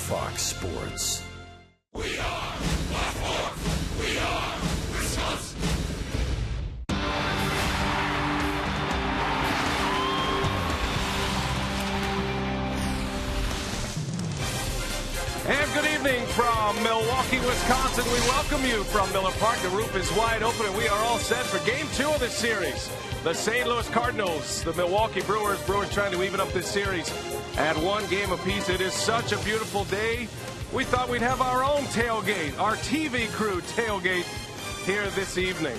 Fox Sports. We are Black Horse. We are Wisconsin. And good evening from Milwaukee, Wisconsin. We welcome you from Miller Park. The roof is wide open, and we are all set for Game 2 of this series. The St. Louis Cardinals, the Milwaukee Brewers. Brewers trying to even up this series at one game apiece. It is such a beautiful day. We thought we'd have our own tailgate, our TV crew tailgate here this evening.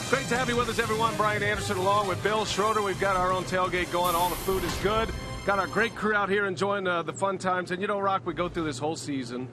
Great to have you with us, everyone. Brian Anderson along with Bill Schroeder. We've got our own tailgate going. All the food is good. Got our great crew out here enjoying the fun times. And, you know, Rock, we go through this whole season,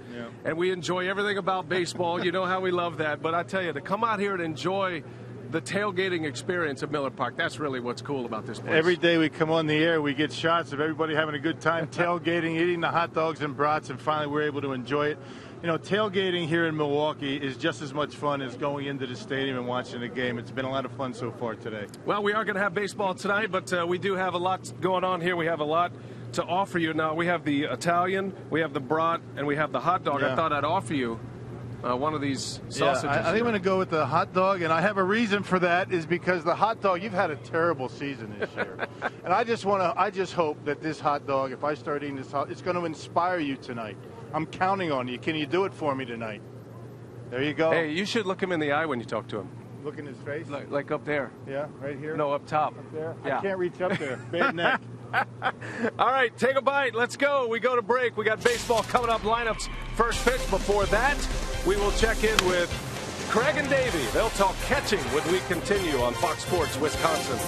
and we enjoy everything about baseball. You know how we love that. But I tell you, to come out here and enjoy the tailgating experience of Miller Park, that's really what's cool about this place. Every day we come on the air, we get shots of everybody having a good time tailgating, eating the hot dogs and brats, and finally we're able to enjoy it. You know, tailgating here in Milwaukee is just as much fun as going into the stadium and watching a game. It's been a lot of fun so far today. Well, we are going to have baseball tonight, but we do have a lot going on here. We have a lot to offer you. Now, we have the Italian, we have the brat, and we have the hot dog. Yeah. I thought I'd offer you one of these sausages. Yeah, I think I'm going to go with the hot dog, and I have a reason for that, is because the hot dog, you've had a terrible season this year. And I just hope that this hot dog, if I start eating this it's going to inspire you tonight. I'm counting on you. Can you do it for me tonight? There you go. Hey, you should look him in the eye when you talk to him. Look in his face? Like up there. Yeah, right here? No, up top. Up there? Yeah. I can't reach up there. Bad neck. All right, take a bite. Let's go. We go to break. We got baseball coming up. Lineups first pitch. Before that, we will check in with Craig and Davey. They'll talk catching when we continue on Fox Sports Wisconsin.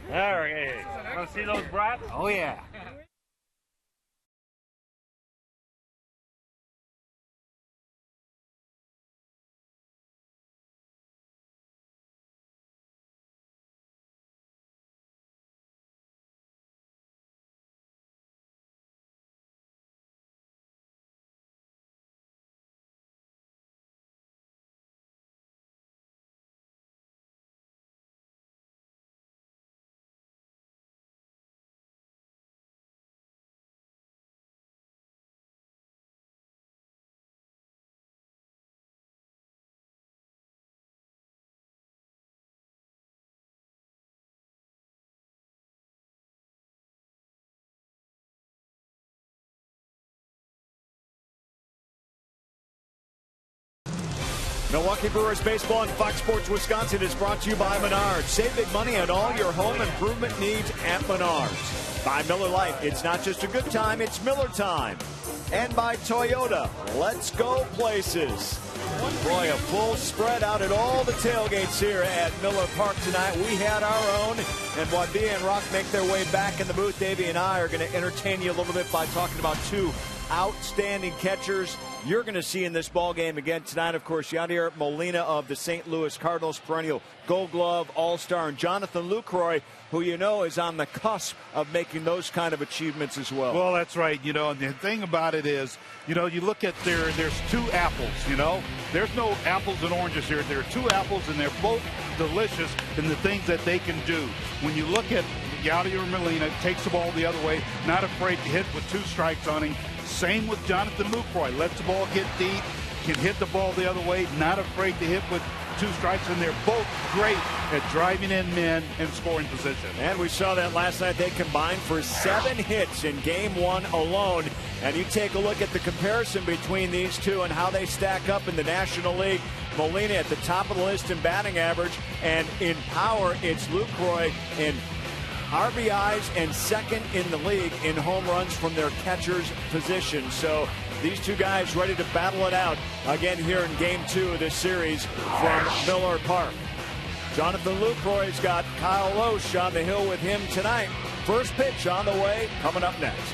All right. Want to see those brats? Oh, yeah. Milwaukee Brewers baseball on Fox Sports Wisconsin is brought to you by Menards. Save big money on all your home improvement needs at Menards. By Miller Lite, it's not just a good time, it's Miller time. And by Toyota, let's go places. Boy, a full spread out at all the tailgates here at Miller Park tonight. We had our own, and while Bia and Rock make their way back in the booth, Davey and I are going to entertain you a little bit by talking about two outstanding catchers you're going to see in this ball game again tonight. Of course, Yadier Molina of the St. Louis Cardinals, perennial Gold Glove All-Star, and Jonathan Lucroy, who you know is on the cusp of making those kind of achievements as well. Well, that's right. You know, and the thing about it is, you know, you look at there's two apples, you know. There's no apples and oranges here. There are two apples, and they're both delicious in the things that they can do. When you look at Yadier Molina, takes the ball the other way, not afraid to hit with 2 strikes on him. Same with Jonathan Lucroy. Lets the ball get deep, can hit the ball the other way, not afraid to hit with 2 strikes, and they're both great at driving in men and scoring position. And we saw that last night. They combined for 7 hits in game 1 alone. And you take a look at the comparison between these two and how they stack up in the National League. Molina at the top of the list in batting average, and in power, it's Lucroy in RBIs and second in the league in home runs from their catcher's position. So these two guys ready to battle it out again here in game 2 of this series from Miller Park. Jonathan Lucroy's got Kyle Loesch on the hill with him tonight. First pitch on the way, coming up next.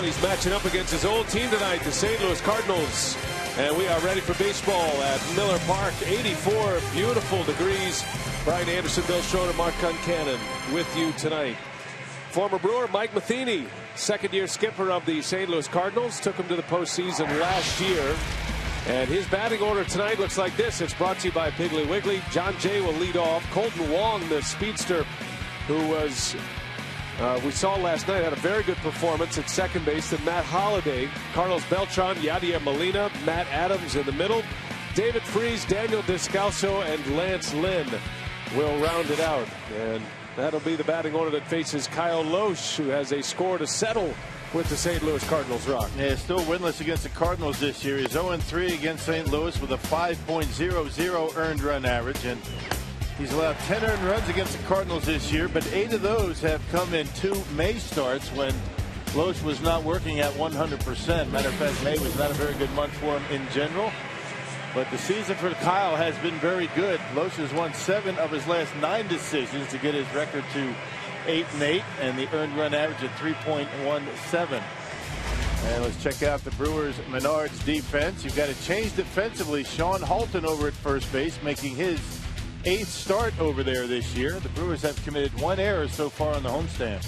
He's matching up against his old team tonight, the St. Louis Cardinals. And we are ready for baseball at Miller Park. 84 beautiful degrees. Brian Anderson, Bill Schroeder, Mark Concannon with you tonight. Former Brewer Mike Matheny, second-year skipper of the St. Louis Cardinals, took him to the postseason last year. And his batting order tonight looks like this. It's brought to you by Piggly Wiggly. John Jay will lead off. Colton Wong, the speedster, who was we saw last night, had a very good performance at second base. Then Matt Holliday, Carlos Beltran, Yadier Molina, Matt Adams in the middle. David Freese, Daniel Descalso, and Lance Lynn will round it out. And that'll be the batting order that faces Kyle Loesch, who has a score to settle with the St. Louis Cardinals. Rock. Yeah, still winless against the Cardinals this year. He's 0-3 against St. Louis with a 5.00 earned run average. And he's allowed 10 earned runs against the Cardinals this year, but 8 of those have come in 2 May starts when Loesch was not working at 100%. Matter of fact, May was not a very good month for him in general. But the season for Kyle has been very good. Loesch has won 7 of his last 9 decisions to get his record to 8-8, and the earned run average at 3.17. And let's check out the Brewers' Menards defense. You've got to change defensively. Sean Halton over at first base, making his 8th start over there this year. The Brewers have committed 1 error so far on the homestand.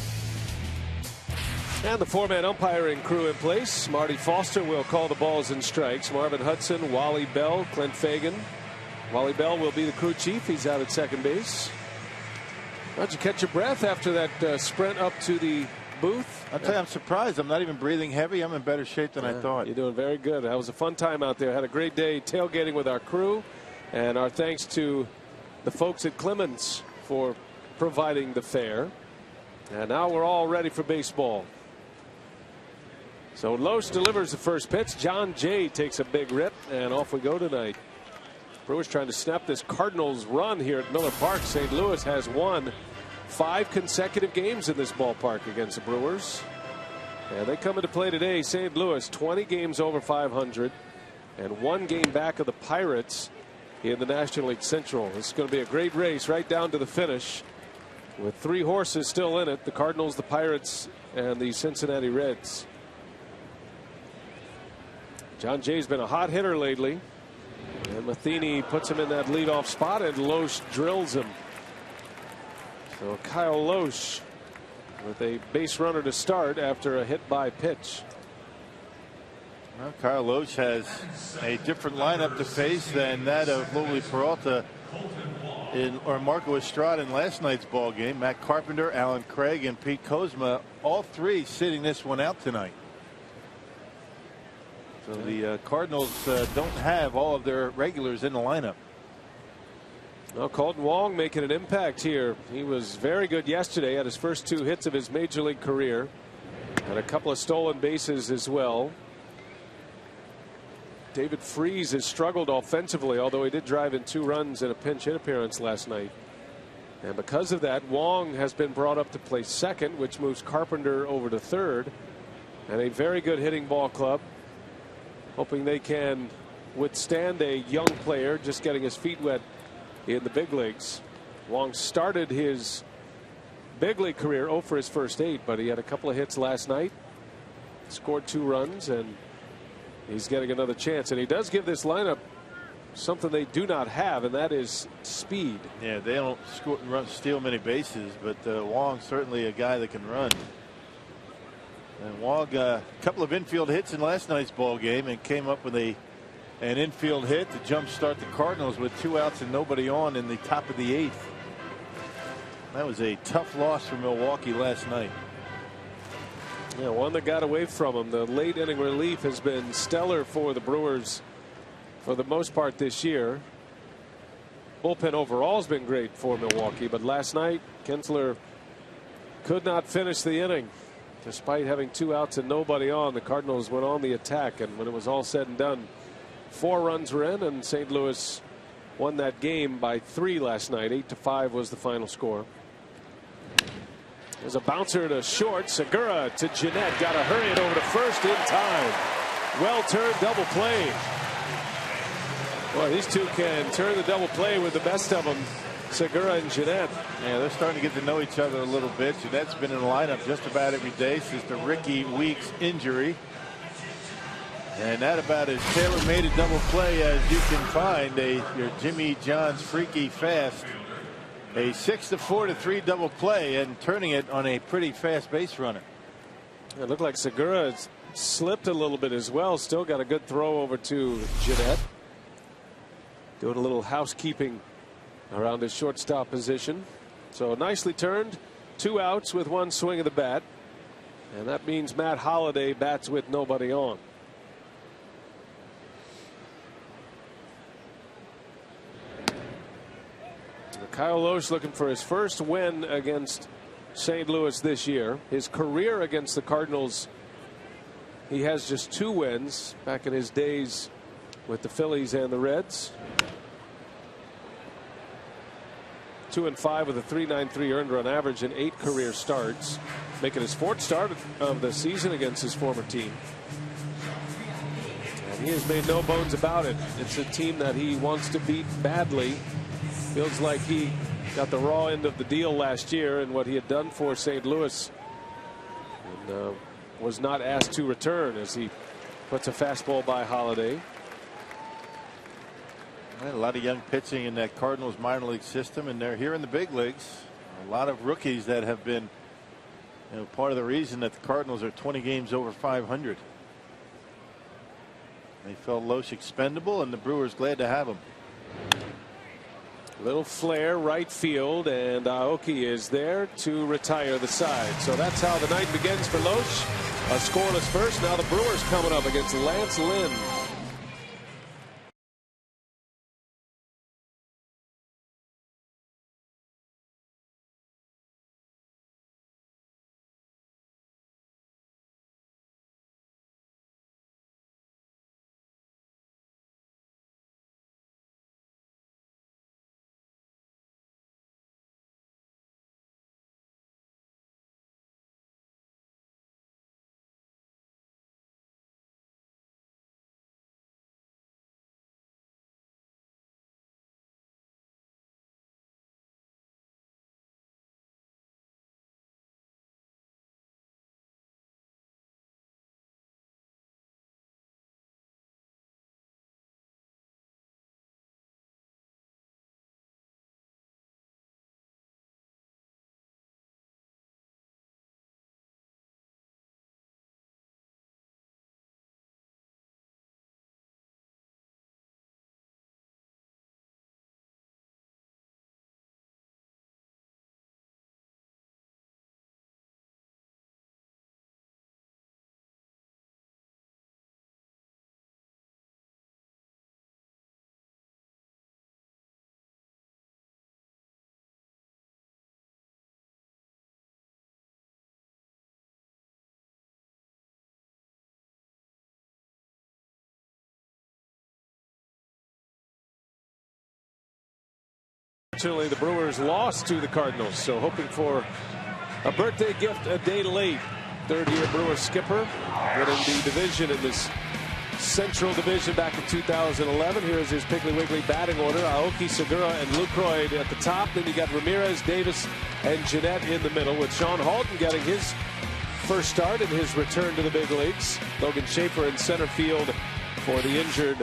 And the 4-man umpiring crew in place. Marty Foster will call the balls and strikes. Marvin Hudson, Wally Bell, Clint Fagan. Wally Bell will be the crew chief. He's out at second base. How'd you catch your breath after that sprint up to the booth? I'll tell you, I'm surprised. I'm not even breathing heavy. I'm in better shape than I thought. You're doing very good. That was a fun time out there. Had a great day tailgating with our crew. And our thanks to the folks at Clemens for providing the fare. And now we're all ready for baseball. So Loesch delivers the first pitch. John Jay takes a big rip, and off we go tonight. Brewers trying to snap this Cardinals run here at Miller Park. St. Louis has won 5 consecutive games in this ballpark against the Brewers. And they come into play today. St. Louis 20 games over 500 and 1 game back of the Pirates in the National League Central. This is going to be a great race right down to the finish with 3 horses still in it. The Cardinals, the Pirates, and the Cincinnati Reds. John Jay's been a hot hitter lately. And Matheny puts him in that leadoff spot, and Loesch drills him. So Kyle Loesch with a base runner to start after a hit by pitch. Well, Kyle Loesch has a different lineup to face than that of Luli Peralta or Marco Estrada in last night's ball game. Matt Carpenter, Alan Craig, and Pete Kozma, all 3 sitting this one out tonight. So the Cardinals don't have all of their regulars in the lineup. Well, Colton Wong making an impact here. He was very good yesterday. Had his first 2 hits of his major league career. And a couple of stolen bases as well. David Freese has struggled offensively, although he did drive in 2 runs in a pinch hit appearance last night. And because of that, Wong has been brought up to play second, which moves Carpenter over to third. And a very good hitting ball club, hoping they can withstand a young player just getting his feet wet in the big leagues. Wong started his big league career 0 for his first 8, but he had a couple of hits last night, scored 2 runs, and he's getting another chance. And he does give this lineup something they do not have, and that is speed. Yeah, they don't steal many bases, but Wong's certainly a guy that can run. And Wong a couple of infield hits in last night's ball game and came up with an infield hit to jumpstart the Cardinals with 2 outs and nobody on in the top of the 8th. That was a tough loss for Milwaukee last night. Yeah, one that got away from him. The late inning relief has been stellar for the Brewers for the most part this year. Bullpen overall has been great for Milwaukee, but last night Kinsler could not finish the inning. Despite having 2 outs and nobody on, the Cardinals went on the attack, and when it was all said and done, 4 runs were in, and St. Louis won that game by 3 last night. 8-5 was the final score. There's a bouncer to short. Segura to Jeanette. Got to hurry it over to first in time. Well turned double play. Boy, these 2 can turn the double play with the best of them. Segura and Jeanette. Yeah, they're starting to get to know each other a little bit. Jeanette's been in the lineup just about every day since the Ricky Weeks injury. And that about as tailor-made a double play as you can find. Your Jimmy John's freaky fast. A 6-4-3 double play and turning it on a pretty fast base runner. It looked like Segura slipped a little bit as well. Still got a good throw over to Jeanette. Doing a little housekeeping around his shortstop position. So nicely turned. 2 outs with 1 swing of the bat. And that means Matt Holliday bats with nobody on. Kyle Loesch looking for his first win against St. Louis this year. His career against the Cardinals, he has just 2 wins back in his days with the Phillies and the Reds. 2-5 with a .393 earned run average in 8 career starts, making his 4th start of the season against his former team. And he has made no bones about it. It's a team that he wants to beat badly. Feels like he got the raw end of the deal last year and what he had done for St. Louis, and was not asked to return as he puts a fastball by Holliday. A lot of young pitching in that Cardinals minor league system, and they're here in the big leagues. A lot of rookies that have been, part of the reason that the Cardinals are 20 games over 500. They felt Loesch expendable, and the Brewers glad to have him. Little flare right field, and Aoki is there to retire the side. So that's how the night begins for Loesch. A scoreless first. Now the Brewers coming up against Lance Lynn. Unfortunately, the Brewers lost to the Cardinals, so hoping for a birthday gift a day late. Third-year Brewers skipper winning the division in this Central Division back in 2011. Here's his Piggly Wiggly batting order. Aoki, Segura, and Lucroy at the top. Then you got Ramirez, Davis, and Jeanette in the middle, with Sean Halton getting his first start in his return to the big leagues. Logan Schaefer in center field for the injured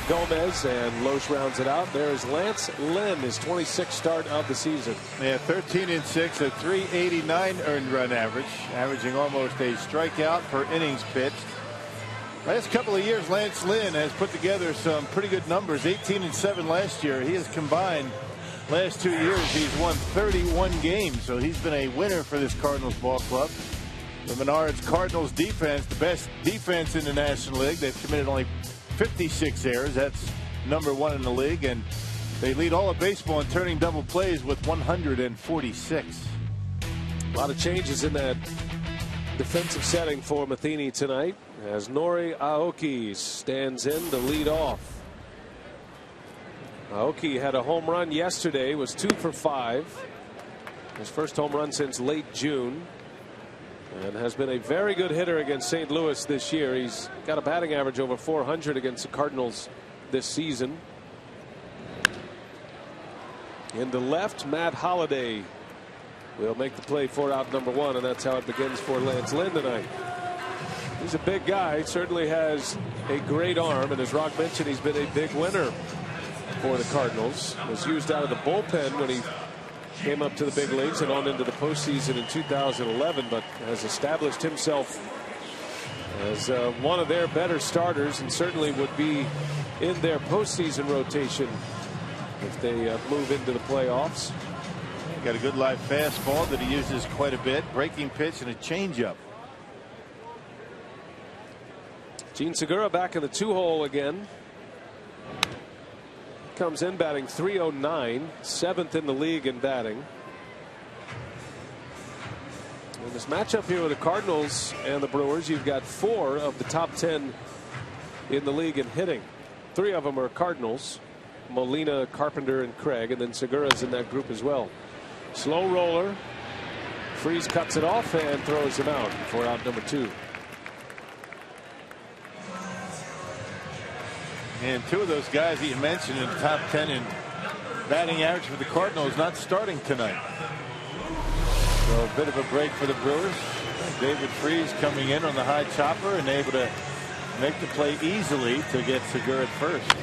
Gomez, and Loesch rounds it out. There is Lance Lynn, his 26th start of the season. Yeah, 13-6, a 389 earned run average, averaging almost a strikeout per innings pitched. Last couple of years, Lance Lynn has put together some pretty good numbers. 18-7 last year. He has combined last 2 years. He's won 31 games, so he's been a winner for this Cardinals ball club. The Menards Cardinals defense, the best defense in the National League. They've committed only 56 errors. That's #1 in the league, and they lead all of baseball in turning double plays with 146. A lot of changes in that defensive setting for Matheny tonight, as Nori Aoki stands in to lead off. Aoki had a home run yesterday, was 2 for 5. His first home run since late June, and has been a very good hitter against St. Louis this year. He's got a batting average over 400 against the Cardinals this season. In the left, Matt Holliday will make the play for out #1, and that's how it begins for Lance Lynn tonight. He's a big guy, certainly has a great arm, and as Rock mentioned, he's been a big winner for the Cardinals. Was used out of the bullpen when he came up to the big leagues and on into the postseason in 2011, but has established himself as one of their better starters, and certainly would be in their postseason rotation if they move into the playoffs. Got a good live fastball that he uses quite a bit, breaking pitch, and a changeup. Gene Segura back in the 2-hole again. Comes in batting .309, 7th in the league in batting. In this matchup here with the Cardinals and the Brewers, you've got 4 of the top 10 in the league in hitting. 3 of them are Cardinals: Molina, Carpenter, and Craig, and then Segura's in that group as well. Slow roller. Freese cuts it off and throws him out for out #2. And 2 of those guys that you mentioned in the top 10 in batting average for the Cardinals not starting tonight. So a bit of a break for the Brewers. David Freese coming in on the high chopper and able to make the play easily to get Segura at first.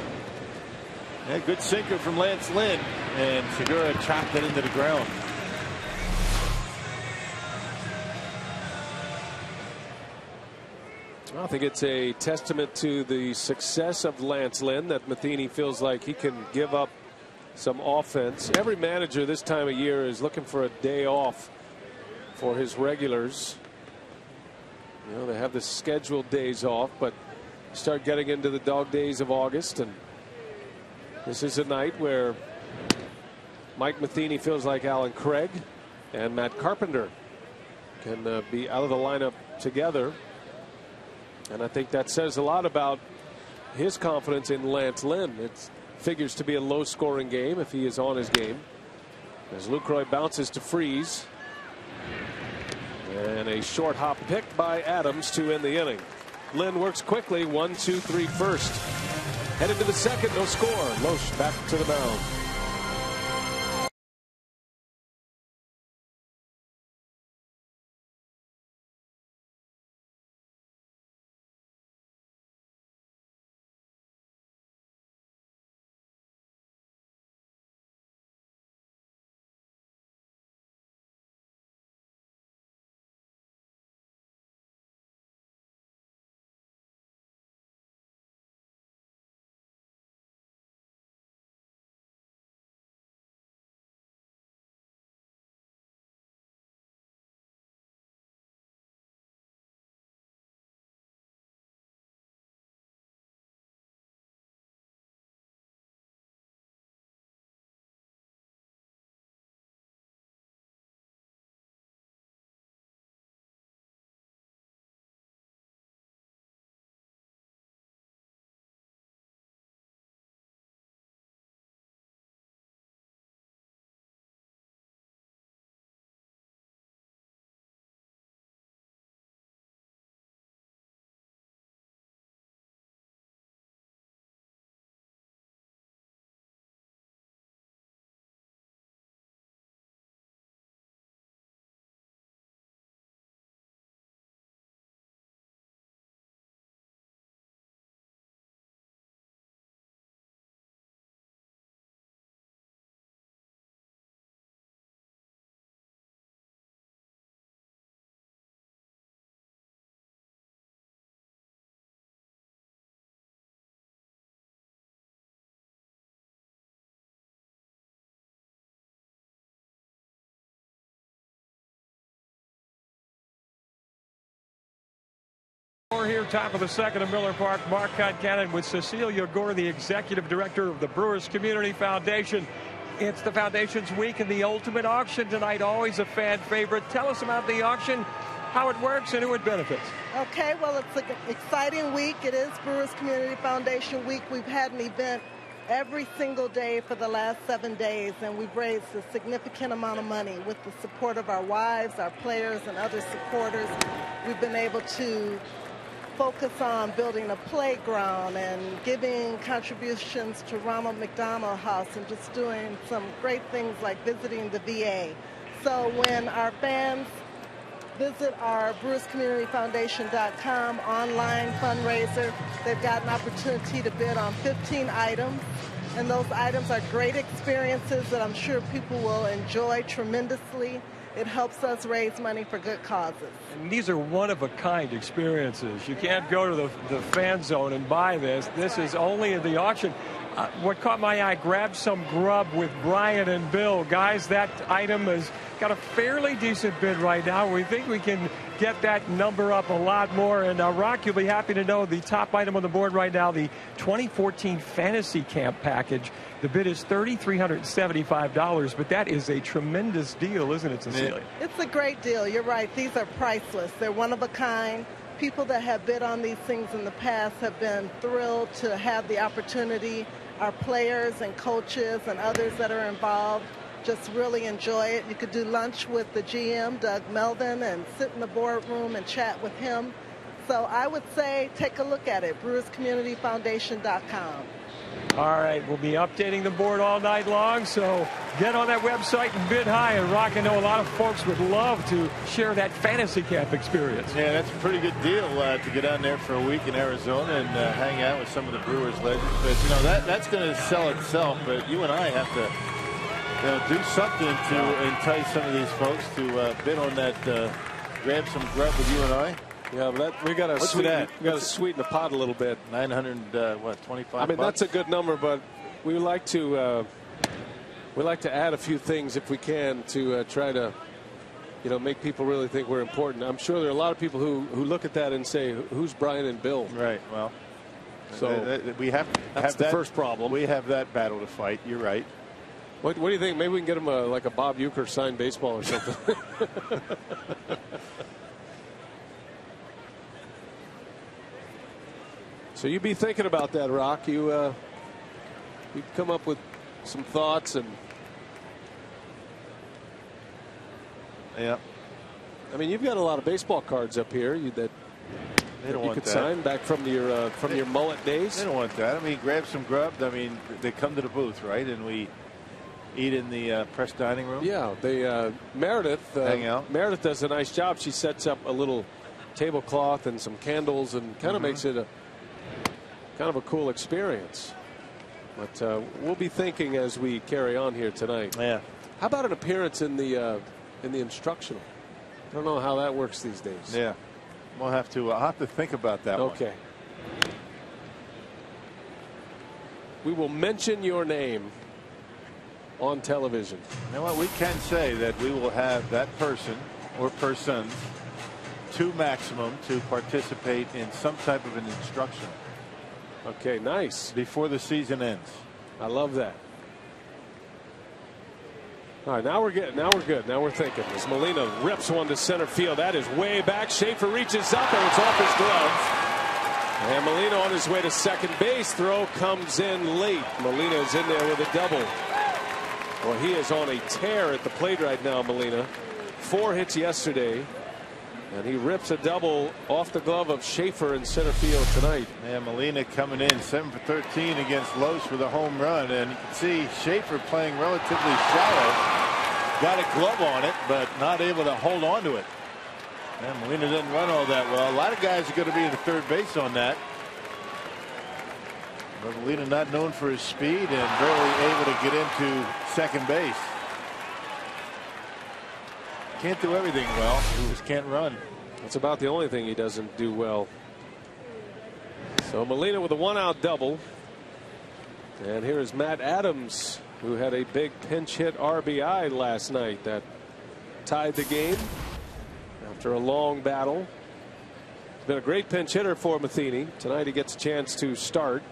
A good sinker from Lance Lynn, and Segura chopped it into the ground. I think it's a testament to the success of Lance Lynn that Matheny feels like he can give up some offense. Every manager this time of year is looking for a day off for his regulars. You know, they have the scheduled days off, but start getting into the dog days of August, and this is a night where Mike Matheny feels like Alan Craig and Matt Carpenter can be out of the lineup together. And I think that says a lot about his confidence in Lance Lynn. It figures to be a low-scoring game if he is on his game. As Lucroy bounces to Freeze. And a short hop pick by Adams to end the inning. Lynn works quickly, 1-2-3 first. Headed to the second, no score. Loesch back to the mound. We're here, top of the second at Miller Park. Mark Concannon with Cecilia Gore, the executive director of the Brewers Community Foundation. It's the Foundation's week in the ultimate auction tonight, always a fan favorite. Tell us about the auction, how it works, and who it benefits. Okay, well, it's an exciting week. It is Brewers Community Foundation week. We've had an event every single day for the last 7 days, and we've raised a significant amount of money with the support of our wives, our players, and other supporters. We've been able to focus on building a playground and giving contributions to Ronald McDonald House and just doing some great things like visiting the VA. So when our fans visit our BrewersCommunityFoundation.com online fundraiser, they've got an opportunity to bid on 15 items. And those items are great experiences that I'm sure people will enjoy tremendously. It helps us raise money for good causes. And these are one-of-a-kind experiences. You can't go to the fan zone and buy this. This is only at the auction. What caught my eye, grab some grub with Brian and Bill. Guys, that item has got a fairly decent bid right now. We think we can get that number up a lot more. And Rock, you'll be happy to know the top item on the board right now, the 2014 Fantasy Camp package. The bid is $3,375, but that is a tremendous deal, isn't it, Cecilia? It's a great deal. You're right. These are priceless. They're one of a kind. People that have bid on these things in the past have been thrilled to have the opportunity. Our players and coaches and others that are involved just really enjoy it. You could do lunch with the GM, Doug Melvin, and sit in the boardroom and chat with him. So I would say take a look at it, BrewersCommunityFoundation.com. All right, we'll be updating the board all night long, so get on that website and bid high. And Rock, I know a lot of folks would love to share that fantasy camp experience. Yeah, that's a pretty good deal to get down there for a week in Arizona and hang out with some of the Brewers legends. But that's going to sell itself. But you and I have to do something to entice some of these folks to bid on that. Grab some grub with you and I. Yeah, but we got to sweeten the pot a little bit. 925. I mean, that's a good number, but we like to add a few things if we can to try to, make people really think we're important. I'm sure there are a lot of people who look at that and say, "Who's Brian and Bill?" Right. Well, so we have that's the first problem. We have that battle to fight. You're right. What do you think? Maybe we can get him like a Bob Uecker signed baseball or something. So you be thinking about that, Rock. You come up with some thoughts and. Yeah. I mean, you've got a lot of baseball cards up here that you could sign back from your mullet days. They don't want that. I mean, grab some grub. I mean, they come to the booth, right? And we eat in the press dining room. Yeah, Meredith. Hang out. Meredith does a nice job. She sets up a little tablecloth and some candles and kind of makes it a kind of a cool experience. But we'll be thinking as we carry on here tonight. Yeah. How about an appearance in the instructional? I don't know how that works these days. Yeah. I'll have to think about that one. Okay. We will mention your name on television. You know what? We can say that we will have that person or persons two maximum to participate in some type of an instructional. Okay, nice. Before the season ends. I love that. All right, now we're good. Now we're thinking. As Molina rips one to center field, that is way back. Schaefer reaches up and it's off his glove. And Molina on his way to second base. Throw comes in late. Molina is in there with a double. Well, he is on a tear at the plate right now, Molina. 4 hits yesterday. And he rips a double off the glove of Schaefer in center field tonight. Yeah, Molina coming in 7 for 13 against Los with a home run. And you can see Schaefer playing relatively shallow. Got a glove on it, but not able to hold on to it. And Molina didn't run all that well. A lot of guys are going to be in the third base on that. But Molina not known for his speed and barely able to get into second base. Can't do everything well. He just can't run. That's about the only thing he doesn't do well. So Molina with a 1-out double. And here is Matt Adams, who had a big pinch hit RBI last night that tied the game after a long battle. He's been a great pinch hitter for Matheny. Tonight he gets a chance to start.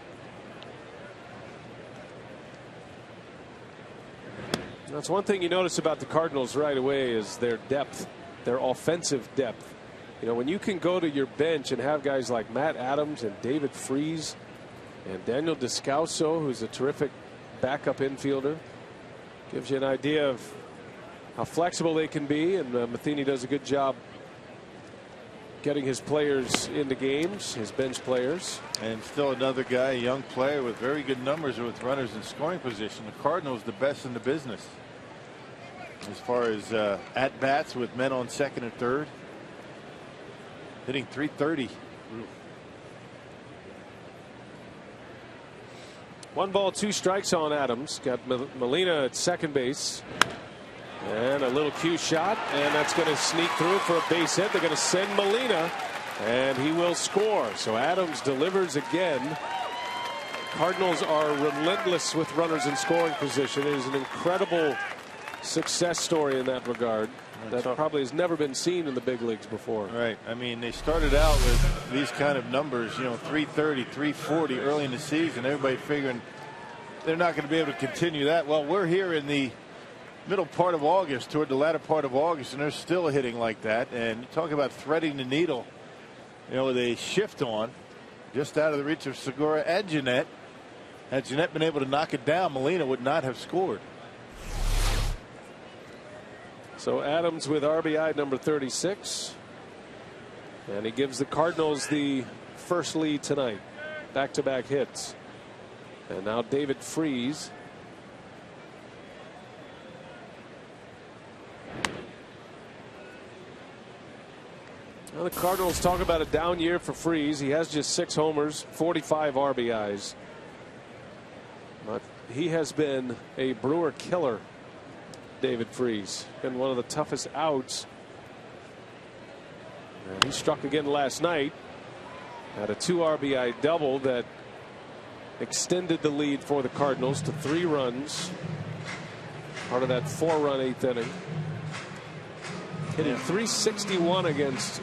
That's one thing you notice about the Cardinals right away is their depth, their offensive depth. You know, when you can go to your bench and have guys like Matt Adams and David Freese and Daniel Descalso, who's a terrific backup infielder, gives you an idea of how flexible they can be. And Matheny does a good job getting his players into games, his bench players. And still another guy, a young player with very good numbers with runners in scoring position. The Cardinals the best in the business as far as at bats with men on second and third, hitting .330. 1 ball 2 strikes on Adams. Got Molina at second base. And a little cue shot, and that's going to sneak through for a base hit. They're going to send Molina, and he will score. So Adams delivers again. Cardinals are relentless with runners in scoring position. It is an incredible success story in that regard. That probably has never been seen in the big leagues before. Right. I mean, they started out with these kind of numbers, you know, 330, 340 early in the season. Everybody figuring they're not going to be able to continue that. Well, we're here in the middle part of August, toward the latter part of August, and they're still hitting like that. And you talk about threading the needle, you know, with a shift on just out of the reach of Segura and Jeanette. Had Jeanette been able to knock it down, Molina would not have scored. So Adams with RBI number 36, and he gives the Cardinals the first lead tonight. Back-to-back hits. And now David Freese. Now the Cardinals talk about a down year for Freese. He has just 6 homers, 45 RBIs. But he has been a Brewer killer, David Freese. Been one of the toughest outs. And he struck again last night. Had a 2 RBI double that extended the lead for the Cardinals to 3 runs. Part of that 4-run 8th inning. Hitting .361 against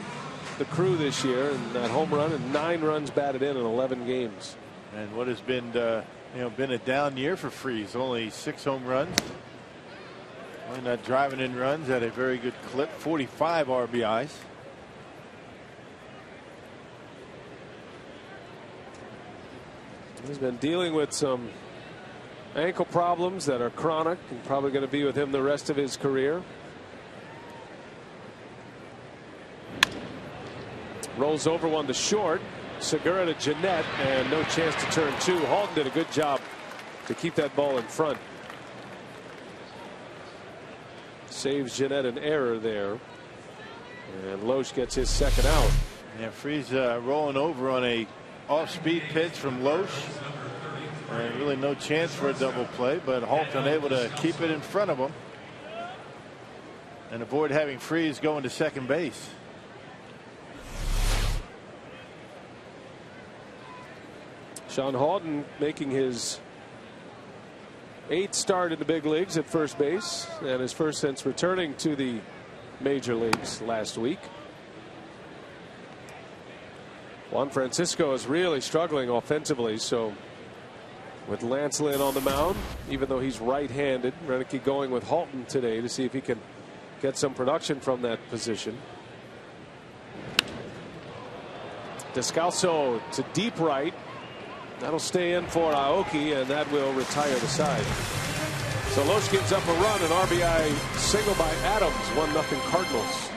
the Crew this year, and that home run, and 9 runs batted in 11 games. And what has been been a down year for Freese. Only 6 home runs. Only not driving in runs at a very good clip. 45 RBIs. He's been dealing with some ankle problems that are chronic and probably going to be with him the rest of his career. Rolls over one to short. Segura to Jeanette, and no chance to turn 2. Halton did a good job to keep that ball in front. Saves Jeanette an error there. And Loesch gets his 2nd out. Yeah, Freese rolling over on a off-speed pitch from Loesch. And really no chance for a double play, but Halton able to keep it in front of him and avoid having Freese going to second base. Sean Halton making his 8th start in the big leagues at first base, and his first since returning to the major leagues last week. Juan Francisco is really struggling offensively, so with Lance Lynn on the mound, even though he's right-handed, Renicky going with Halton today to see if he can get some production from that position. Descalso to deep right. That'll stay in for Aoki, and that will retire the side. So Loesch gives up a run, an RBI single by Adams, 1-0 Cardinals.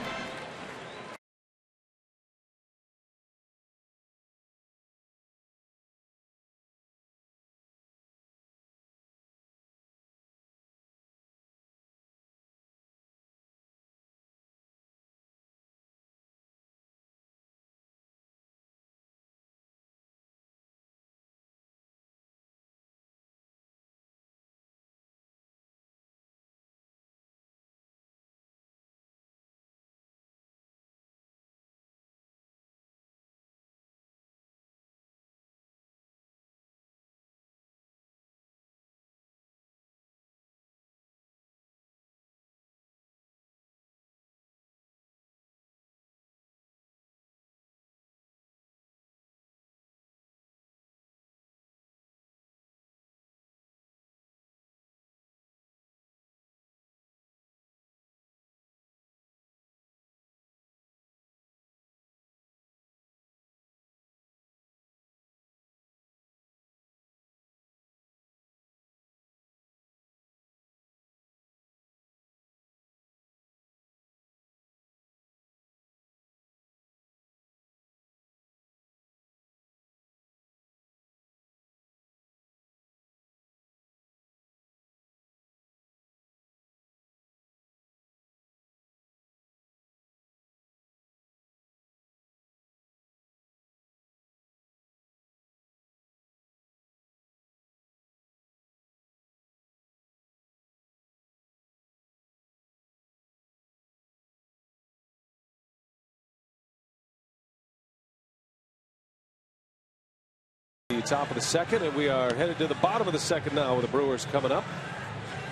The top of the 2nd, and we are headed to the bottom of the 2nd now with the Brewers coming up.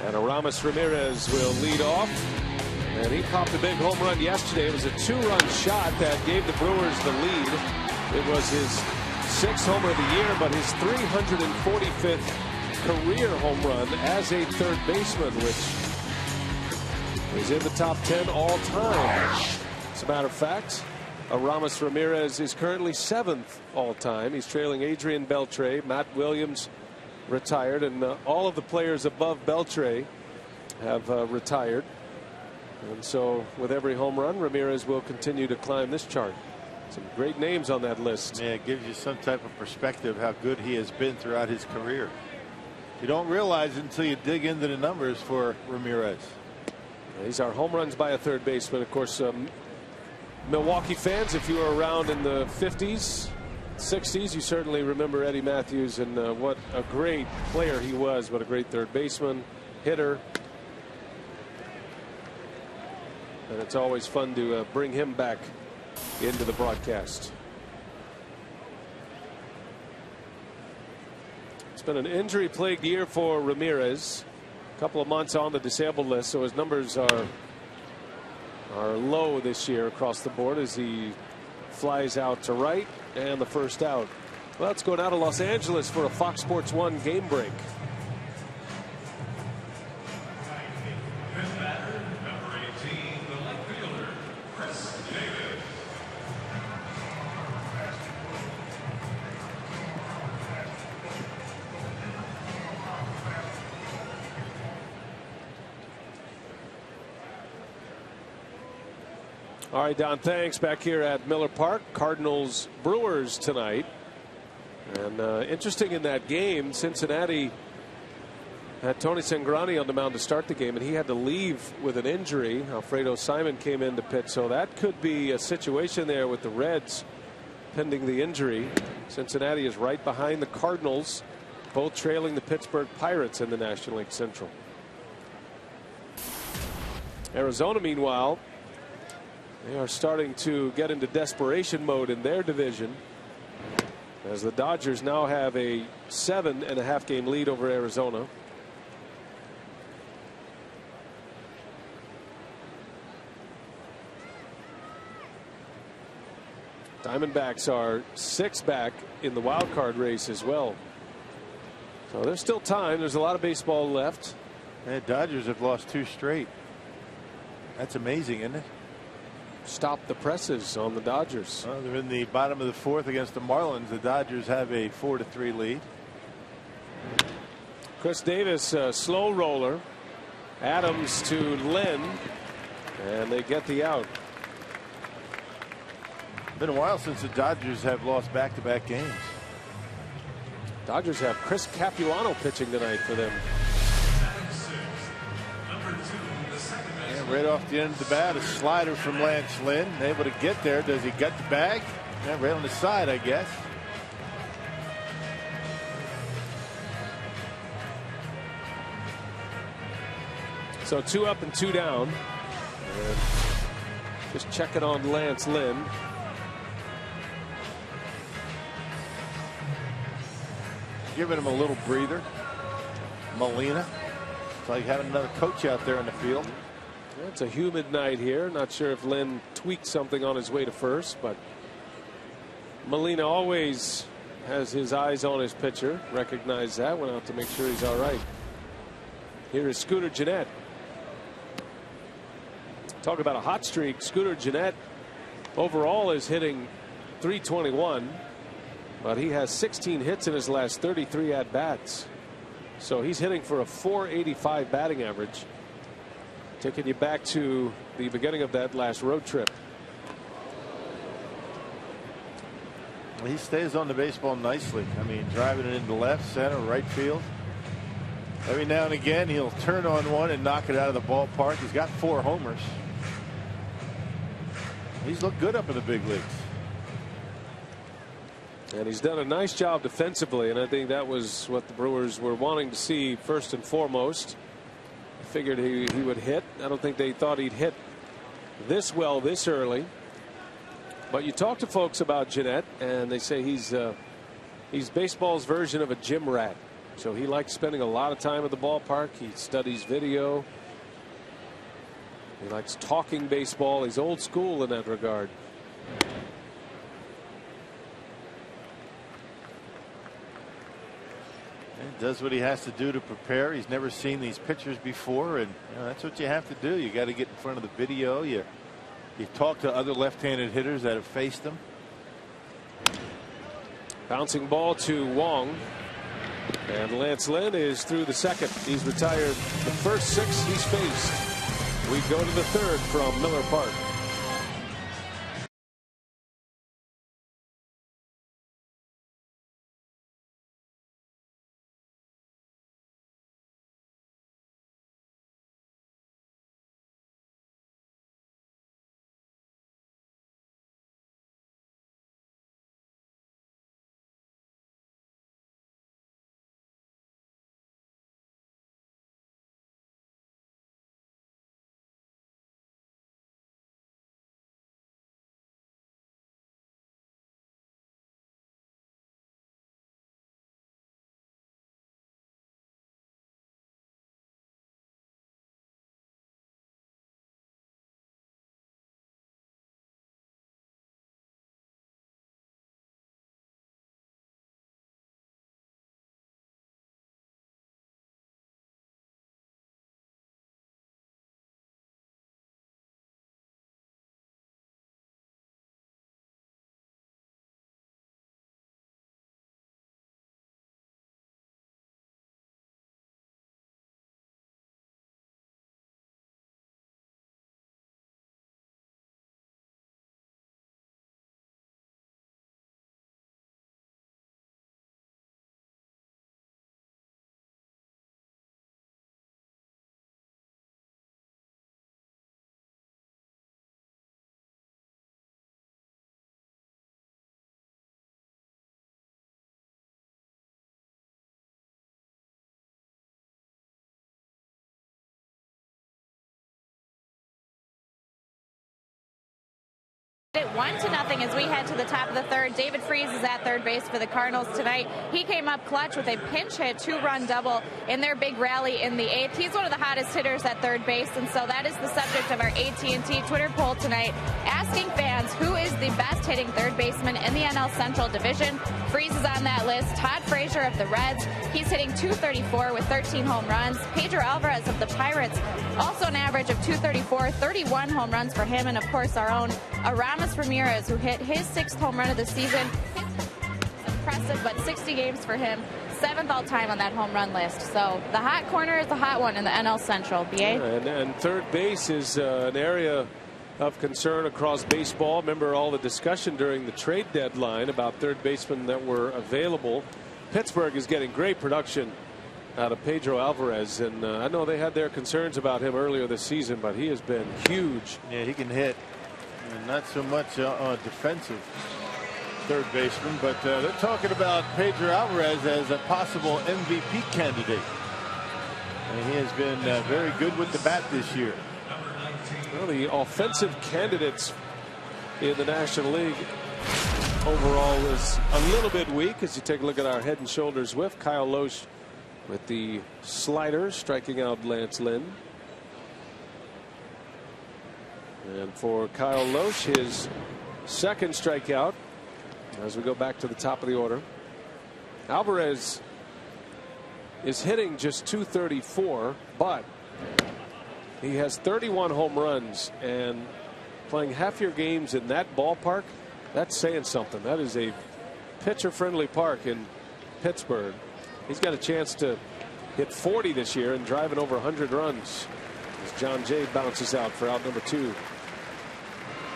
And Aramis Ramirez will lead off. And he popped a big home run yesterday. It was a 2-run shot that gave the Brewers the lead. It was his 6th homer of the year, but his 345th career home run as a 3rd baseman, which is in the top 10 all time. As a matter of fact, Aramis Ramirez is currently 7th all time. He's trailing Adrian Beltre. Matt Williams retired, and all of the players above Beltre have retired. And so with every home run, Ramirez will continue to climb this chart. Some great names on that list. Yeah, it gives you some type of perspective how good he has been throughout his career. You don't realize it until you dig into the numbers for Ramirez. These are home runs by a third baseman. Of course, Milwaukee fans, if you were around in the 50s, 60s, you certainly remember Eddie Matthews and what a great player he was. What a great third baseman, hitter. And it's always fun to bring him back into the broadcast. It's been an injury-plagued year for Ramirez. A couple of months on the disabled list, so his numbers are low this year across the board as he flies out to right and the first out. Well, let's go down to Los Angeles for a Fox Sports 1 game break. All right, Don, thanks. Back here at Miller Park, Cardinals Brewers tonight. And interesting in that game, Cincinnati had Tony Cingrani on the mound to start the game, and he had to leave with an injury. Alfredo Simon came in to pitch, so that could be a situation there with the Reds pending the injury. Cincinnati is right behind the Cardinals, both trailing the Pittsburgh Pirates in the National League Central. Arizona, meanwhile, they are starting to get into desperation mode in their division, as the Dodgers now have a 7.5 game lead over Arizona. Diamondbacks are 6 back in the wild card race as well. So there's still time. There's a lot of baseball left. The Dodgers have lost 2 straight. That's amazing, isn't it? Stop the presses on the Dodgers. Well, they're in the bottom of the 4th against the Marlins. The Dodgers have a 4-3 lead. Chris Davis, slow roller. Adams to Lynn, and they get the out. Been a while since the Dodgers have lost back-to-back games. Dodgers have Chris Capuano pitching tonight for them. Right off the end of the bat, a slider from Lance Lynn. Able to get there. Does he get the bag? Yeah, right on the side, I guess. So 2 up and 2 down. And just checking on Lance Lynn. Giving him a little breather. Molina. It's like having another coach out there in the field. It's a humid night here. Not sure if Lynn tweaked something on his way to first, but Molina always has his eyes on his pitcher. Recognized that. Went out to make sure he's all right. Here is Scooter Gennett. Talk about a hot streak. Scooter Gennett overall is hitting .321, but he has 16 hits in his last 33 at bats. So he's hitting for a .485 batting average. Taking you back to the beginning of that last road trip. He stays on the baseball nicely. I mean, driving it into left, center, right field. Every now and again, he'll turn on one and knock it out of the ballpark. He's got 4 homers. He's looked good up in the big leagues. And he's done a nice job defensively, and I think that was what the Brewers were wanting to see first and foremost. Figured he would hit. I don't think they thought he'd hit this well this early. But you talk to folks about Gennett, and they say he's baseball's version of a gym rat. So he likes spending a lot of time at the ballpark. He studies video. He likes talking baseball. He's old school in that regard. Does what he has to do to prepare. He's never seen these pitchers before, and that's what you have to do. You got to get in front of the video. You talk to other left-handed hitters that have faced them. Bouncing ball to Wong, and Lance Lynn is through the second. He's retired the first 6 he's faced. We go to the third from Miller Park. It 1-0 as we head to the top of the third. David Freese is at third base for the Cardinals tonight. He came up clutch with a pinch hit 2-run double in their big rally in the 8th. He's one of the hottest hitters at third base, and so that is the subject of our AT&T Twitter poll tonight, asking fans who is the best hitting third baseman in the NL Central Division. Freese is on that list. Todd Frazier of the Reds, he's hitting .234 with 13 home runs. Pedro Alvarez of the Pirates, also an average of .234, 31 home runs for him, and of course our own Aramis Ramirez, who hit his 6th home run of the season. Impressive, but 60 games for him. 7th all-time on that home run list. So the hot corner is the hot one in the NL Central. BA? Yeah, and third base is an area of concern across baseball. Remember all the discussion during the trade deadline about third basemen that were available. Pittsburgh is getting great production out of Pedro Alvarez, and I know they had their concerns about him earlier this season, but he has been huge. Yeah, he can hit. And not so much defensive third baseman, but they're talking about Pedro Alvarez as a possible MVP candidate. And he has been very good with the bat this year. Well, the offensive candidates in the National League overall is a little bit weak as you take a look at our head and shoulders whiff. Kyle Loesch with the slider striking out Lance Lynn. And for Kyle Loesch, his 2nd strikeout as we go back to the top of the order. Alvarez is hitting just .234, but he has 31 home runs, and playing half your games in that ballpark, that's saying something. That is a pitcher-friendly park in Pittsburgh. He's got a chance to hit 40 this year and driving over 100 runs as John Jay bounces out for out number 2.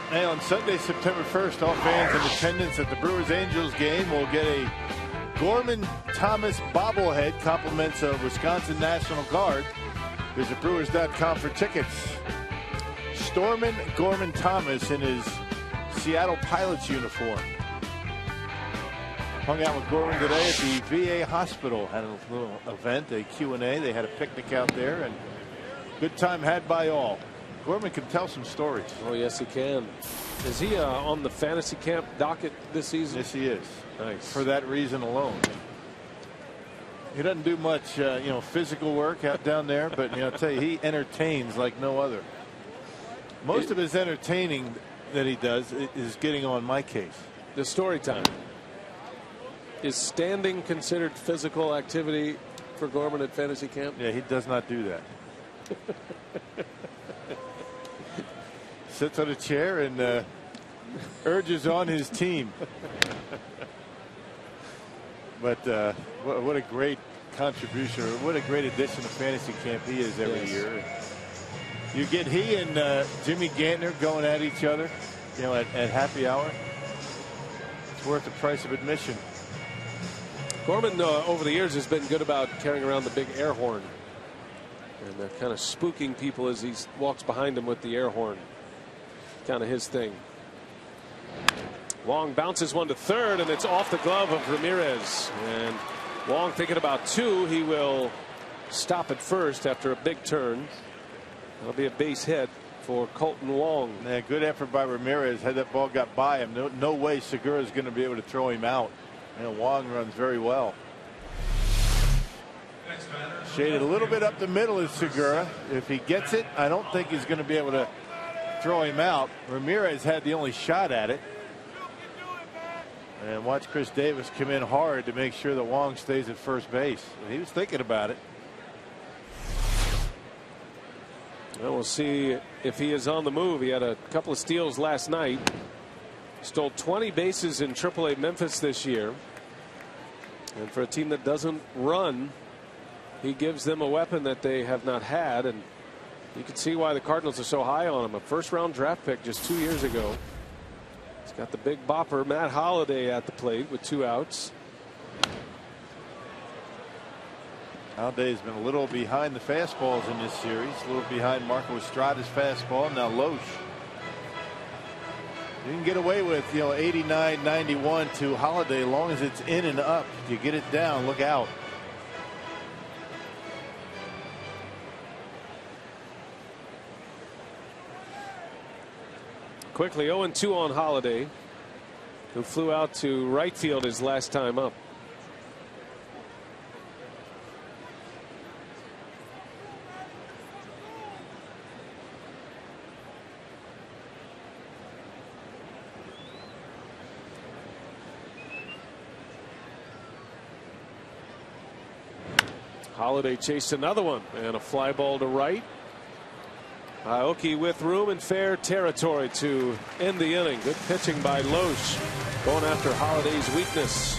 Hey, on Sunday, September 1st, all fans in attendance at the Brewers-Angels game will get a Gorman Thomas bobblehead, compliments of Wisconsin National Guard. Visit Brewers.com for tickets. Stormin Gorman Thomas in his Seattle Pilots uniform hung out with Gorman today at the VA hospital. Had a little event, a Q&A. They had a picnic out there, and good time had by all. Gorman can tell some stories. Oh, yes, he can. Is he on the fantasy camp docket this season? Yes, he is. Nice. For that reason alone. He doesn't do much, physical work out down there, but I'll tell you, he entertains like no other. Most of his entertaining that he does is getting on my case. The story time. Is standing considered physical activity for Gorman at fantasy camp? Yeah, he does not do that. Sits on a chair and urges on his team. But what a great contribution, or what a great addition to fantasy camp he is every year. You get he and Jimmy Gantner going at each other, at happy hour. It's worth the price of admission. Gorman over the years has been good about carrying around the big air horn and kind of spooking people as he walks behind them with the air horn. Kind of his thing. Wong bounces one to third, and it's off the glove of Ramirez. And Wong thinking about 2. He will stop at first after a big turn. That'll be a base hit for Colton Wong. Yeah, good effort by Ramirez. Had that ball got by him, no way Segura is going to be able to throw him out. Wong runs very well. Shaded a little bit up the middle is Segura. If he gets it, I don't think he's going to be able to throw him out. Ramirez had the only shot at it. And watch Chris Davis come in hard to make sure that Wong stays at first base. He was thinking about it. Well, we'll see if he is on the move. He had a couple of steals last night. Stole 20 bases in AAA Memphis this year. And for a team that doesn't run, he gives them a weapon that they have not had. And you can see why the Cardinals are so high on him. A first-round draft pick just 2 years ago. He's got the big bopper, Matt Holliday, at the plate with 2 outs. Holiday's been a little behind the fastballs in this series. A little behind Marco Estrada's fastball. Now Loesch. You can get away with 89, 91 to Holliday as long as it's in and up. If you get it down, look out. Quickly 0-2 on Holiday, who flew out to right field his last time up. Holiday chased another one and a fly ball to right. Aoki with room and fair territory to end the inning. Good pitching by Loesch, going after Holiday's weakness.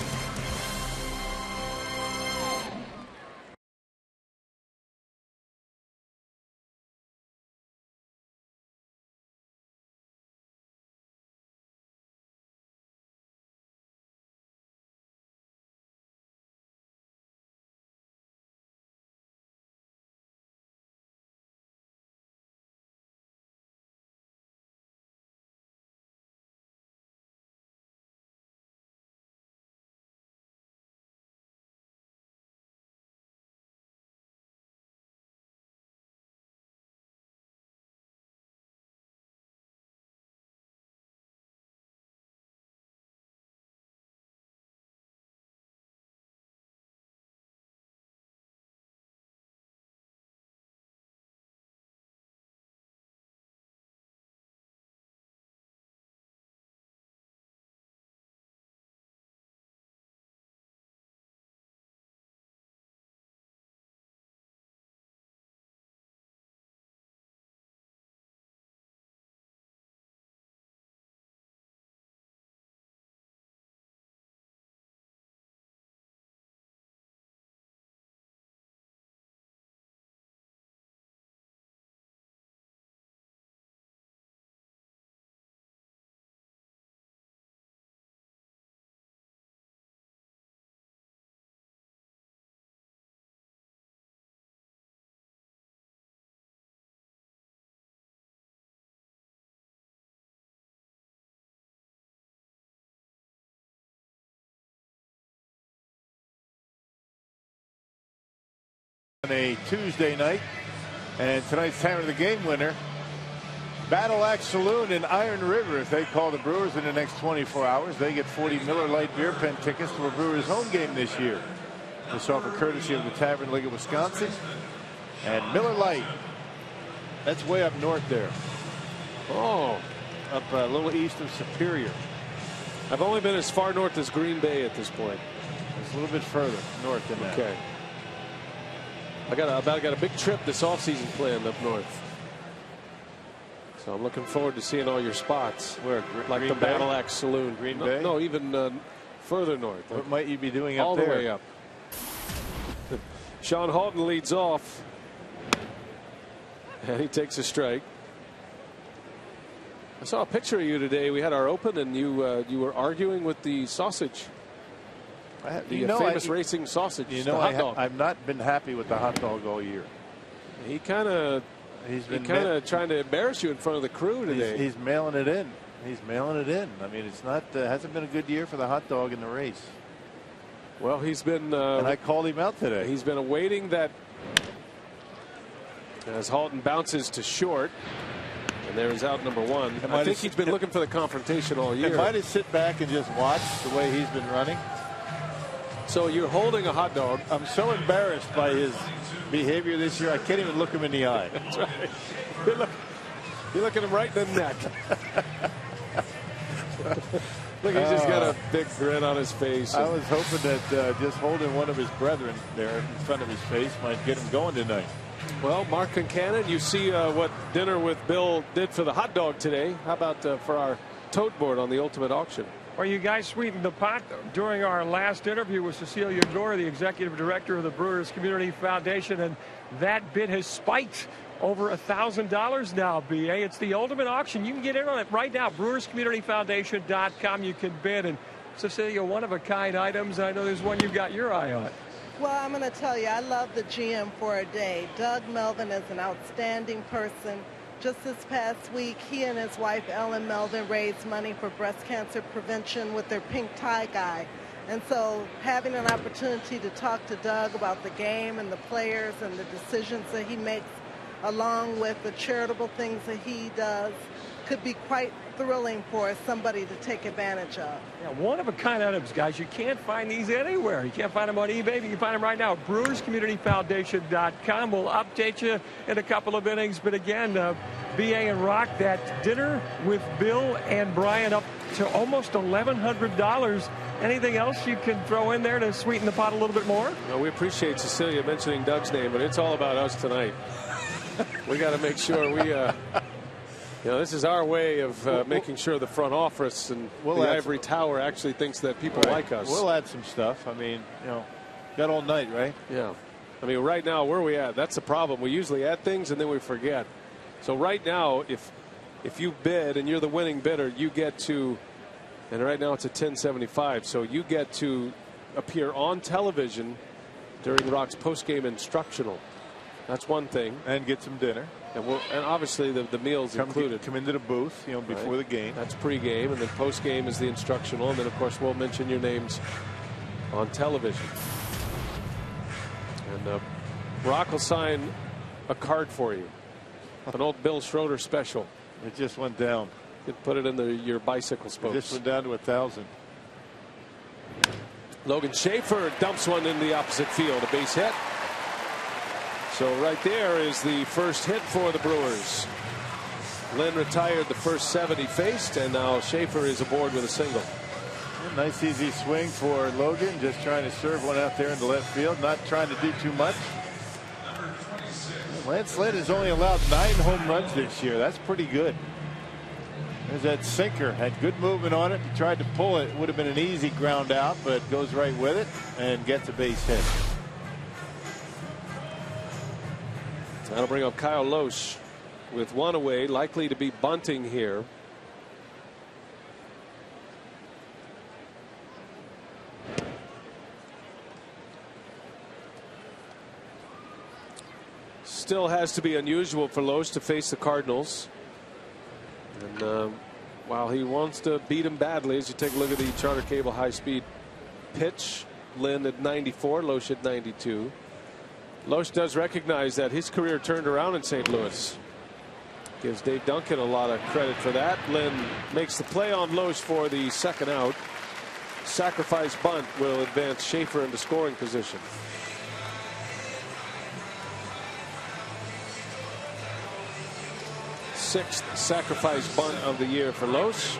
On a Tuesday night, and tonight's time of the game winner, Battle Axe Saloon in Iron River. If they call the Brewers in the next 24 hours, they get 40 Miller Lite beer pen tickets to a Brewers home game this year. This offer courtesy of the Tavern League of Wisconsin. And Miller Lite, that's way up north there. Oh, Up a little east of Superior. I've only been as far north as Green Bay at this point. It's a little bit further north than that. Okay. I got a big trip this offseason planned up north. So I'm looking forward to seeing all your spots. Where? Like Green the Bay? Battle Axe Saloon. Green Bay? No, even further north. What might you be doing up all there? the way up. Sean Halton leads off. And he takes a strike. I saw a picture of you today. We had our open, and you were arguing with the sausage. The famous racing sausage. You know, I've not been happy with the hot dog all year. He kind of trying to embarrass you in front of the crew today. He's mailing it in. He's mailing it in. I mean, it's not hasn't been a good year for the hot dog in the race. Well, he's been. And I called him out today. He's been awaiting that. As Halton bounces to short. And there is out number one. I think he's been looking for the confrontation all year. Am I to sit back and just watch the way he's been running? So you're holding a hot dog. I'm so embarrassed by his behavior this year. I can't even look him in the eye. That's right. You're looking him right in the neck. Look, he's just got a big grin on his face. I was hoping that just holding one of his brethren there in front of his face might get him going tonight. Well, Mark Concannon, you see what Dinner with Bill did for the hot dog today. How about for our tote board on the Ultimate Auction? Well, you guys sweetened the pot during our last interview with Cecilia Gore, the executive director of the Brewers Community Foundation, and that bid has spiked over $1,000 now, BA. It's the ultimate auction. You can get in on it right now. BrewersCommunityFoundation.com. You can bid. And Cecilia, one-of-a-kind items. I know there's one you've got your eye on. Well, I'm going to tell you, I love the GM for a day. Doug Melvin is an outstanding person. Just this past week, he and his wife, Ellen Melvin, raised money for breast cancer prevention with their pink tie guy. And so having an opportunity to talk to Doug about the game and the players and the decisions that he makes, along with the charitable things that he does, could be quite thrilling for somebody to take advantage of. Yeah, one-of-a-kind items, guys. You can't find these anywhere. You can't find them on eBay, but you can find them right now at BrewersCommunityFoundation.com. We'll update you in a couple of innings. But again, BA and Rock, that dinner with Bill and Brian up to almost $1,100. Anything else you can throw in there to sweeten the pot a little bit more? Well, we appreciate Cecilia mentioning Doug's name, but it's all about us tonight. We got to make sure we, this is our way of making sure the front office and the ivory tower actually thinks that people like us. We'll add some stuff. I mean, got all night, right? Yeah. I mean, right now, where are we at? That's the problem. We usually add things and then we forget. So right now, if you bid and you're the winning bidder, you get to, and right now it's a 1075, so you get to appear on television during Rock's postgame instructional. That's one thing. And get some dinner. And obviously the meals included. Come into the booth, before the game. That's pregame, and then postgame is the instructional, and then of course we'll mention your names on television. And Rock will sign a card for you, an old Bill Schroeder special. It just went down. You put it in your bicycle spokes. It just went down to 1,000. Logan Schaefer dumps one in the opposite field, a base hit. So right there is the first hit for the Brewers. Lynn retired the first 7 he faced, and now Schaefer is aboard with a single. A nice easy swing for Logan, just trying to serve one out there in the left field, not trying to do too much. Lance Lynn has only allowed 9 home runs this year. That's pretty good. There's that sinker, had good movement on it. He tried to pull it. It would have been an easy ground out, but goes right with it and gets a base hit. That'll bring up Kyle Loesch with one away, likely to be bunting here. Still has to be unusual for Loesch to face the Cardinals. And while he wants to beat him badly, as you take a look at the Charter Cable high-speed pitch, Lynn at 94, Loesch at 92. Loesch does recognize that his career turned around in St. Louis. Gives Dave Duncan a lot of credit for that. Lynn makes the play on Loesch for the second out. Sacrifice bunt will advance Schaefer into scoring position. Sixth sacrifice bunt of the year for Loesch.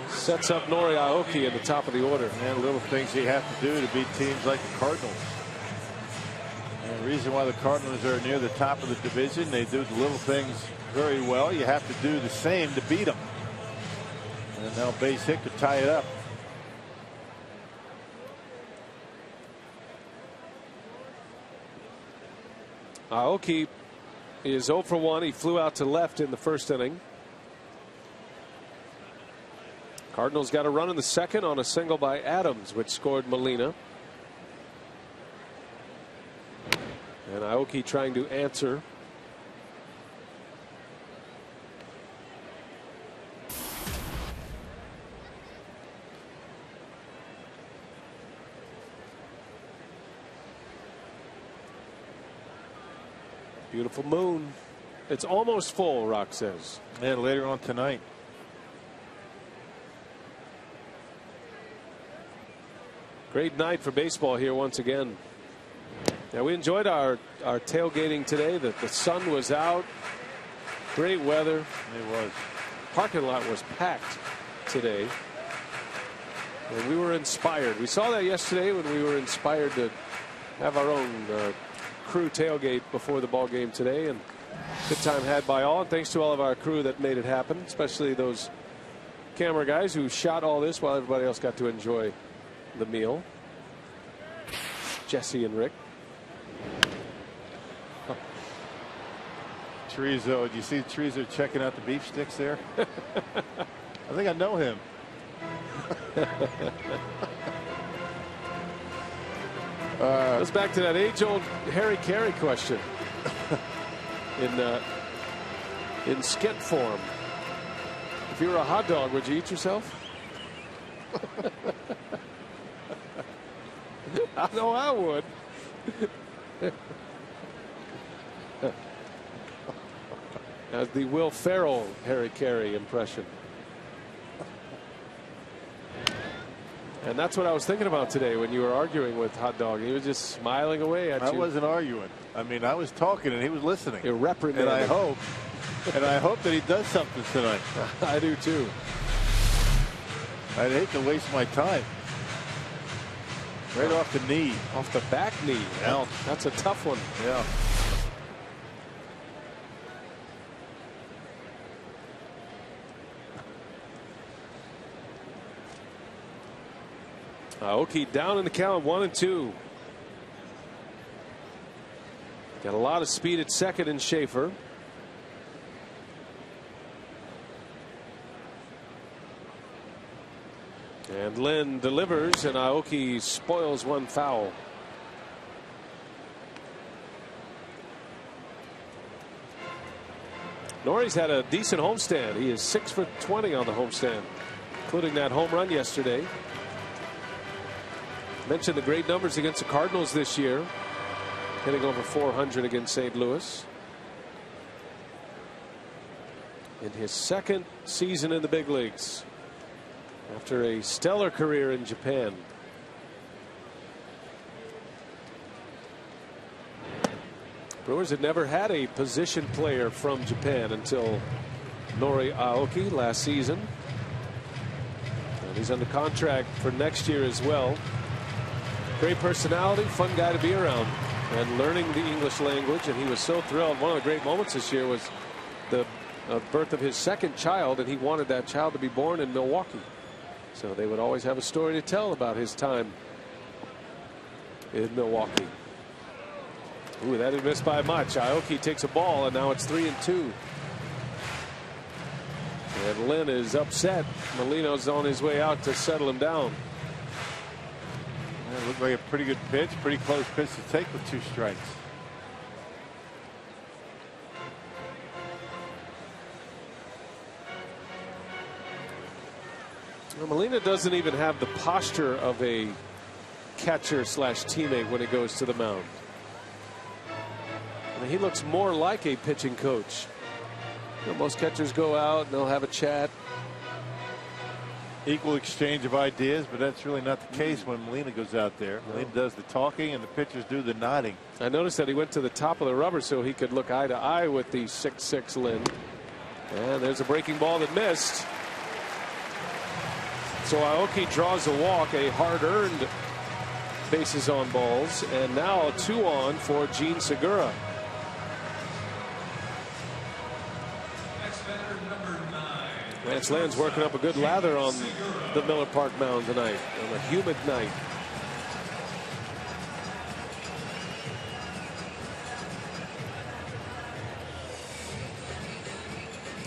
Sets up Nori Aoki at the top of the order. And little things you have to do to beat teams like the Cardinals. And the reason why the Cardinals are near the top of the division, they do the little things very well. You have to do the same to beat them. And now base hit could tie it up. Aoki is 0 for 1. He flew out to left in the first inning. Cardinals got a run in the second on a single by Adams, which scored Molina. And Aoki trying to answer. Beautiful moon. It's almost full, Rock says. And later on tonight. Great night for baseball here once again. Yeah, we enjoyed our tailgating today. The sun was out. Great weather. It was. Parking lot was packed today. And we were inspired. We saw that yesterday when we were inspired to have our own crew tailgate before the ball game today, and good time had by all. And thanks to all of our crew that made it happen, especially those camera guys who shot all this while everybody else got to enjoy the meal. Jesse and Rick. Chorizo, did you see Chorizo checking out the beef sticks there? I think I know him. Goes back to that age-old Harry Carey question in skit form. If you were a hot dog, would you eat yourself? I know I would. As the Will Ferrell Harry Carey impression. And that's what I was thinking about today when you were arguing with Hot Dog. He was just smiling away at you. I wasn't arguing. I mean, I was talking and he was listening. You're reprimanding. And I hope that he does something tonight. I do too. I'd hate to waste my time. Right off the knee. Off the back knee. Yeah. That's a tough one. Yeah. Aoki down in the count, 1-2. Got a lot of speed at second in Schaefer. And Lynn delivers, and Aoki spoils one foul. Norrie's had a decent homestand. He is 6 for 20 on the homestand, including that home run yesterday. Mentioned the great numbers against the Cardinals this year, hitting over 400 against St. Louis. In his second season in the big leagues, after a stellar career in Japan. Brewers had never had a position player from Japan until Nori Aoki last season. And he's under contract for next year as well. Great personality, fun guy to be around, and learning the English language. And he was so thrilled. One of the great moments this year was the birth of his second child, and he wanted that child to be born in Milwaukee. So they would always have a story to tell about his time in Milwaukee. Ooh, that didn't miss by much. Aoki takes a ball, and now it's 3-2. And Lynn is upset. Molino's on his way out to settle him down. It looked like a pretty good pitch, pretty close pitch to take with 2 strikes. Well, Molina doesn't even have the posture of a catcher slash teammate when he goes to the mound. I mean, he looks more like a pitching coach. You know, most catchers go out and they'll have a chat. Equal exchange of ideas, but that's really not the case when Molina goes out there. Molina does the talking and the pitchers do the nodding. I noticed that he went to the top of the rubber so he could look eye to eye with the 6'6" Lynn. And there's a breaking ball that missed. So Aoki draws a walk, a hard-earned bases on balls, and now a 2-on for Gene Segura. Lance Lynn's working up a good lather on the Miller Park mound tonight on a humid night.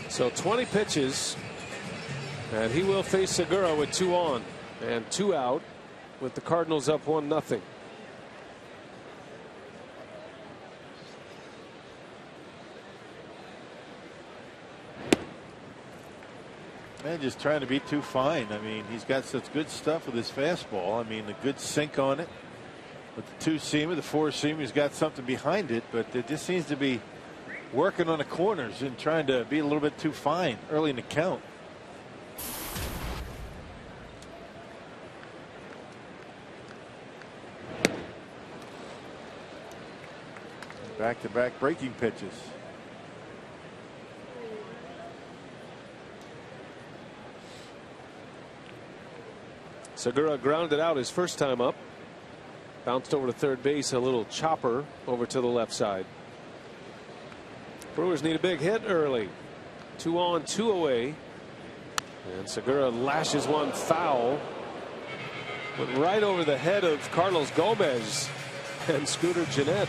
So 20 pitches, and he will face Segura with 2 on and 2 out, with the Cardinals up 1-0. Man, just trying to be too fine. I mean, he's got such good stuff with his fastball. I mean, a good sink on it. With the 2-seamer, the 4-seamer, he's got something behind it, but it just seems to be working on the corners and trying to be a little bit too fine early in the count. Back-to-back breaking pitches. Segura grounded out his first time up. Bounced over to third base, a little chopper over to the left side. Brewers need a big hit early. 2 on, 2 away. And Segura lashes one foul. Went right over the head of Carlos Gomez and Scooter Gennett.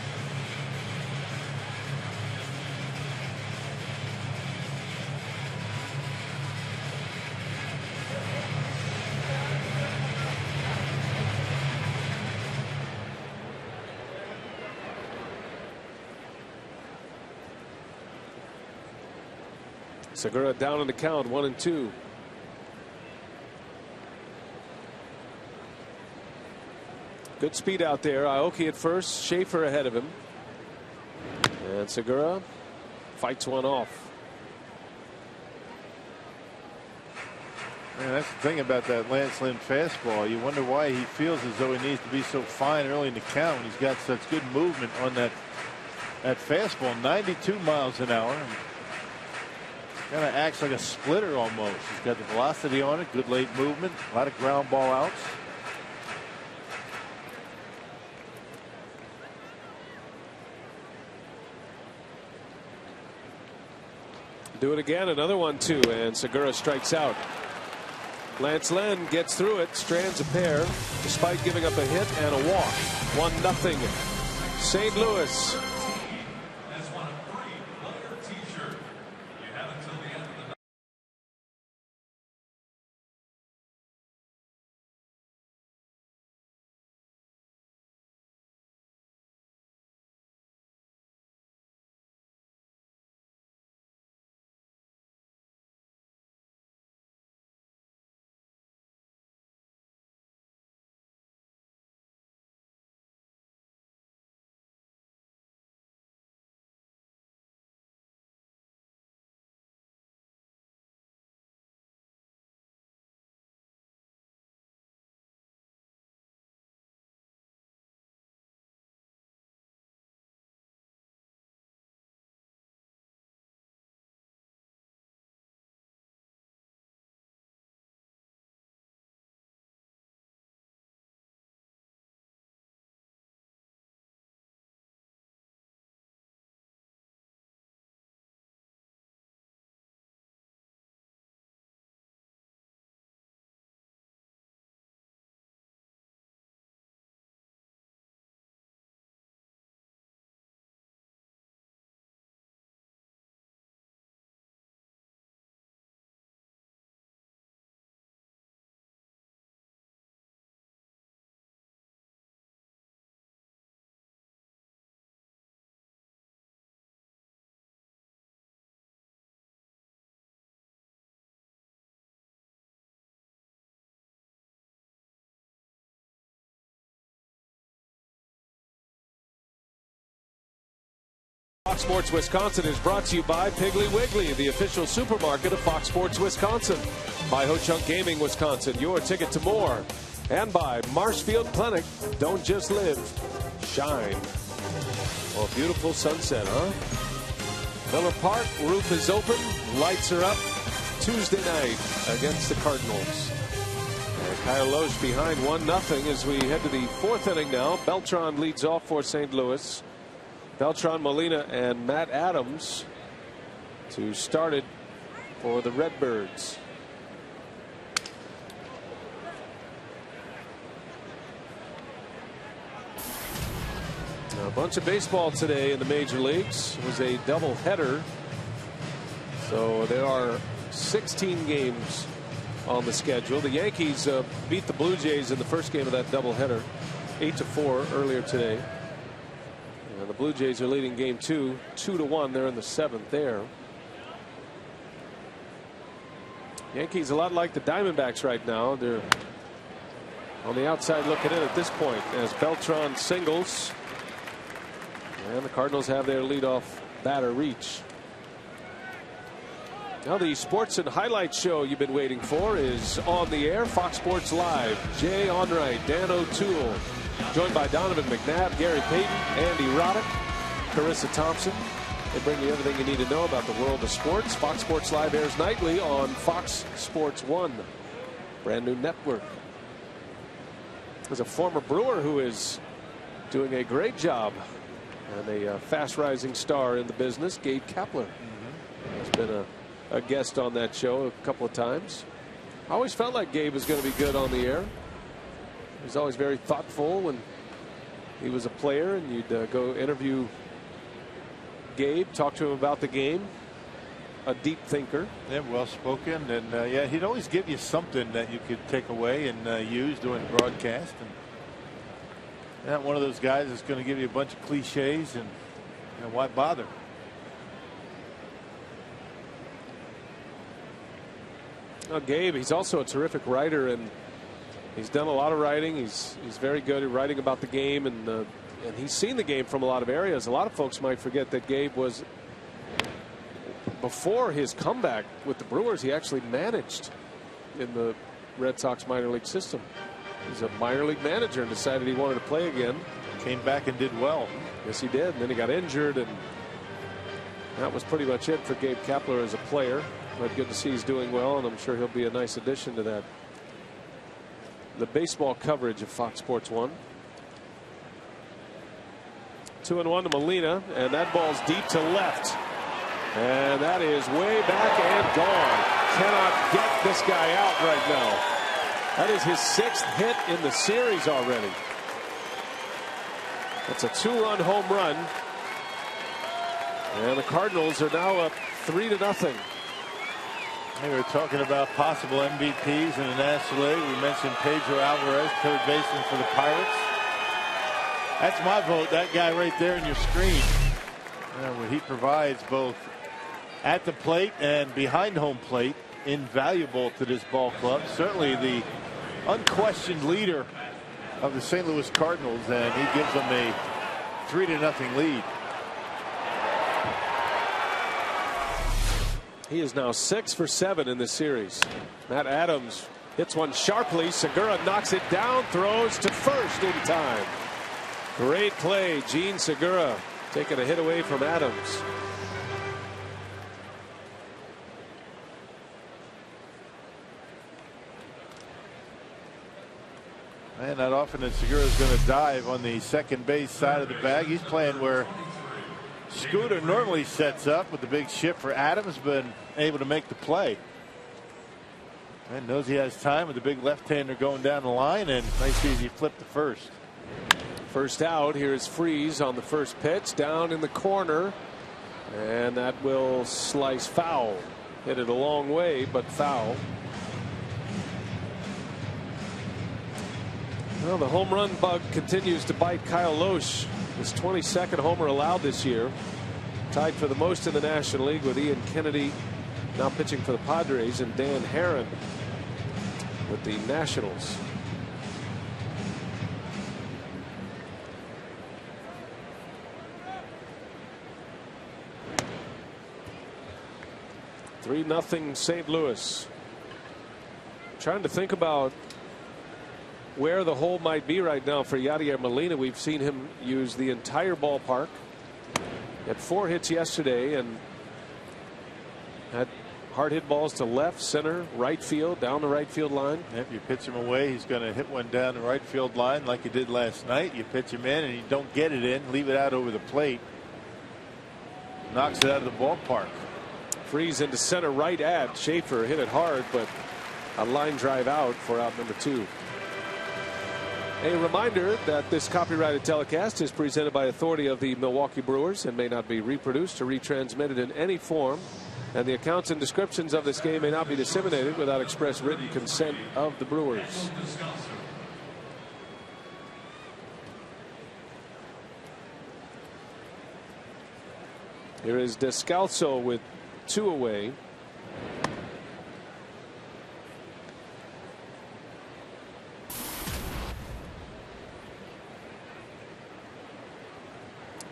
Segura down in the count, 1-2. Good speed out there. Aoki at first, Schaefer ahead of him. And Segura fights one off. Man, that's the thing about that Lance Lynn fastball. You wonder why he feels as though he needs to be so fine early in the count when he's got such good movement on that fastball. 92 miles an hour. Kind of acts like a splitter almost. He's got the velocity on it, good late movement, a lot of ground ball outs. Do it again, another 1-2, and Segura strikes out. Lance Lynn gets through it, strands a pair, despite giving up a hit and a walk. 1-0. St. Louis. Fox Sports Wisconsin is brought to you by Piggly Wiggly, the official supermarket of Fox Sports Wisconsin. By Ho-Chunk Gaming Wisconsin, your ticket to more. And by Marshfield Clinic, don't just live, shine. Well, beautiful sunset, huh? Miller Park, roof is open, lights are up. Tuesday night against the Cardinals. And Kyle Loesch behind 1-0 as we head to the fourth inning now. Beltran leads off for St. Louis. Beltran, Molina, and Matt Adams to start it for the Redbirds. A bunch of baseball today in the major leagues. It was a doubleheader. So there are 16 games on the schedule. The Yankees beat the Blue Jays in the first game of that doubleheader 8-4 earlier today. And the Blue Jays are leading game 2 2-1. They're in the 7th there. Yankees a lot like the Diamondbacks right now. They're on the outside looking in at this point as Beltran singles. And the Cardinals have their leadoff batter reach. Now the sports and highlights show you've been waiting for is on the air. Fox Sports Live. Jay Onrait, Dan O'Toole, joined by Donovan McNabb, Gary Payton, Andy Roddick, Carissa Thompson. They bring you everything you need to know about the world of sports. Fox Sports Live airs nightly on Fox Sports 1, brand new network. There's a former Brewer who is doing a great job and a fast rising star in the business. Gabe Kapler has been a guest on that show a couple of times. I always felt like Gabe was going to be good on the air. He was always very thoughtful when he was a player, and you'd go interview Gabe, talk to him about the game. A deep thinker. Yeah, well spoken, and yeah, he'd always give you something that you could take away and use during the broadcast. And not one of those guys that's going to give you a bunch of cliches, and why bother? Well, Gabe, he's also a terrific writer, and he's done a lot of writing. He's very good at writing about the game, and he's seen the game from a lot of areas. A lot of folks might forget that Gabe was, before his comeback with the Brewers, he actually managed in the Red Sox minor league system. He's a minor league manager and decided he wanted to play again. Came back and did well. Yes, he did. And then he got injured, and that was pretty much it for Gabe Kapler as a player. But good to see he's doing well, and I'm sure he'll be a nice addition to that. The baseball coverage of Fox Sports 1. 2-1 to Molina, and that ball's deep to left. And that is way back and gone. Cannot get this guy out right now. That is his 6th hit in the series already. It's a 2-run home run. And the Cardinals are now up 3-0. They were talking about possible MVPs in the National League. We mentioned Pedro Alvarez, third baseman for the Pirates. That's my vote. That guy right there in your screen. What he provides both at the plate and behind home plate, invaluable to this ball club. Certainly the unquestioned leader of the St. Louis Cardinals, and he gives them a 3-0 lead. He is now 6 for 7 in this series. Matt Adams hits one sharply. Segura knocks it down, throws to first in time. Great play, Gene Segura taking a hit away from Adams. Man, not often that Segura is going to dive on the second base side of the bag. He's playing where Scooter normally sets up with the big shift for Adams, been able to make the play. And knows he has time with the big left-hander going down the line, and nice easy flip to first. First out. Here is Freeze on the first pitch, down in the corner, and that will slice foul. Hit it a long way, but foul. Well, the home run bug continues to bite Kyle Loesch. His 22nd homer allowed this year. Tied for the most in the National League with Ian Kennedy now pitching for the Padres and Dan Herron with the Nationals. Three nothing St. Louis. Trying to think about where the hole might be right now for Yadier Molina. We've seen him use the entire ballpark. Had 4 hits yesterday and had hard hit balls to left, center, right field, down the right field line. If you pitch him away, he's going to hit one down the right field line like he did last night. You pitch him in and you don't get it in, leave it out over the plate. Knocks it out of the ballpark. Freeze into center right at Schaefer. Hit it hard, but a line drive out for out number 2. A reminder that this copyrighted telecast is presented by authority of the Milwaukee Brewers and may not be reproduced or retransmitted in any form. And the accounts and descriptions of this game may not be disseminated without express written consent of the Brewers. Here is Descalso with 2 away.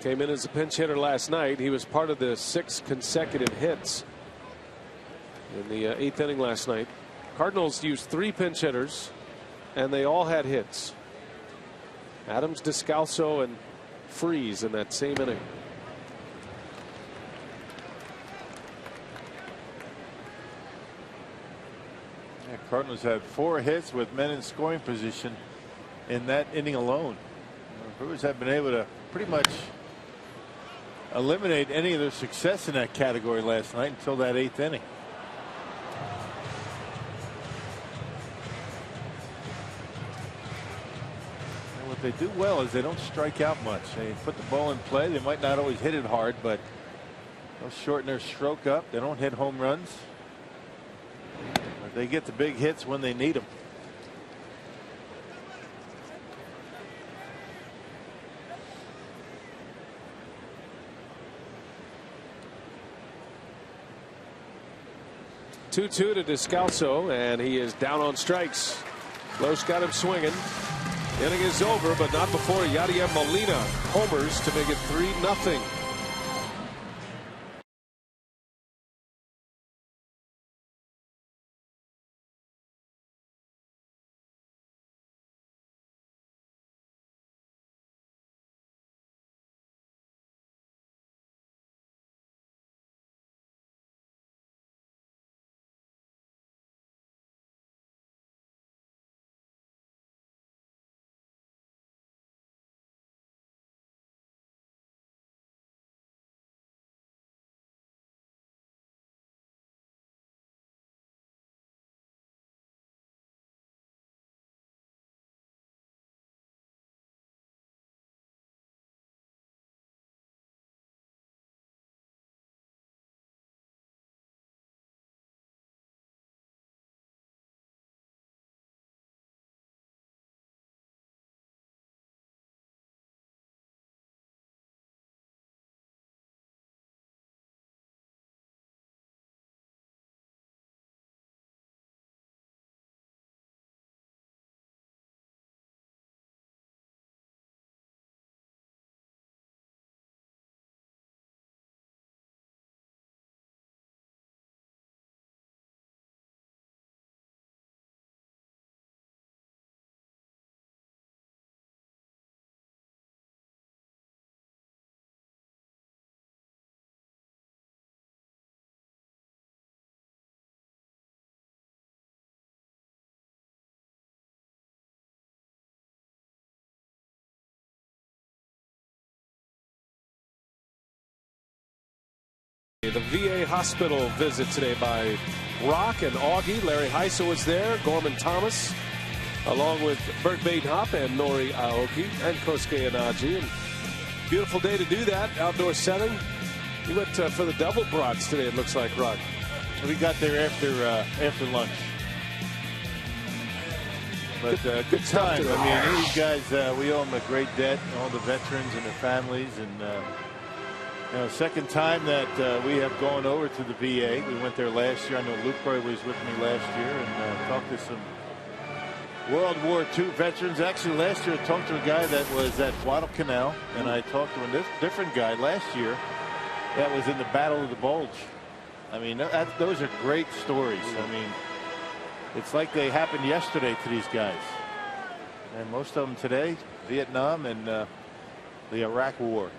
Came in as a pinch hitter last night. He was part of the 6 consecutive hits in the 8th inning last night. Cardinals used 3 pinch hitters, and they all had hits. Adams, Descalso, and Freeze in that same inning. Yeah, Cardinals had 4 hits with men in scoring position in that inning alone. The Brewers have been able to pretty much eliminate any of their success in that category last night until that 8th inning. And what they do well is they don't strike out much. They put the ball in play. They might not always hit it hard, but they'll shorten their stroke up. They don't hit home runs. But they get the big hits when they need them. Two-two to Descalso, and he is down on strikes. Loesch got him swinging. Inning is over, but not before Yadier Molina homers to make it 3-0. The VA hospital visit today by Rock and Augie. Larry Heisel was there. Gorman Thomas, along with Bert Badenhop and Nori Aoki and Kosuke Inaji. And beautiful day to do that. Outdoor setting. We went for the double brats today, it looks like, Rock. We got there after lunch. But good time. I mean, these guys, we owe them a great debt, all the veterans and their families. And second time that we have gone over to the VA. We went there last year. I know Lucroy was with me last year and talked to some World War II veterans. Actually, last year I talked to a guy that was at Guadalcanal, and I talked to a different guy last year that was in the Battle of the Bulge. I mean, those are great stories. I mean, it's like they happened yesterday to these guys. And most of them today, Vietnam and the Iraq War.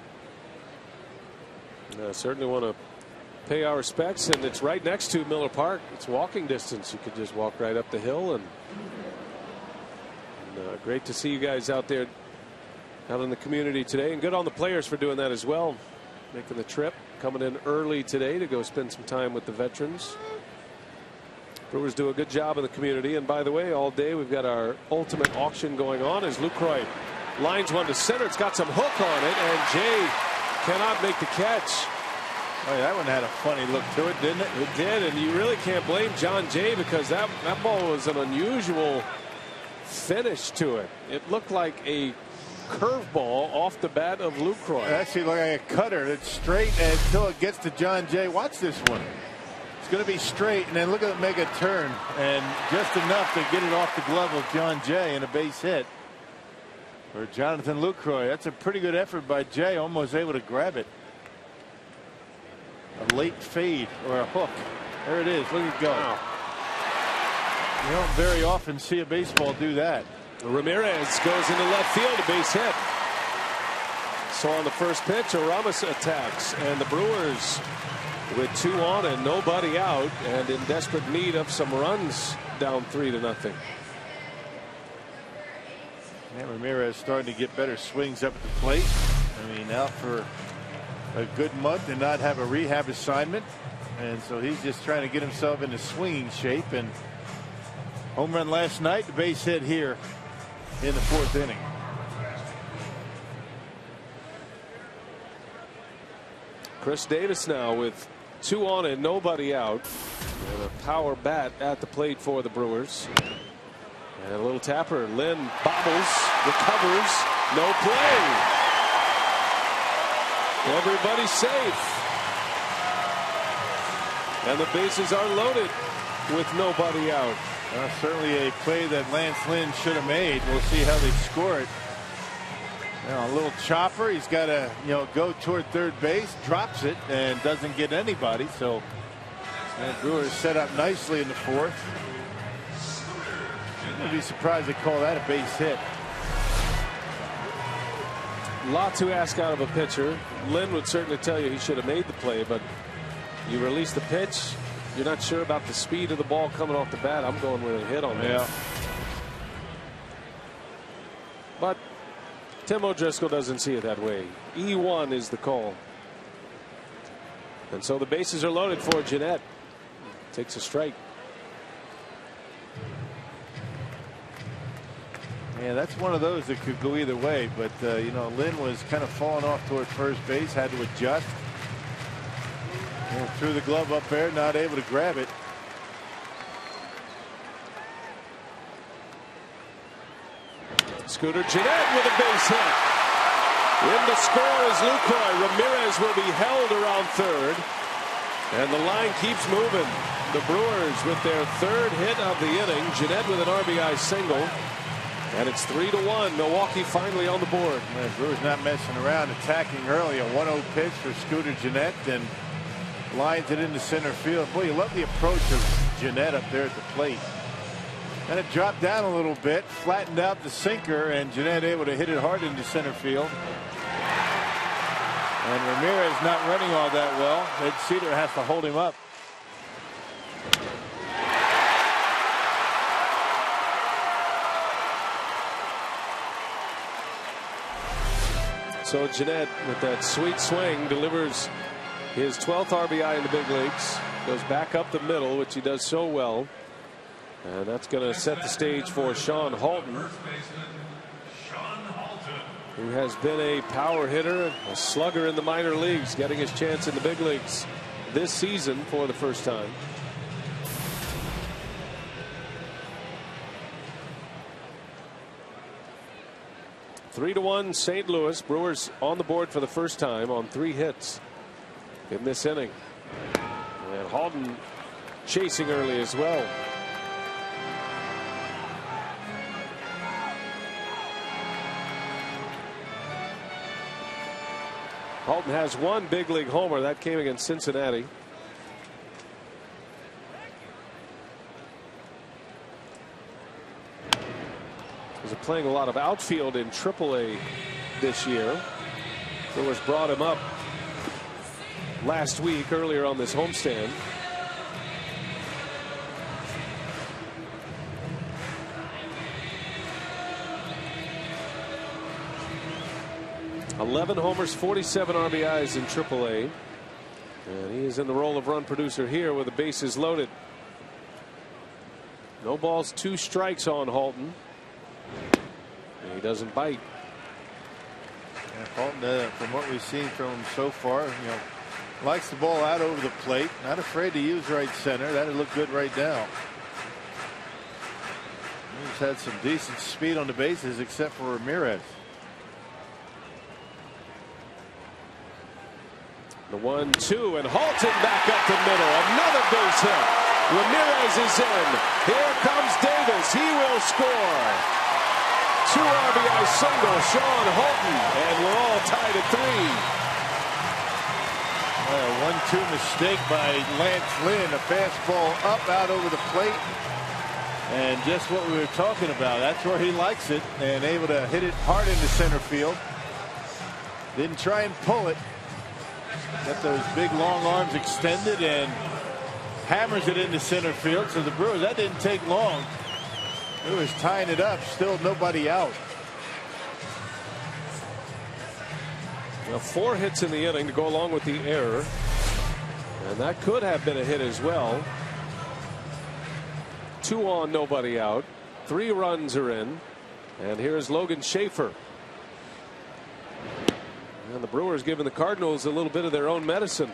Certainly want to pay our respects, and it's right next to Miller Park. It's walking distance. You could just walk right up the hill, and great to see you guys out there out in the community today, and good on the players for doing that as well, making the trip, coming in early today to go spend some time with the veterans. Brewers do a good job in the community, and by the way, all day we've got our ultimate auction going on as Lucroy lines one to center. It's got some hook on it, and Jay cannot make the catch. Oh, yeah, that one had a funny look to it, didn't it? It did, and you really can't blame John Jay because that ball was an unusual finish to it. It looked like a curveball off the bat of Lucroy. It actually looked like a cutter. It's straight until it gets to John Jay. Watch this one. It's going to be straight, and then look at it make a turn, and just enough to get it off the glove of John Jay and a base hit for Jonathan Lucroy. That's a pretty good effort by Jay, almost able to grab it. A late fade or a hook. There it is. Look at it go. Wow. You don't very often see a baseball do that. Ramirez goes into left field, a base hit. So on the first pitch, Aramis attacks, and the Brewers with 2 on and nobody out, and in desperate need of some runs, down 3-0. Yeah, Ramirez starting to get better swings up at the plate. I mean, out for a good month and not have a rehab assignment, and so he's just trying to get himself into swinging shape. And home run last night, the base hit here in the 4th inning. Chris Davis now with 2 on and nobody out, and a power bat at the plate for the Brewers. And a little tapper. Lynn bobbles, recovers, no play. Everybody's safe. And the bases are loaded with nobody out. Certainly a play that Lance Lynn should have made. We'll see how they score it. Now, a little chopper. He's got to go toward third base, drops it, and doesn't get anybody. So the Brewers set up nicely in the 4th. I'd be surprised they call that a base hit. A lot to ask out of a pitcher. Lynn would certainly tell you he should have made the play, but you release the pitch. You're not sure about the speed of the ball coming off the bat. I'm going with a hit on that. Yeah. But Tim O'Driscoll doesn't see it that way. E1 is the call. And so the bases are loaded for Jeanette. Takes a strike. Yeah, that's one of those that could go either way. But, Lynn was kind of falling off toward first base, had to adjust. And threw the glove up there, not able to grab it. Scooter Jeanette with a base hit. In the score is Lucroy. Ramirez will be held around third. And the line keeps moving. The Brewers with their 3rd hit of the inning. Jeanette with an RBI single. And it's 3-1. Milwaukee finally on the board. The Brewers not messing around, attacking early. A 1-0 pitch for Scooter Jeanette, and lines it into center field. Boy, you love the approach of Jeanette up there at the plate. And it dropped down a little bit, flattened out the sinker, and Jeanette able to hit it hard into center field. And Ramirez not running all that well. Ed Cedar has to hold him up. So Jeanette with that sweet swing delivers His 12th RBI in the big leagues. Goes back up the middle, which he does so well. And that's going to set the stage for Sean Halton, who has been a power hitter, a slugger in the minor leagues, getting his chance in the big leagues this season for the first time. Three to 1 St. Louis. Brewers on the board for the first time on 3 hits in this inning. And Halton chasing early as well. Halton has 1 big league homer. That came against Cincinnati. He's playing a lot of outfield in AAA this year. Brewers brought him up last week earlier on this homestand. .11 homers, 47 RBIs in AAA, and he is in the role of run producer here with the bases loaded. No balls, 2 strikes on Halton. And he doesn't bite. Yeah, Halton, from what we've seen from him so far, likes the ball out over the plate. Not afraid to use right center. That'd look good right now. He's had some decent speed on the bases, except for Ramirez. The 1-2, and Halton back up the middle. Another base hit. Ramirez is in. Here comes Davis. He will score. 2 RBI single, Sean Halton, and we're all tied at 3. Well, a 1-2 mistake by Lance Lynn. A fastball up out over the plate. And just what we were talking about. That's where he likes it, and able to hit it hard into center field. Didn't try and pull it. Got those big long arms extended and hammers it into center field. So the Brewers, that didn't take long. Brewers tying it up, still nobody out. Well, 4 hits in the inning to go along with the error, and that could have been a hit as well. 2 on, nobody out. 3 runs are in, and here's Logan Schaefer. And the Brewers giving the Cardinals a little bit of their own medicine,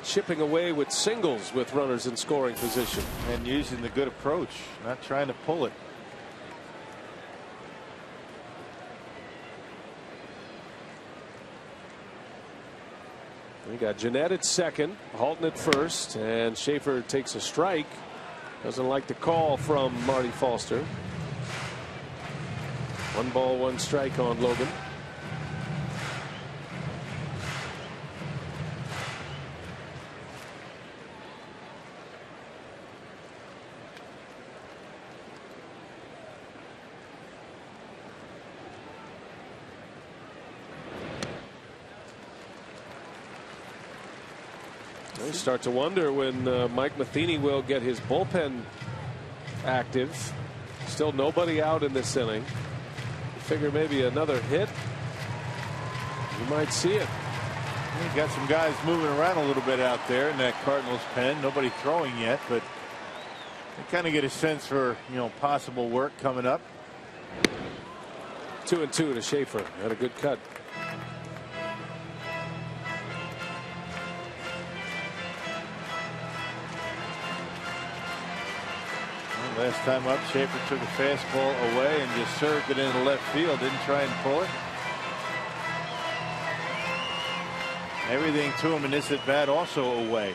chipping away with singles with runners in scoring position and using the good approach, not trying to pull it. We got Jeanette at second, Halton at first, and Schaefer takes a strike. Doesn't like the call from Marty Foster. 1 ball, 1 strike on Logan. You start to wonder when Mike Matheny will get his bullpen active. Still nobody out in this inning. Figure maybe another hit. You might see it. You got some guys moving around a little bit out there in that Cardinals pen. Nobody throwing yet, but you kind of get a sense for possible work coming up. 2-2 to Schaefer. Had a good cut. Last time up, Schaefer took a fastball away and just served it into left field. Didn't try and pull it. Everything to him in this at bat also away.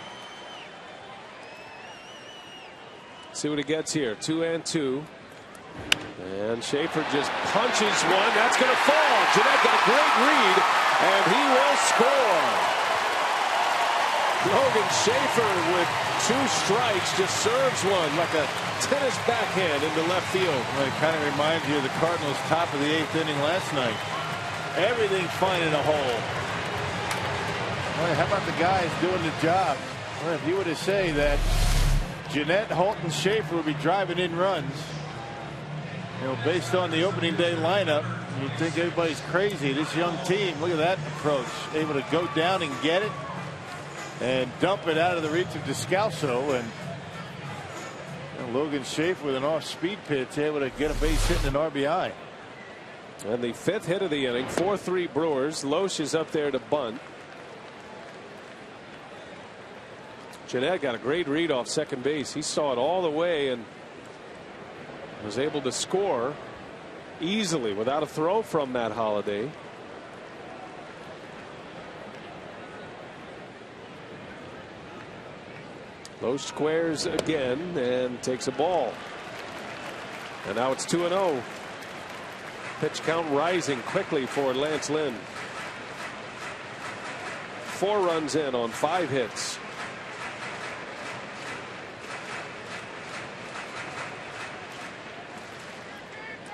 See what he gets here. 2-2. And Schaefer just punches one. That's going to fall. Jeanette got a great read, and he will score. Logan Schaefer with 2 strikes just serves one like a tennis backhand into left field. Well, it kind of reminds you of the Cardinals' top of the 8th inning last night. Everything finding a hole. Well, how about the guys doing the job? Well, if you were to say that Jeanette, Halton, Schaefer would be driving in runs, based on the opening day lineup, you'd think everybody's crazy. This young team, look at that approach. Able to go down and get it. and dump it out of the reach of Descalso, and Logan Schaefer with an off-speed pitch able to get a base hit and an RBI. And the 5th hit of the inning, 4-3 Brewers. Loesch is up there to bunt. Jeanette got a great read off second base. He saw it all the way and was able to score easily without a throw from Matt Holliday. Loesch squares again and takes a ball. And now it's 2-0. Pitch count rising quickly for Lance Lynn. 4 runs in on 5 hits.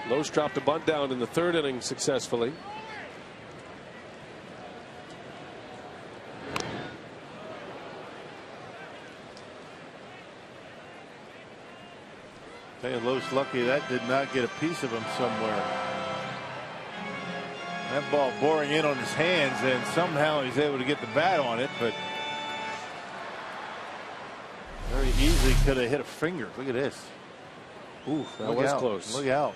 Loesch dropped a bunt down in the 3rd inning successfully. Loesch lucky that did not get a piece of him somewhere. That ball boring in on his hands, and somehow he's able to get the bat on it, but very easily could have hit a finger. Look at this. Ooh, that was close. Look out.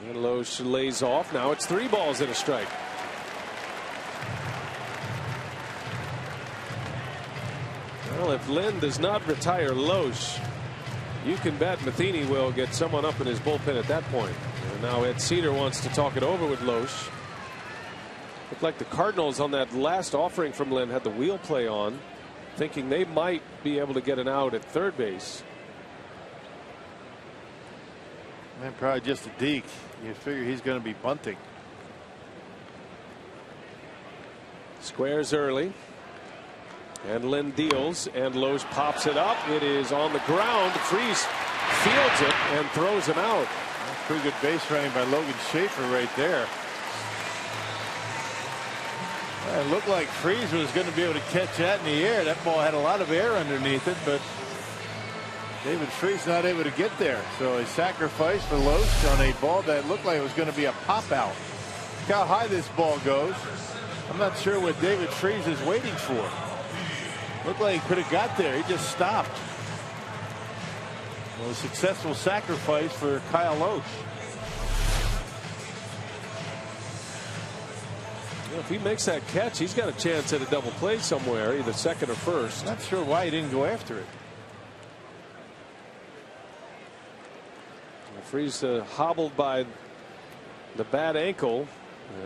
And Loesch lays off. Now it's 3 balls and a strike. Well, if Lynn does not retire Loesch, you can bet Matheny will get someone up in his bullpen at that point. And now Ed Cedar wants to talk it over with Loesch. Looked like the Cardinals on that last offering from Lynn had the wheel play on, thinking they might be able to get an out at 3rd base. Man, probably just a deke. You figure he's going to be bunting. Squares early. And Lynn deals, and Loesch pops it up. It is on the ground. Freese fields it and throws him out. That's pretty good base running by Logan Schaefer right there. It looked like Freese was going to be able to catch that in the air. That ball had a lot of air underneath it, but David Freese not able to get there. So a sacrifice for Loesch on a ball that looked like it was going to be a pop out. Look how high this ball goes. I'm not sure what David Freese is waiting for. Looked like he could have got there. He just stopped. Well, a successful sacrifice for Kyle Loesch. Well, if he makes that catch, he's got a chance at a double play somewhere, either second or first. Not sure why he didn't go after it. Freese hobbled by the bad ankle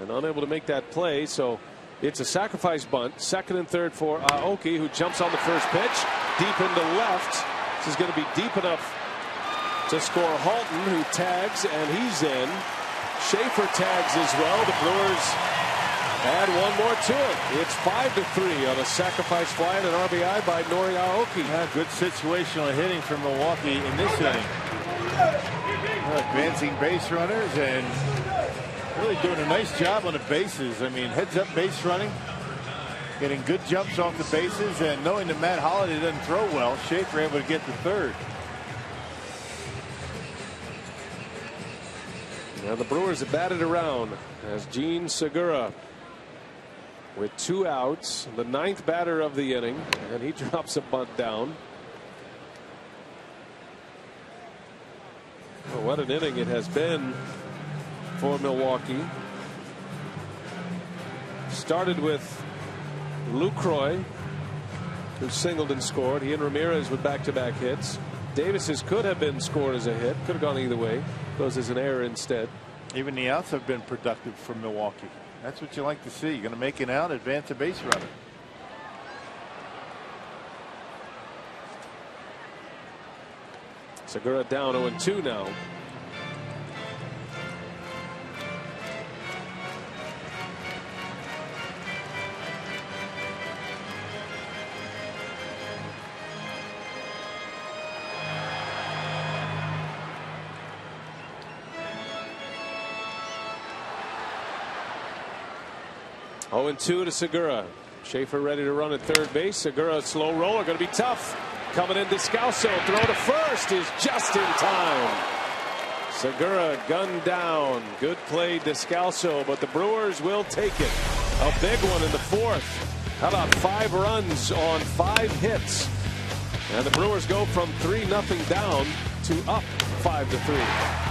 and unable to make that play. So it's a sacrifice bunt. Second and third for Aoki, who jumps on the first pitch deep into left. This is going to be deep enough to score Halton, who tags, and he's in. Schaefer tags as well. The Brewers add one more to it. It's 5-3 on a sacrifice fly and an RBI by Nori Aoki. Yeah, good situational hitting from Milwaukee in this inning. Advancing base runners and really doing a nice job on the bases. I mean, heads up base running, getting good jumps off the bases, and knowing that Matt Holliday doesn't throw well, Schaefer able to get the third. Now the Brewers have batted around as Gene Segura with 2 outs, the 9th batter of the inning, and he drops a bunt down. Well, what an inning it has been for Milwaukee. Started with Lucroy, who singled and scored. He and Ramirez with back-to-back hits. Davis's could have been scored as a hit. Could have gone either way. Goes as an error instead. Even the outs have been productive for Milwaukee. That's what you like to see. You're going to make an out, advance a base runner. Segura down 0-2 now. Oh, 2 to Segura. Schaefer ready to run at third base. Segura, slow roller, going to be tough. Coming in, Descalso. Throw to first is just in time. Segura gunned down. Good play, Descalso, but the Brewers will take it. A big one in the fourth. How about 5 runs on 5 hits? And the Brewers go from 3-0 down to up 5-3.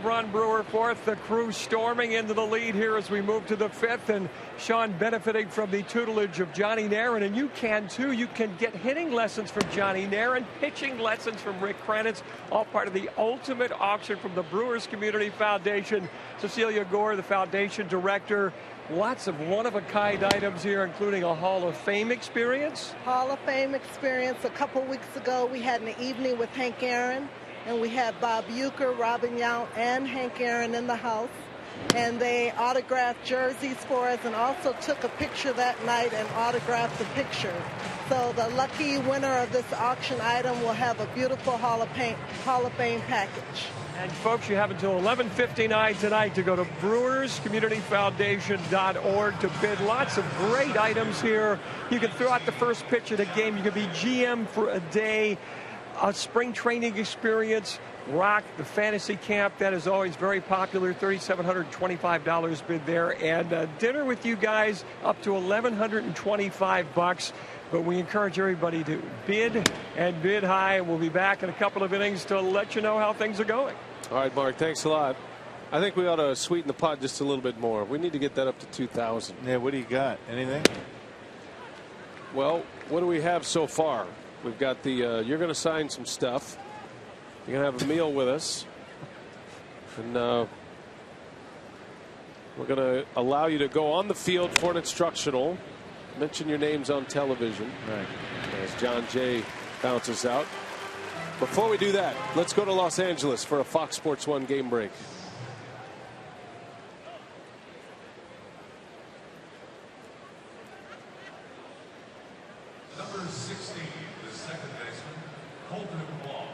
Run Brewer fourth, the crew storming into the lead here as we move to the fifth, and Sean benefiting from the tutelage of Johnny Nairn, and you can too. You can get hitting lessons from Johnny Nairn, pitching lessons from Rick Kranitz, all part of the ultimate auction from the Brewers Community Foundation. Cecilia Gore, the foundation director. Lots of one-of-a-kind items here, including a Hall of Fame experience. Hall of Fame experience. A couple weeks ago, we had an evening with Hank Aaron, and we had Bob Uecker, Robin Yount, and Hank Aaron in the house. And they autographed jerseys for us and also took a picture that night and autographed the picture. So the lucky winner of this auction item will have a beautiful Hall of Fame package. And folks, you have until 11:59 tonight to go to brewerscommunityfoundation.org to bid. Lots of great items here. You can throw out the first pitch of the game. You can be GM for a day. A spring training experience, rock the fantasy camp. That is always very popular. $3,725 bid there, and dinner with you guys up to $1,125. But we encourage everybody to bid and bid high. We'll be back in a couple of innings to let you know how things are going. All right, Mark, thanks a lot. I think we ought to sweeten the pot just a little bit more. We need to get that up to 2,000. Yeah, what do you got? Anything? Well, what do we have so far? We've got the you're going to sign some stuff. You're going to have a meal with us, and we're going to allow you to go on the field for an instructional. Mention your names on television. Right. As John Jay bounces out. Before we do that, let's go to Los Angeles for a Fox Sports 1 game break. Number 16, the second baseman, Colton Wong.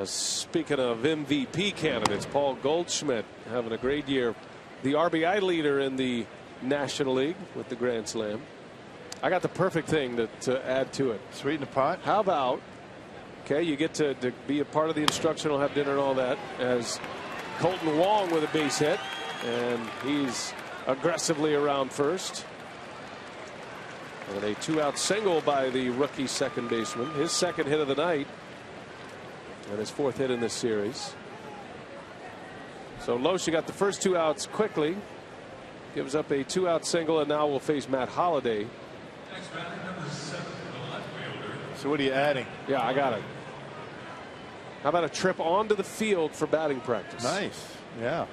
Speaking of MVP candidates, Paul Goldschmidt having a great year. The RBI leader in the National League with the Grand Slam. I got the perfect thing to add to it. Sweeten the pot? How about, okay, you get to be a part of the instructional, have dinner and all that, as Colton Wong with a base hit, and he's aggressively around first. And a 2-out single by the rookie second baseman, his second hit of the night, and his 4th hit in this series. So Loesch got the first 2 outs quickly, gives up a 2-out single, and now will face Matt Holliday. Next batter, number 7, the left fielder. So what are you adding? Yeah, I got it. How about a trip onto the field for batting practice? Nice. Yeah.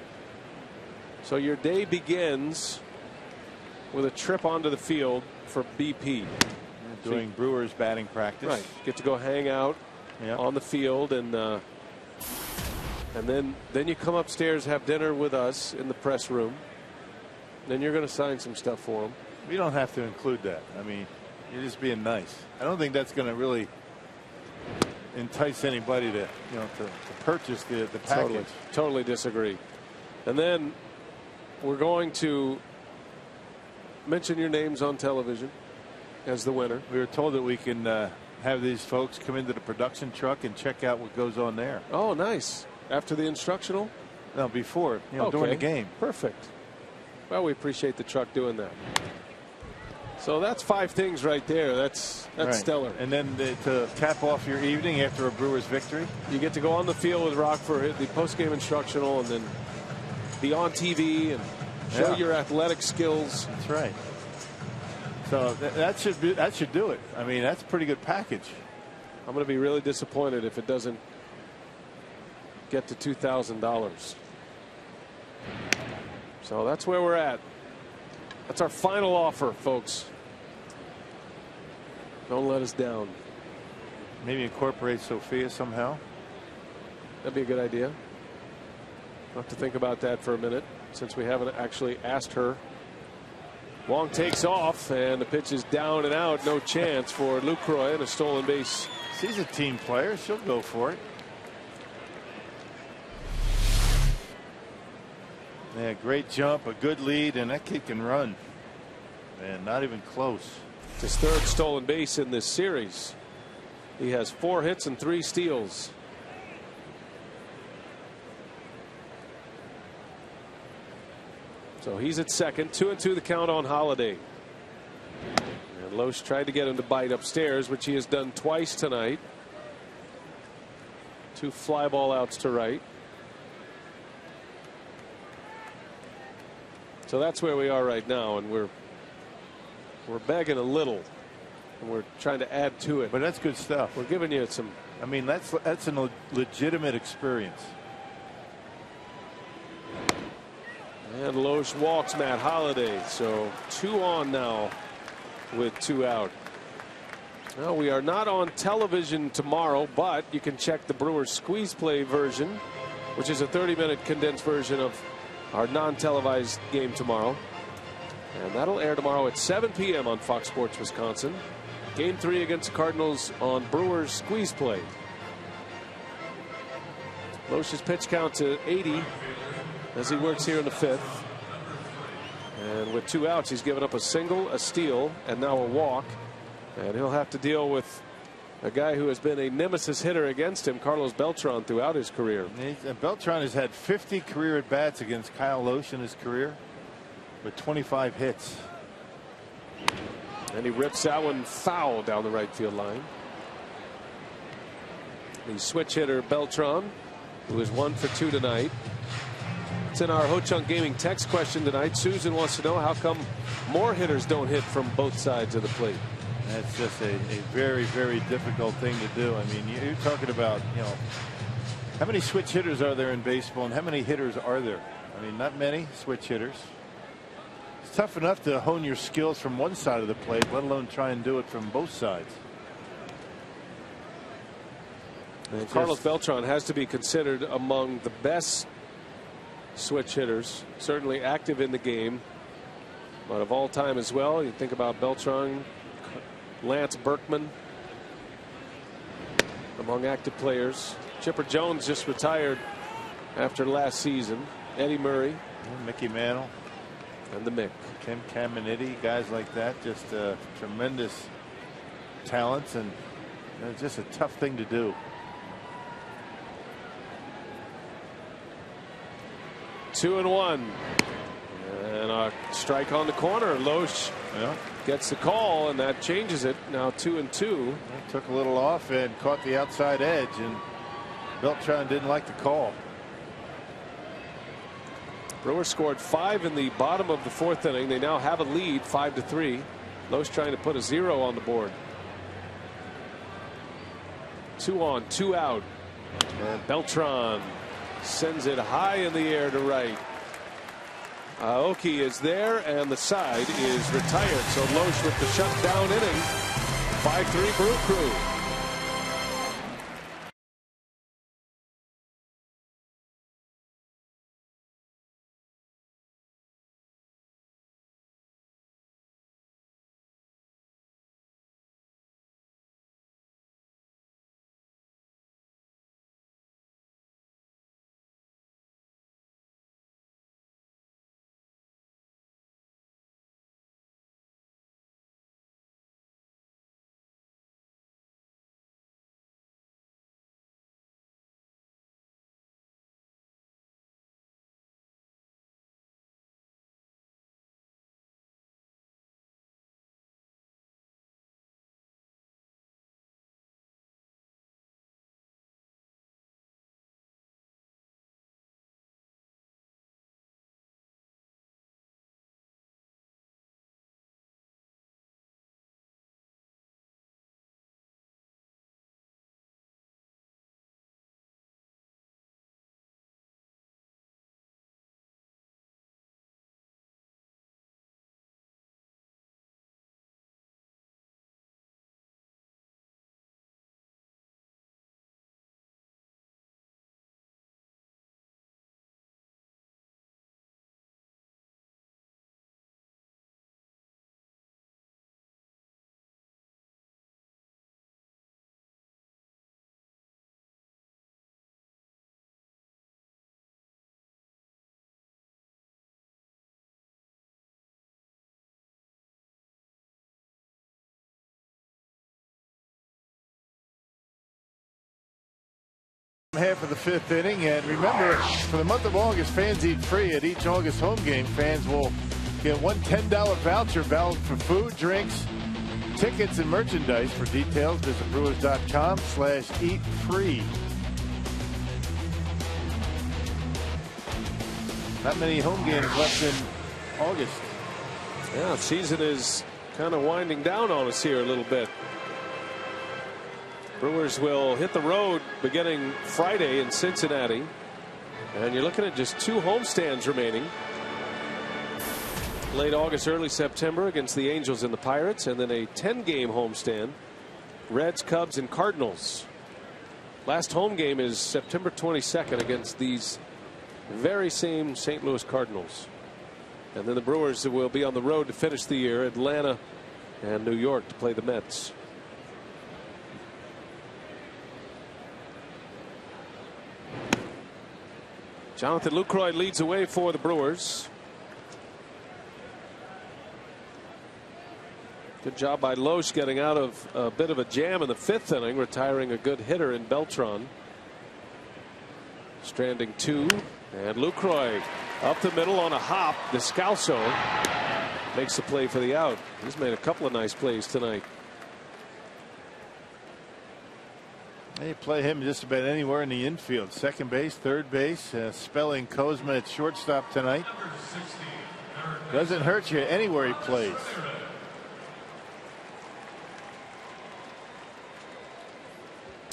So your day begins with a trip onto the field for BP. Doing Brewers batting practice. Right. Get to go hang out on the field, and then you come upstairs, have dinner with us in the press room. Then you're going to sign some stuff for them. We don't have to include that. I mean, you're just being nice. I don't think that's going to really entice anybody to purchase the package. Totally disagree. And then we're going to mention your names on television as the winner. We were told that we can have these folks come into the production truck and check out what goes on there. Oh, nice. After the instructional? No, before, during the game. Perfect. Well, we appreciate the truck doing that. So that's 5 things right there. That's right. Stellar. And then to cap off your evening after a Brewers victory, you get to go on the field with Rock for the post-game instructional, and then be on TV and show your athletic skills. That's right. So that should do it. I mean, that's a pretty good package. I'm going to be really disappointed if it doesn't get to $2,000. So that's where we're at. That's our final offer, folks. Don't let us down. Maybe incorporate Sophia somehow. That'd be a good idea. I'll have to think about that for a minute, since we haven't actually asked her. Wong takes off, and the pitch is down and out. No chance for Lucroy, and a stolen base. She's a team player. She'll go for it. Yeah, great jump, a good lead, and that kid can run. Man, not even close. It's his 3rd stolen base in this series. He has 4 hits and 3 steals. So he's at second. 2-2 the count on Holiday. And Loesch tried to get him to bite upstairs, which he has done twice tonight. 2 fly ball outs to right. So that's where we are right now, and we're begging a little, and we're trying to add to it. But that's good stuff. We're giving you some. I mean, that's a legitimate experience. And Loesch walks Matt Holliday, so 2 on now with 2 out. Well, we are not on television tomorrow, but you can check the Brewers squeeze play version, which is a 30-minute condensed version of our non-televised game tomorrow. And that'll air tomorrow at 7 p.m. on Fox Sports Wisconsin. Game 3 against the Cardinals on Brewers squeeze play. Loesch's pitch count to 80 as he works here in the 5th. And with 2 outs, he's given up a single, a steal, and now a walk. And he'll have to deal with a guy who has been a nemesis hitter against him, Carlos Beltran, throughout his career. Beltran has had 50 career at bats against Kyle Loesch in his career, with 25 hits. And he rips that one foul down the right field line. The switch hitter Beltran, who is 1 for 2 tonight. It's in our Ho Chunk Gaming text question tonight. Susan wants to know how come more hitters don't hit from both sides of the plate. That's just a very, very difficult thing to do. I mean, you're talking about, how many switch hitters are there in baseball, and how many hitters are there? I mean, not many switch hitters. It's tough enough to hone your skills from one side of the plate, let alone try and do it from both sides. And Carlos Beltran has to be considered among the best switch hitters, certainly active in the game, but of all time as well. You think about Beltran, Lance Berkman among active players. Chipper Jones just retired after last season. Eddie Murray, Mickey Mantle, and the Mick. Tim Caminiti, guys like that, just tremendous talents, and it's just a tough thing to do. 2-1, and a strike on the corner. Loesch gets the call, and that changes it. Now 2-2. Took a little off and caught the outside edge, and Beltran didn't like the call. Brewers scored 5 in the bottom of the 4th inning. They now have a lead, 5-3. Loesch trying to put a 0 on the board. 2 on, 2 out. And Beltran sends it high in the air to right. Aoki is there, and the side is retired. So Loesch with the shutdown inning. 5-3 Brew Crew. Half of the 5th inning, and remember, for the month of August, fans eat free at each August home game. Fans will get one $10 voucher valid for food, drinks, tickets, and merchandise. For details, visit brewers.com/eat-free. Not many home games left in August. Yeah, season is kind of winding down on us here a little bit. Brewers will hit the road beginning Friday in Cincinnati, and you're looking at just 2 homestands remaining. Late August, early September against the Angels and the Pirates, and then a 10-game homestand. Reds, Cubs, and Cardinals. Last home game is September 22nd against these very same St. Louis Cardinals. And then the Brewers will be on the road to finish the year, Atlanta and New York, to play the Mets. Jonathan Lucroy leads away for the Brewers. Good job by Loesch getting out of a bit of a jam in the 5th inning, retiring a good hitter in Beltran. Stranding 2, and Lucroy up the middle on a hop. Descalso makes the play for the out. He's made a couple of nice plays tonight. They play him just about anywhere in the infield. Second base, third base, spelling Kozma at shortstop tonight. Doesn't hurt you anywhere he plays.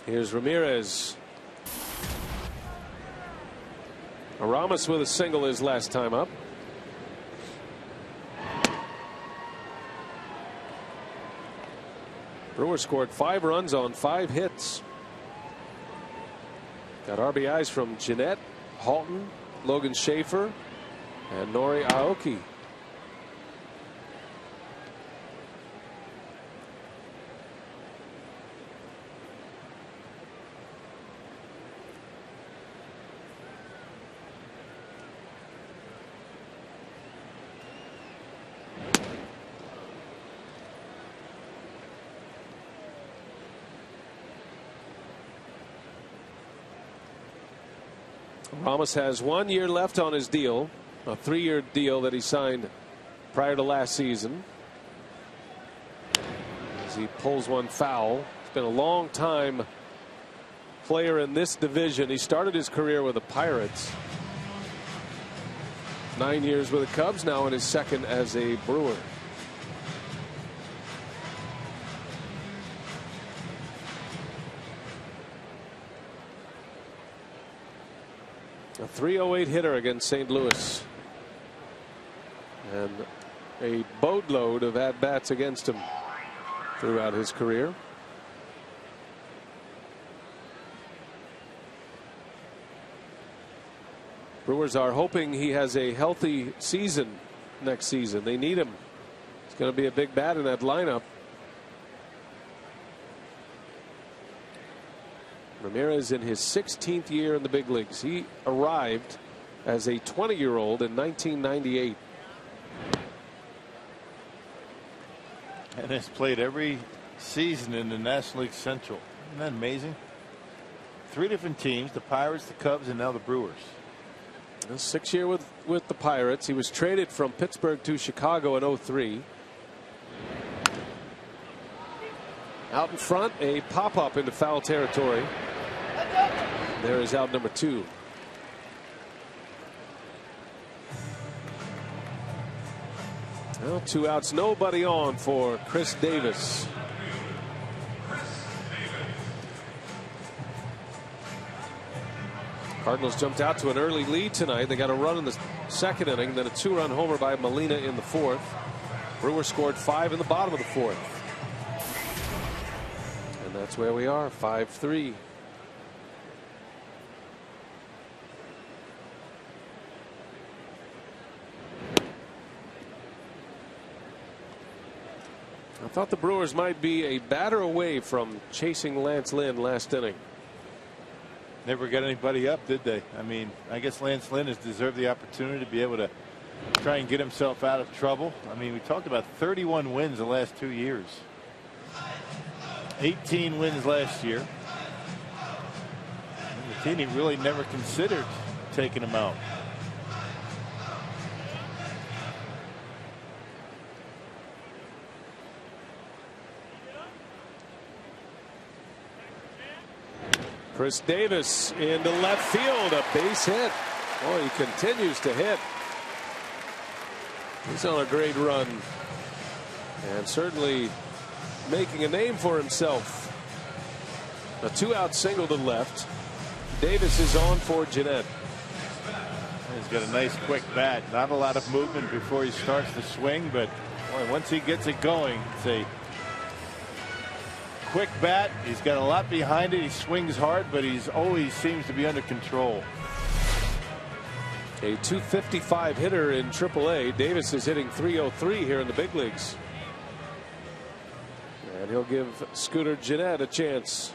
Here's Ramirez. Aramis with a single his last time up. Brewers scored 5 runs on 5 hits. Got RBIs from Jeanette, Halton, Logan Schaefer, and Nori Aoki. Ramos has 1 year left on his deal, a 3-year deal that he signed prior to last season. As he pulls one foul. He's been a long time player in this division. He started his career with the Pirates. 9 years with the Cubs, now in his 2nd as a Brewer. A .308 hitter against St. Louis. And a boatload of at-bats against him throughout his career. Brewers are hoping he has a healthy season next season. They need him. It's going to be a big bat in that lineup. Ramirez in his 16th year in the big leagues. He arrived as a 20-year-old in 1998. And has played every season in the National League Central. Isn't that amazing? 3 different teams, the Pirates, the Cubs, and now the Brewers. 6 year with the Pirates. He was traded from Pittsburgh to Chicago in 03. Out in front, a pop-up into foul territory. There is out number 2. Well, 2 outs, nobody on for Chris Davis. Cardinals jumped out to an early lead tonight. They got a run in the second inning, then a 2-run homer by Molina in the 4th. Brewers scored 5 in the bottom of the 4th. And that's where we are, 5-3. I thought the Brewers might be a batter away from chasing Lance Lynn last inning. Never got anybody up, did they? I mean, I guess Lance Lynn has deserved the opportunity to be able to try and get himself out of trouble. I mean, we talked about 31 wins the last 2 years. 18 wins last year. And the team really never considered taking him out. Chris Davis into left field, a base hit. Boy, he continues to hit. He's on a great run and certainly making a name for himself. A 2-out single to left. Davis is on for Jeanette. He's got a nice quick bat. Not a lot of movement before he starts to swing, but boy, once he gets it going, it's a quick bat. He's got a lot behind it. He swings hard, but he's always seems to be under control. A .255 hitter in AAA. Davis is hitting .303 here in the big leagues. And he'll give Scooter Jeanette a chance.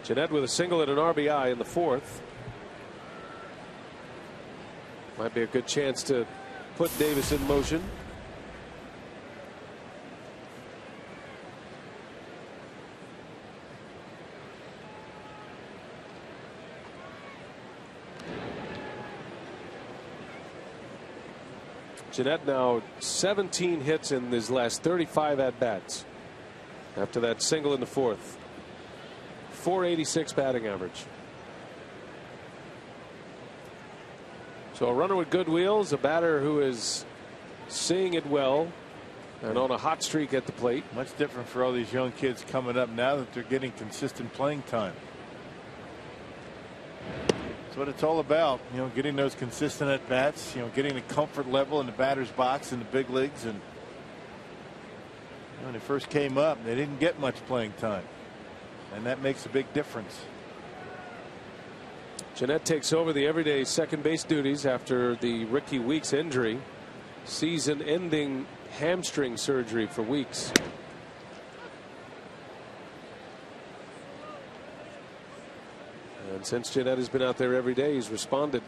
Jeanette with a single and an RBI in the 4th. Might be a good chance to put Davis in motion. Jeanette now 17 hits in his last 35 at-bats. After that single in the 4th. .486 batting average. So a runner with good wheels, a batter who is seeing it well and on a hot streak at the plate. Much different for all these young kids coming up now that they're getting consistent playing time. That's what it's all about, you know, getting those consistent at bats, you know, getting the comfort level in the batter's box in the big leagues. And when they first came up, they didn't get much playing time, and that makes a big difference. Jeanette takes over the everyday second base duties after the Ricky Weeks injury. Season ending hamstring surgery for Weeks. And since Jeanette has been out there every day, he's responded.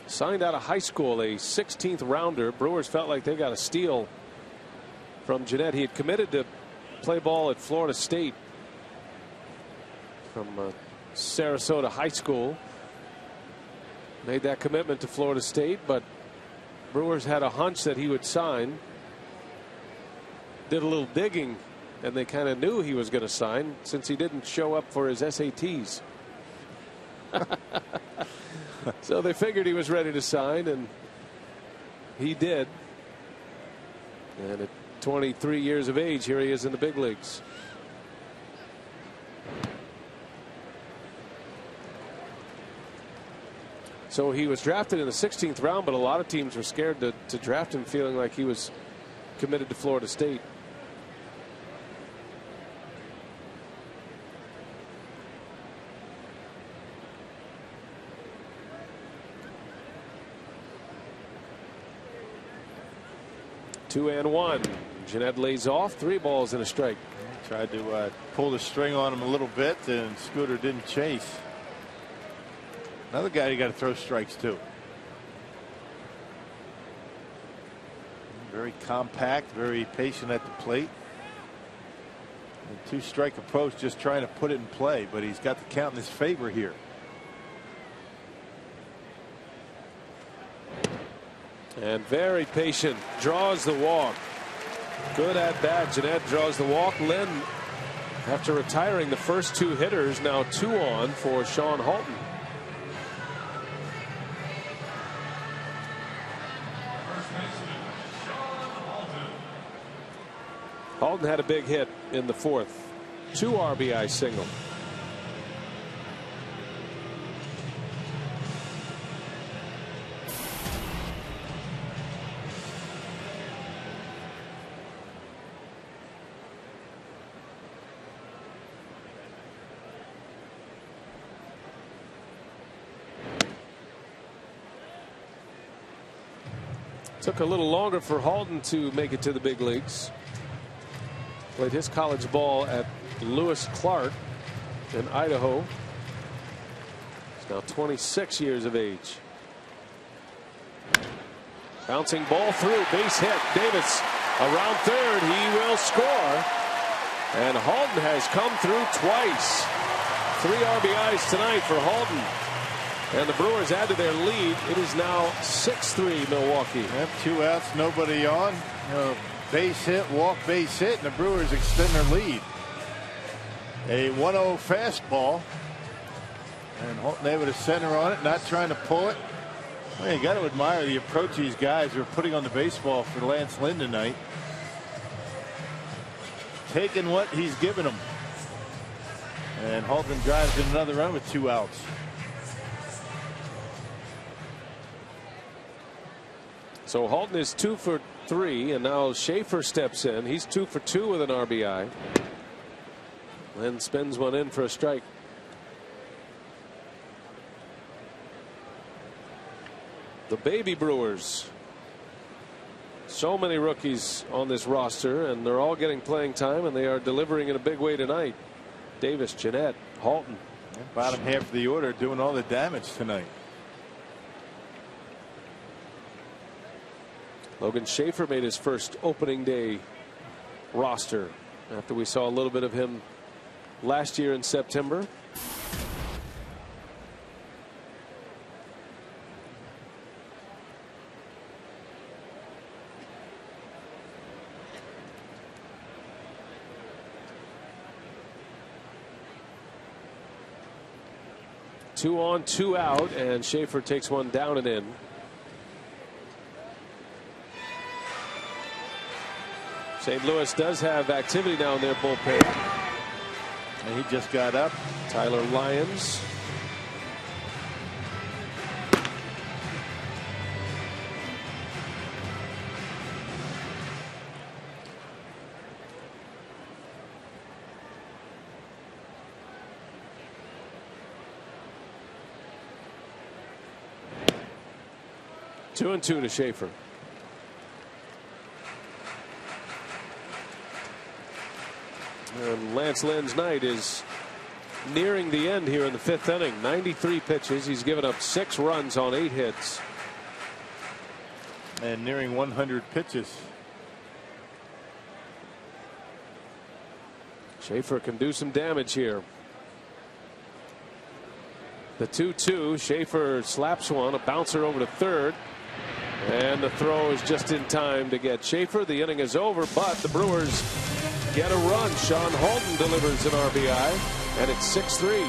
Signed out of high school, a 16th rounder. Brewers felt like they got a steal from Jeanette. He had committed to play ball at Florida State from Sarasota High School. Made that commitment to Florida State, but Brewers had a hunch that he would sign. Did a little digging, and they kind of knew he was going to sign since he didn't show up for his SATs. So they figured he was ready to sign, and he did. And at 23 years of age, here he is in the big leagues. So he was drafted in the 16th round, but a lot of teams were scared to draft him, feeling like he was committed to Florida State. Two and one. Jeanette lays off. 3 balls and a strike. Tried to pull the string on him a little bit, and Scooter didn't chase. Another guy you got to throw strikes to. Very compact, very patient at the plate. And 2-strike approach, just trying to put it in play, but he's got the count in his favor here. And very patient, draws the walk. Good at bat. Jeanette draws the walk. Lynn, after retiring the first 2 hitters, now 2 on for Sean Halton. Halton had a big hit in the 4th. 2 RBI single. Took a little longer for Halton to make it to the big leagues. Played his college ball at Lewis Clark in Idaho. He's now 26 years of age. Bouncing ball through, base hit. Davis around third. He will score. And Halton has come through twice. 3 RBIs tonight for Halton. And the Brewers add to their lead. It is now 6-3 Milwaukee. Yep, 2 outs, nobody on. Base hit, walk, base hit, and the Brewers extend their lead. A 1-0 fastball. And Halton able to center on it, not trying to pull it. Well, you got to admire the approach these guys are putting on the baseball for Lance Lynn tonight. Taking what he's given them. And Halton drives in another run with 2 outs. So Halton is 2 for 3, and now Schaefer steps in. He's 2 for 2 with an RBI. Then spins one in for a strike. The baby Brewers. So many rookies on this roster, and they're all getting playing time, and they are delivering in a big way tonight. Davis, Jeanette, Halton. Bottom half of the order doing all the damage tonight. Logan Schaefer made his first opening day roster after we saw a little bit of him last year in September. Two on, 2 out, and Schaefer takes one down and in. St. Louis does have activity now in their bullpen. And he just got up. Tyler Lyons. Two and 2 to Schaefer. And Lance Lynn's night is nearing the end here in the 5th inning. 93 pitches. He's given up 6 runs on 8 hits. And nearing 100 pitches. Schaefer can do some damage here. The 2-2. Schaefer slaps one. A bouncer over to third. And the throw is just in time to get Schaefer. The inning is over, but the Brewers get a run. Sean Halton delivers an RBI, and it's 6-3.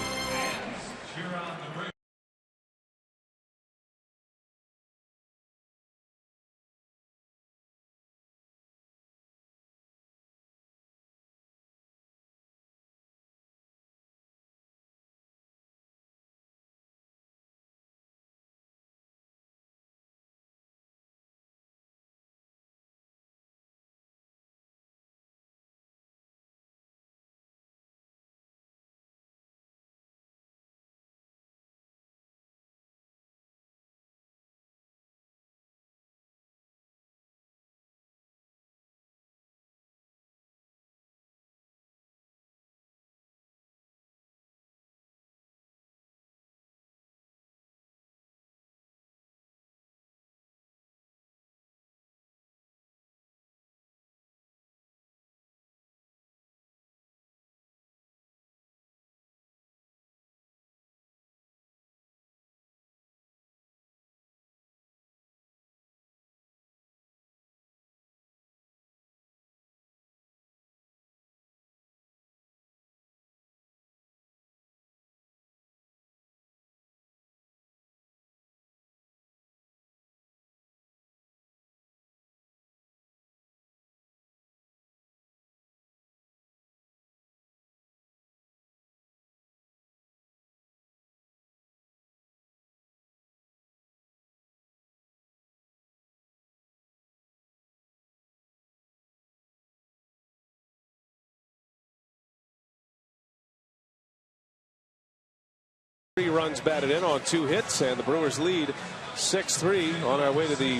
3 runs batted in on 2 hits, and the Brewers lead 6-3 on our way to the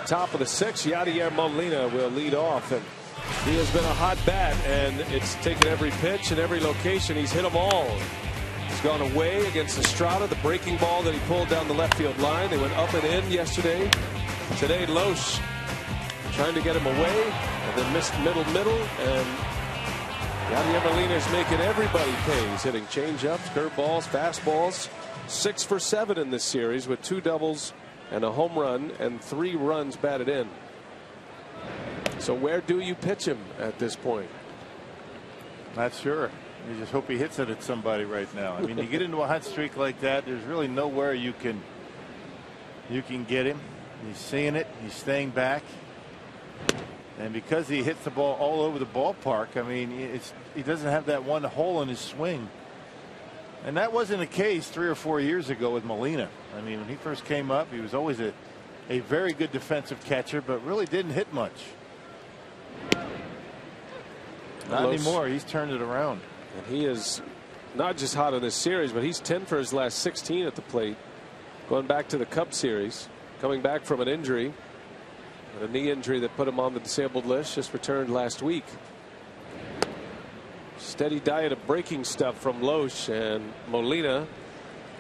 top of the 6th. Yadier Molina will lead off, and he has been a hot bat, and it's taken every pitch and every location. He's hit them all. He's gone away against Estrada, the breaking ball that he pulled down the left field line. They went up and in yesterday. Today, Loesch trying to get him away, and then missed middle, and Yadier Molina is making everybody pay. He's hitting changeups, curveballs, fastballs. 6 for 7 in this series with 2 doubles and a home run and 3 runs batted in. So where do you pitch him at this point? Not sure. You just hope he hits it at somebody right now. I mean, you get into a hot streak like that, there's really nowhere you can get him. He's seeing it. He's staying back. And because he hits the ball all over the ballpark, I mean, he doesn't have that one hole in his swing. And that wasn't the case 3 or 4 years ago with Molina. I mean, when he first came up, he was always a very good defensive catcher, but really didn't hit much. Not anymore. He's turned it around. And he is not just hot in this series, but he's 10 for his last 16 at the plate. Going back to the Cubs series, coming back from an injury, a knee injury that put him on the disabled list, just returned last week. Steady diet of breaking stuff from Loesch, and Molina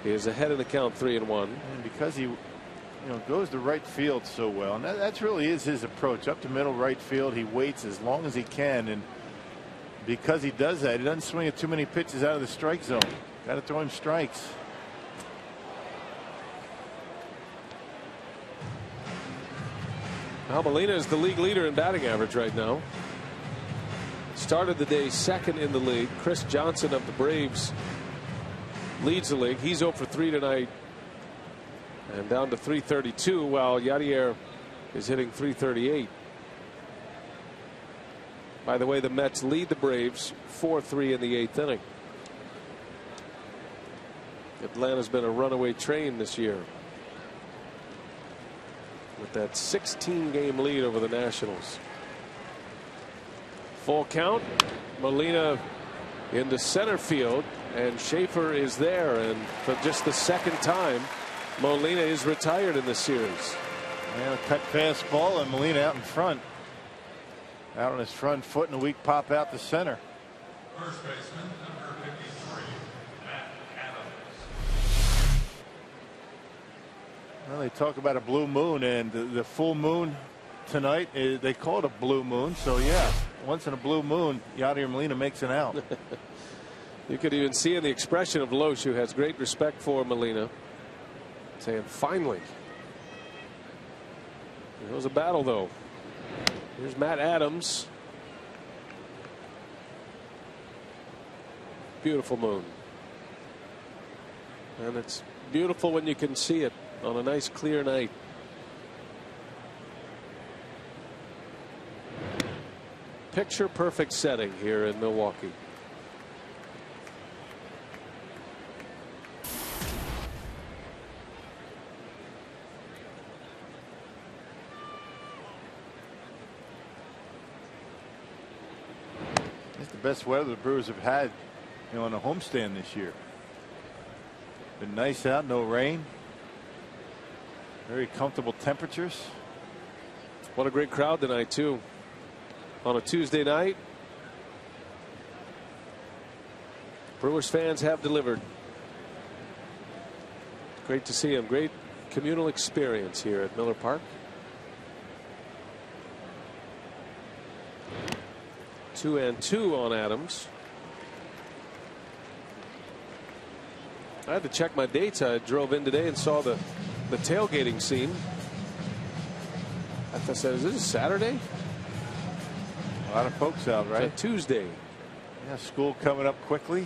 is ahead in the count 3-1. And because he goes to right field so well, and that really is his approach. Up to middle right field, he waits as long as he can, and because he does that, he doesn't swing at too many pitches out of the strike zone. Got to throw him strikes. Now Molina is the league leader in batting average right now. Started the day 2nd in the league. Chris Johnson of the Braves leads the league. He's 0 for 3 tonight and down to 332, while Yadier is hitting 338. By the way, the Mets lead the Braves 4-3 in the 8th inning. Atlanta's been a runaway train this year with that 16-game lead over the Nationals. Full count. Molina into center field, and Schaefer is there, and for just the 2nd time, Molina is retired in this series. And a cut fastball, and Molina out in front. Out on his front foot, and a weak pop out to center. First baseman, number 53, Matt Adams. Well, they talk about a blue moon, and the full moon tonight, they call it a blue moon. So yeah, once in a blue moon, Yadier Molina makes an out. You could even see in the expression of Loesch, who has great respect for Molina, saying, finally. It was a battle, though. Here's Matt Adams. Beautiful moon. And it's beautiful when you can see it on a nice clear night. Picture perfect setting here in Milwaukee. It's the best weather the Brewers have had, on a homestand this year. Been nice out, no rain. Very comfortable temperatures. What a great crowd tonight, too. On a Tuesday night. Brewers fans have delivered. Great to see them. Great communal experience here at Miller Park. 2-2 on Adams. I had to check my dates. I drove in today and saw the tailgating scene. I said, is this Saturday? A lot of folks out, right? It's a Tuesday. Yeah, school coming up quickly.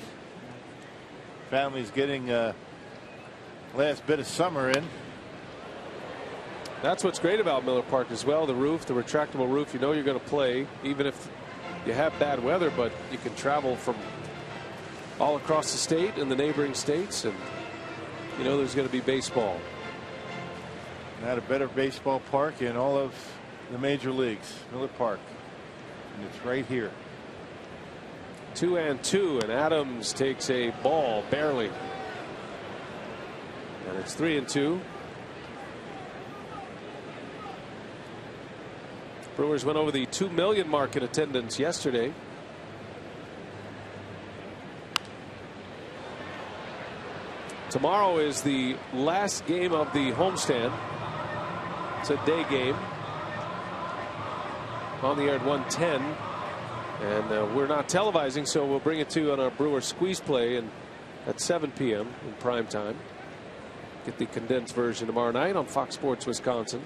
Family's getting last bit of summer in. That's what's great about Miller Park as well. The roof, the retractable roof. You know you're going to play, even if you have bad weather, but you can travel from all across the state and the neighboring states, and you know there's going to be baseball. Not a better baseball park in all of the major leagues, Miller Park. And it's right here. 2-2, and Adams takes a ball barely. And it's 3-2. Brewers went over the 2 million mark in attendance yesterday. Tomorrow is the last game of the homestand. It's a day game. On the air at 1:10. And we're not televising, so we'll bring it to you on our Brewer squeeze play and at 7 p.m. in prime time. Get the condensed version tomorrow night on Fox Sports Wisconsin.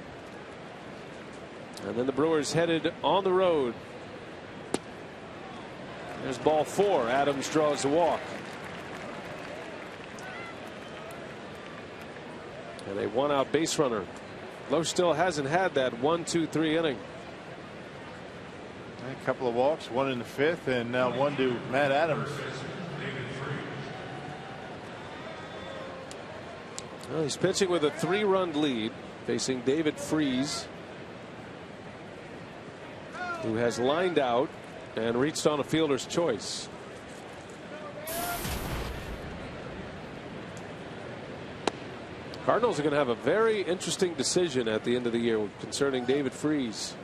And then the Brewers headed on the road. There's ball 4. Adams draws the walk. And a 1-out base runner. Loesch still hasn't had that 1-2-3 inning. A couple of walks, one in the 5th, and now one to Matt Adams. Well, he's pitching with a 3-run lead, facing David Freese, who has lined out and reached on a fielder's choice. Cardinals are going to have a very interesting decision at the end of the year concerning David Freese.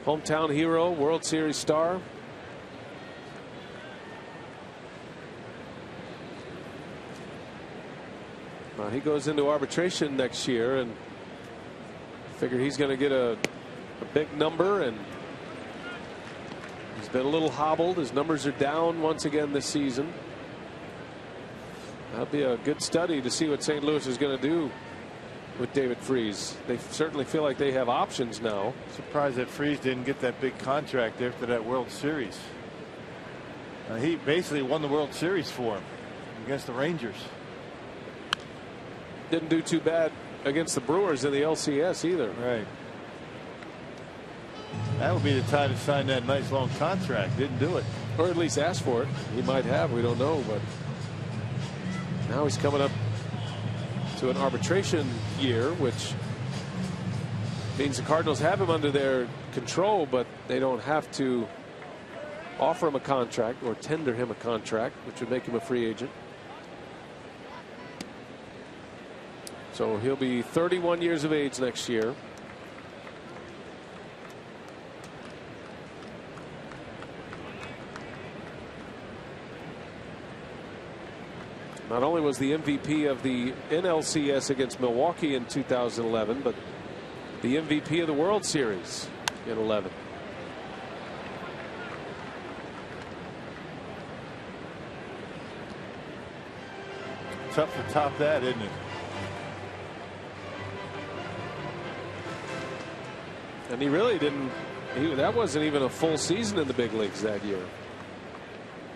Hometown hero, World Series star. He goes into arbitration next year, and figure he's going to get a big number, and he's been a little hobbled. His numbers are down once again this season. That'll be a good study to see what St. Louis is going to do with David Freese. They certainly feel like they have options now. Surprised that Freese didn't get that big contract after that World Series. He basically won the World Series for him against the Rangers. Didn't do too bad against the Brewers in the LCS either. Right. That would be the time to sign that nice long contract. Didn't do it. Or at least ask for it. He might have. We don't know. But now he's coming up to an arbitration year, which means the Cardinals have him under their control, but they don't have to offer him a contract or tender him a contract, which would make him a free agent. So he'll be 31 years of age next year. Not only was the MVP of the NLCS against Milwaukee in 2011, but the MVP of the World Series in 11. Tough to top that, isn't it? And he really didn't. That wasn't even a full season in the big leagues that year.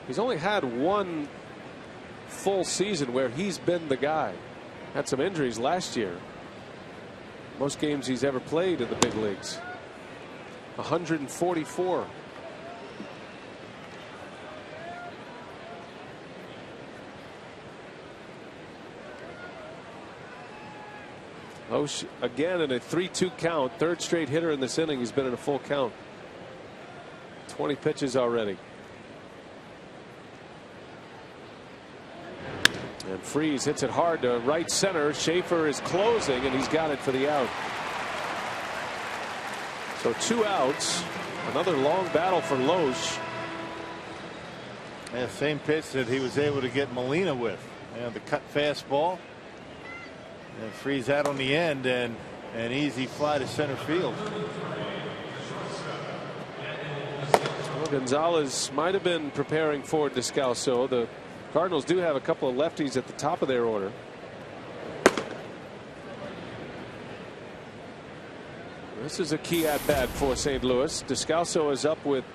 He's only had one full season where he's been the guy. Had some injuries last year. Most games he's ever played in the big leagues. 144. Loesch again in a 3-2 count. Third straight hitter in this inning. He's been in a full count. 20 pitches already. And Freese hits it hard to right center. Schaefer is closing, and he's got it for the out. So 2 outs. Another long battle for Loesch. Yeah, same pitch that he was able to get Molina with. And the cut fastball. And Freese out on the end, and an easy fly to center field. Well, Gonzalez might have been preparing for Descalso. The Cardinals do have a couple of lefties at the top of their order. This is a key at bat for St. Louis. Descalso is up with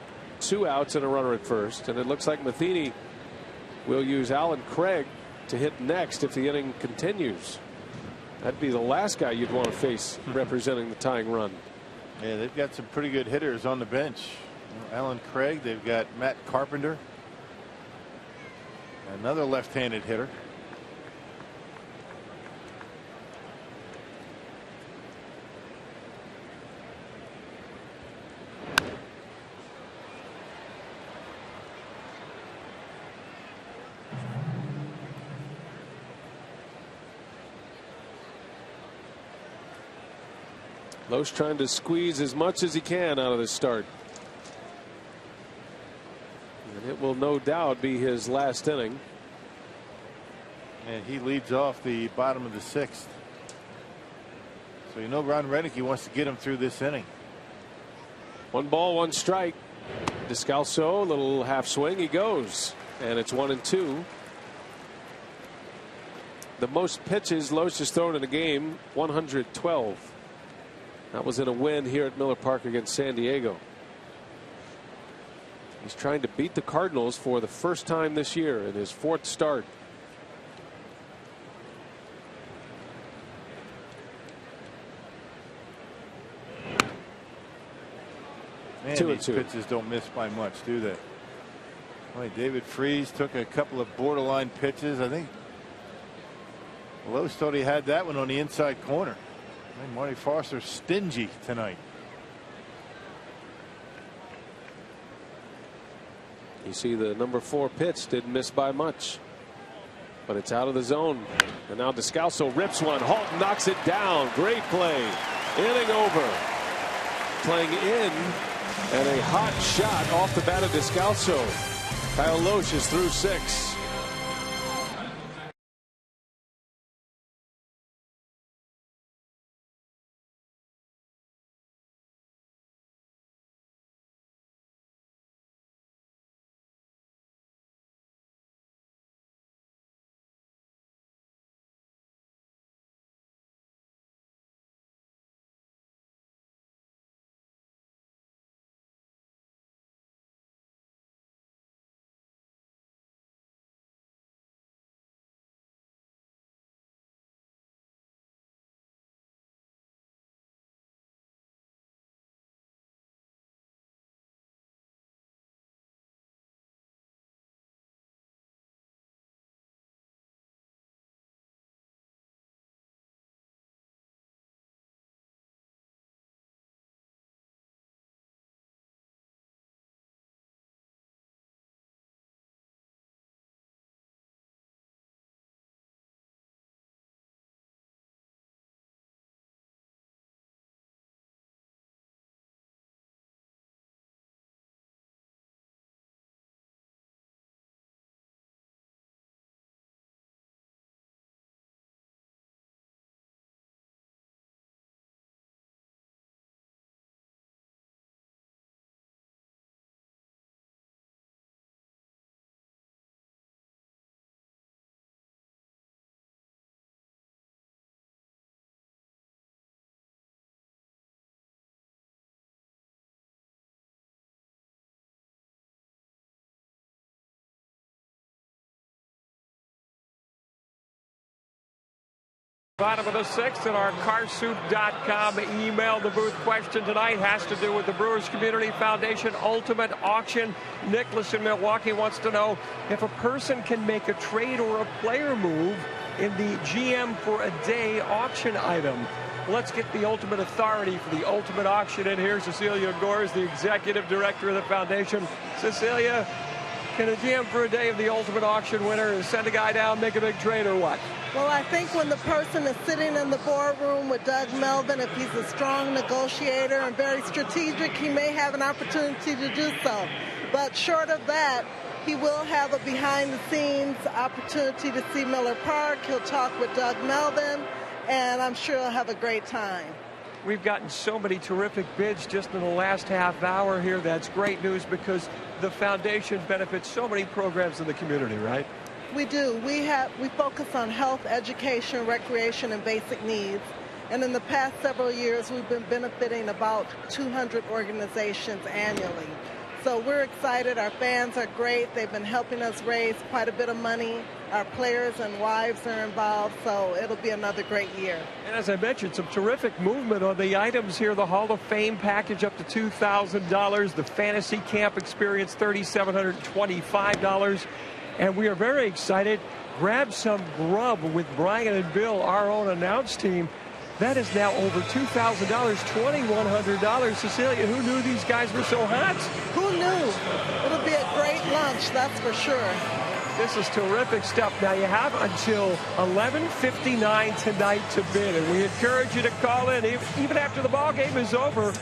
2 outs and a runner at first, and it looks like Matheny will use Alan Craig to hit next if the inning continues. That'd be the last guy you'd want to face representing the tying run. Yeah, they've got some pretty good hitters on the bench. Alan Craig, they've got Matt Carpenter, another left-handed hitter. Lowe's trying to squeeze as much as he can out of this start. And it will no doubt be his last inning. And he leads off the bottom of the 6th. So you know Ron Renicky wants to get him through this inning. 1 ball, 1 strike. Descalso, little half swing, he goes, and it's 1-2. The most pitches Lowe's has thrown in a game, 112. That was in a win here at Miller Park against San Diego. He's trying to beat the Cardinals for the first time this year in his 4th start. Man, these pitches don't miss by much, do they? Boy, David Freese took a couple of borderline pitches. I think Lowe's thought he had that one on the inside corner. And Marty Foster stingy tonight. You see the number 4 pitch didn't miss by much, but it's out of the zone. And now Descalso rips one. Holt knocks it down. Great play. Inning over. Playing in, and a hot shot off the bat of Descalso. Kyle Loesch is through 6. Bottom of the 6th, and our carsoup.com email. The booth question tonight has to do with the Brewers Community Foundation Ultimate Auction. Nicholas in Milwaukee wants to know if a person can make a trade or a player move in the GM for a day auction item. Let's get the ultimate authority for the ultimate auction in here. Cecilia Gores, the executive director of the foundation. Cecilia, can a GM for a day of the ultimate auction winner send a guy down, make a big trade, or what? Well, I think when the person is sitting in the boardroom with Doug Melvin, if he's a strong negotiator and very strategic, he may have an opportunity to do so. But short of that, he will have a behind-the-scenes opportunity to see Miller Park. He'll talk with Doug Melvin, and I'm sure he'll have a great time. We've gotten so many terrific bids just in the last half hour here. That's great news because the foundation benefits so many programs in the community, right? We do. We focus on health, education, recreation, and basic needs. And in the past several years, we've been benefiting about 200 organizations annually. So we're excited. Our fans are great. They've been helping us raise quite a bit of money. Our players and wives are involved, so it'll be another great year. And as I mentioned, some terrific movement on the items here. The Hall of Fame package up to $2,000. The Fantasy Camp Experience, $3,725. And we are very excited. Grab some grub with Brian and Bill, our own announce team. That is now over $2,000, $2,100. Cecilia, who knew these guys were so hot? Who knew? It'll be a great lunch, that's for sure. This is terrific stuff. Now, you have until 11:59 tonight to bid, and we encourage you to call in. Even after the ball game is over,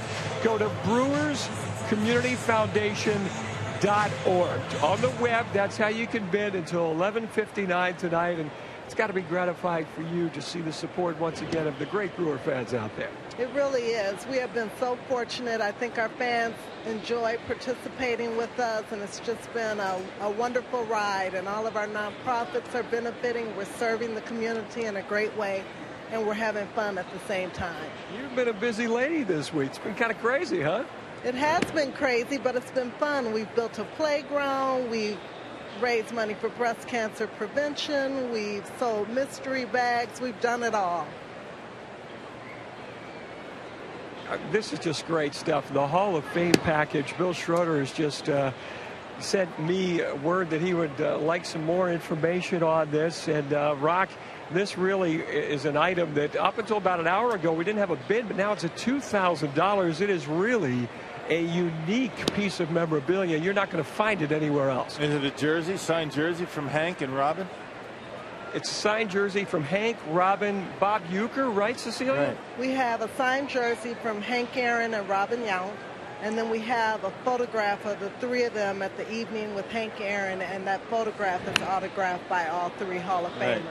go to brewerscommunityfoundation.org. On the web, that's how you can bid until 11:59 tonight, and it's got to be gratifying for you to see the support once again of the great Brewer fans out there. It really is. We have been so fortunate. I think our fans enjoy participating with us, and it's just been a wonderful ride, and all of our nonprofits are benefiting. We're serving the community in a great way, and we're having fun at the same time. You've been a busy lady this week. It's been kind of crazy, huh? It has been crazy, but it's been fun. We've built a playground. We've raised money for breast cancer prevention. We've sold mystery bags. We've done it all. This is just great stuff. The Hall of Fame package. Bill Schroeder has just sent me word that he would like some more information on this. And Rock, this really is an item that up until about an hour ago we didn't have a bid, but now it's at $2,000. It is really a unique piece of memorabilia. You're not going to find it anywhere else. Is it a jersey, signed jersey from Hank and Robin? It's a signed jersey from Hank, Robin, Bob Uecker, right, Cecilia? Right. We have a signed jersey from Hank Aaron and Robin Yount, and then we have a photograph of the three of them at the evening with Hank Aaron, and that photograph is autographed by all three Hall of Famers. Right.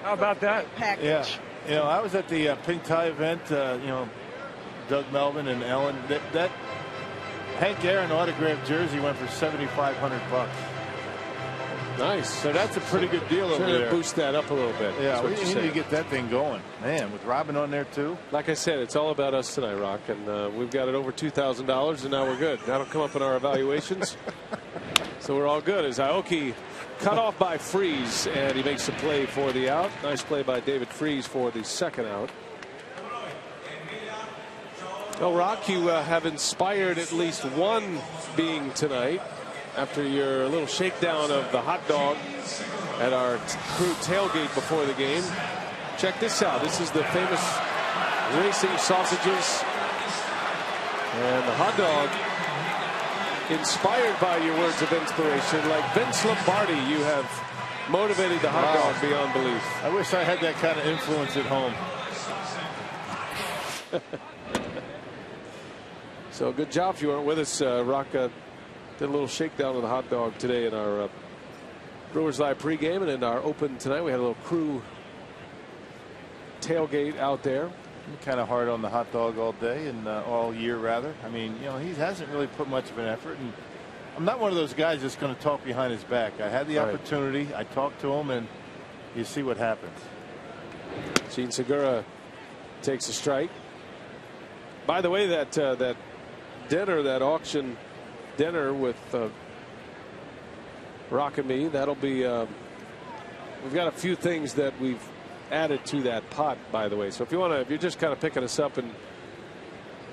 How about that? Package. Yeah. You know, I was at the pink tie event, Doug Melvin and Ellen. That Hank Aaron autographed jersey went for $7,500. Nice. So that's a pretty good deal over there. Boost that up a little bit. Yeah, we need to get that thing going. Man, with Robin on there too. Like I said, it's all about us tonight, Rock, and we've got it over $2,000, and now we're good. That'll come up in our evaluations. So we're all good. As Aoki cut off by Freeze, and he makes the play for the out. Nice play by David Freeze for the second out. Well, Rock, you have inspired at least one being tonight after your little shakedown of the hot dog at our crew tailgate before the game. Check this out. This is the famous racing sausages and the hot dog, inspired by your words of inspiration. Like Vince Lombardi, you have motivated the hot dog beyond belief. I wish I had that kind of influence at home. So good job if you weren't with us. Rock did a little shakedown of the hot dog today in our Brewers Live pregame, and in our open tonight we had a little crew tailgate out there. I'm kind of hard on the hot dog all day and all year rather. I mean, he hasn't really put much of an effort, and I'm not one of those guys that's going to talk behind his back. I had the opportunity. I talked to him, and you see what happens. Gene Segura takes a strike. By the way, that dinner, that auction dinner with Rock and me, that'll be we've got a few things that we've added to that pot, by the way. So if you're just kind of picking us up and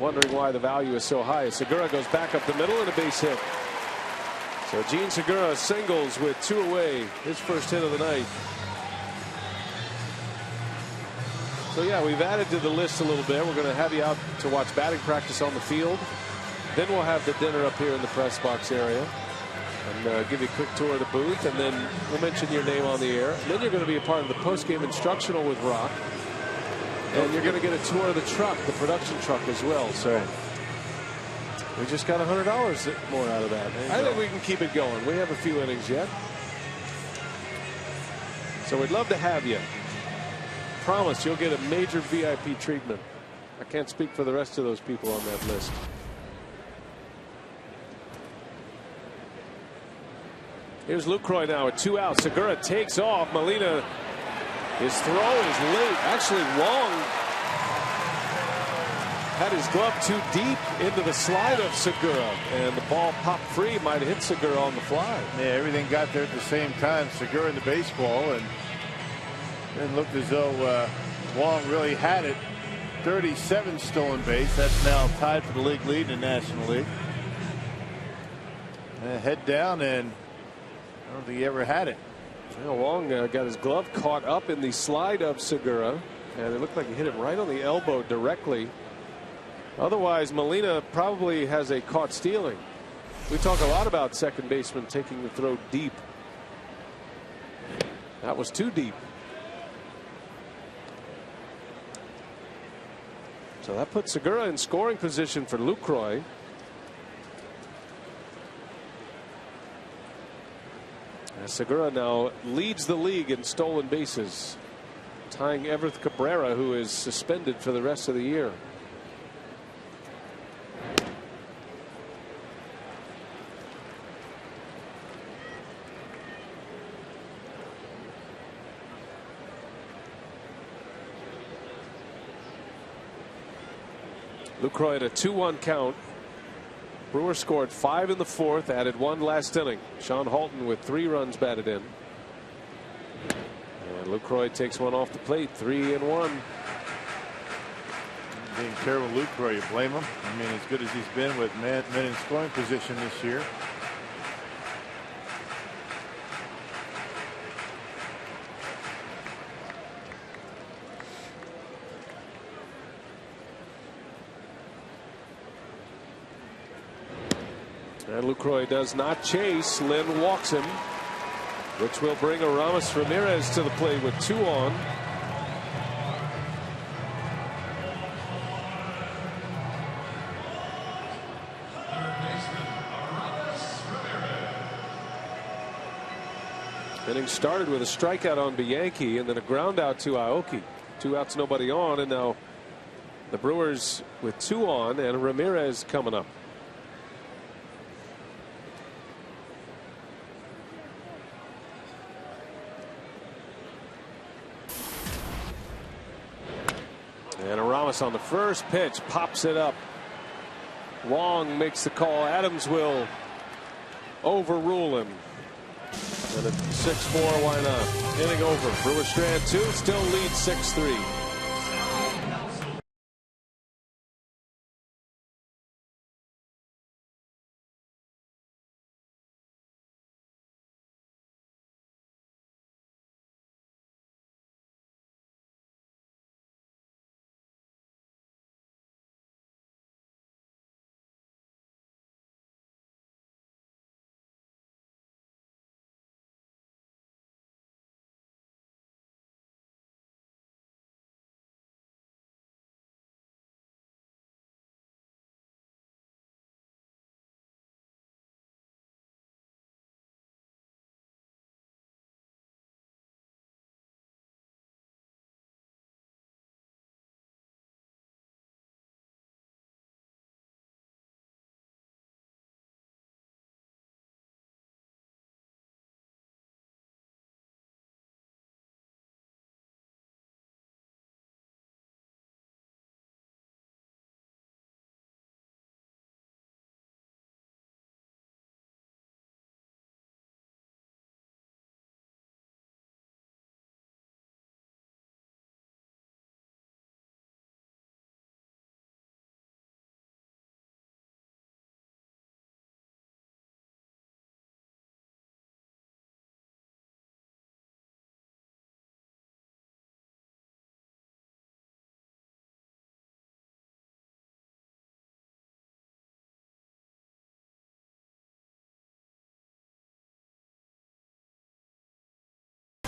wondering why the value is so high, Segura goes back up the middle and a base hit. So Gene Segura singles with 2 away, his first hit of the night. So yeah, we've added to the list a little bit. We're going to have you out to watch batting practice on the field. Then we'll have the dinner up here in the press box area and give you a quick tour of the booth, and then we'll mention your name on the air. And then you're going to be a part of the post-game instructional with Rock, and you're going to get a tour of the truck, the production truck as well. So we just got $100 more out of that. I think we can keep it going. We have a few innings yet, so we'd love to have you. Promise you'll get a major VIP treatment. I can't speak for the rest of those people on that list. Here's Lucroy now with 2 outs. Segura takes off. Molina, his throw is late. Actually, Wong had his glove too deep into the slide of Segura, and the ball popped free. Might have hit Segura on the fly. Yeah, everything got there at the same time. Segura in the baseball, and it looked as though Wong really had it. 37 stolen base. That's now tied for the league lead in the National League. Head down, and I don't think he ever had it. Well, Wong got his glove caught up in the slide of Segura, and it looked like he hit it right on the elbow directly. Otherwise, Molina probably has a caught stealing. We talk a lot about second baseman taking the throw deep. That was too deep. So that puts Segura in scoring position for Lucroy. Segura now leads the league in stolen bases, tying Everett Cabrera, who is suspended for the rest of the year. Lucroy at a 2-1 count. Brewers scored 5 in the 4th, added 1 last inning. Sean Halton with 3 runs batted in. And Lucroy takes one off the plate, 3-1. Being terrible, Lucroy, you blame him? I mean, as good as he's been with men in scoring position this year. And Lucroy does not chase. Lynn walks him, which will bring Aramis Ramirez to the plate with 2 on. Inning started with a strikeout on Bianchi and then a ground out to Aoki. 2 outs, nobody on, and now the Brewers with 2 on and Ramirez coming up. And Aramis on the first pitch pops it up. Wong makes the call. Adams will overrule him. And at 6-4, why not? Inning over. Brewers strand 2, still lead 6-3.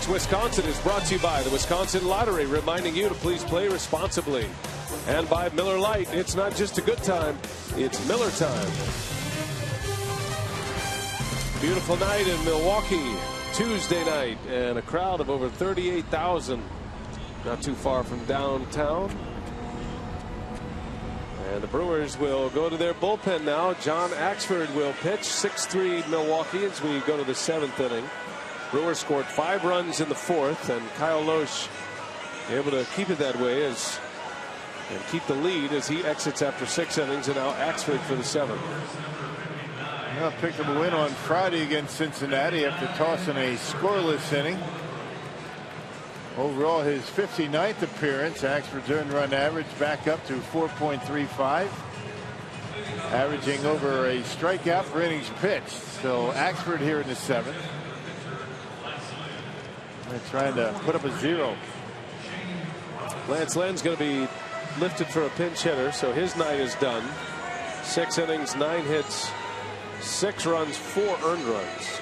Wisconsin is brought to you by the Wisconsin Lottery, reminding you to please play responsibly. And by Miller Lite, it's not just a good time, it's Miller time. Beautiful night in Milwaukee, Tuesday night, and a crowd of over 38,000, not too far from downtown. And the Brewers will go to their bullpen now. John Axford will pitch. 6-3 Milwaukee as we go to the 7th inning. Brewers scored 5 runs in the 4th, and Kyle Loesch able to keep it that way and keep the lead as he exits after 6 innings, and now Axford for the 7th. Well, picked up a win on Friday against Cincinnati after tossing a scoreless inning. Overall, his 59th appearance, Axford's earned run average back up to 4.35, averaging over a strikeout per innings pitched. So Axford here in the 7th. They're trying to put up a 0. Lance Lynn's going to be lifted for a pinch hitter, so his night is done. 6 innings, 9 hits, 6 runs, 4 earned runs.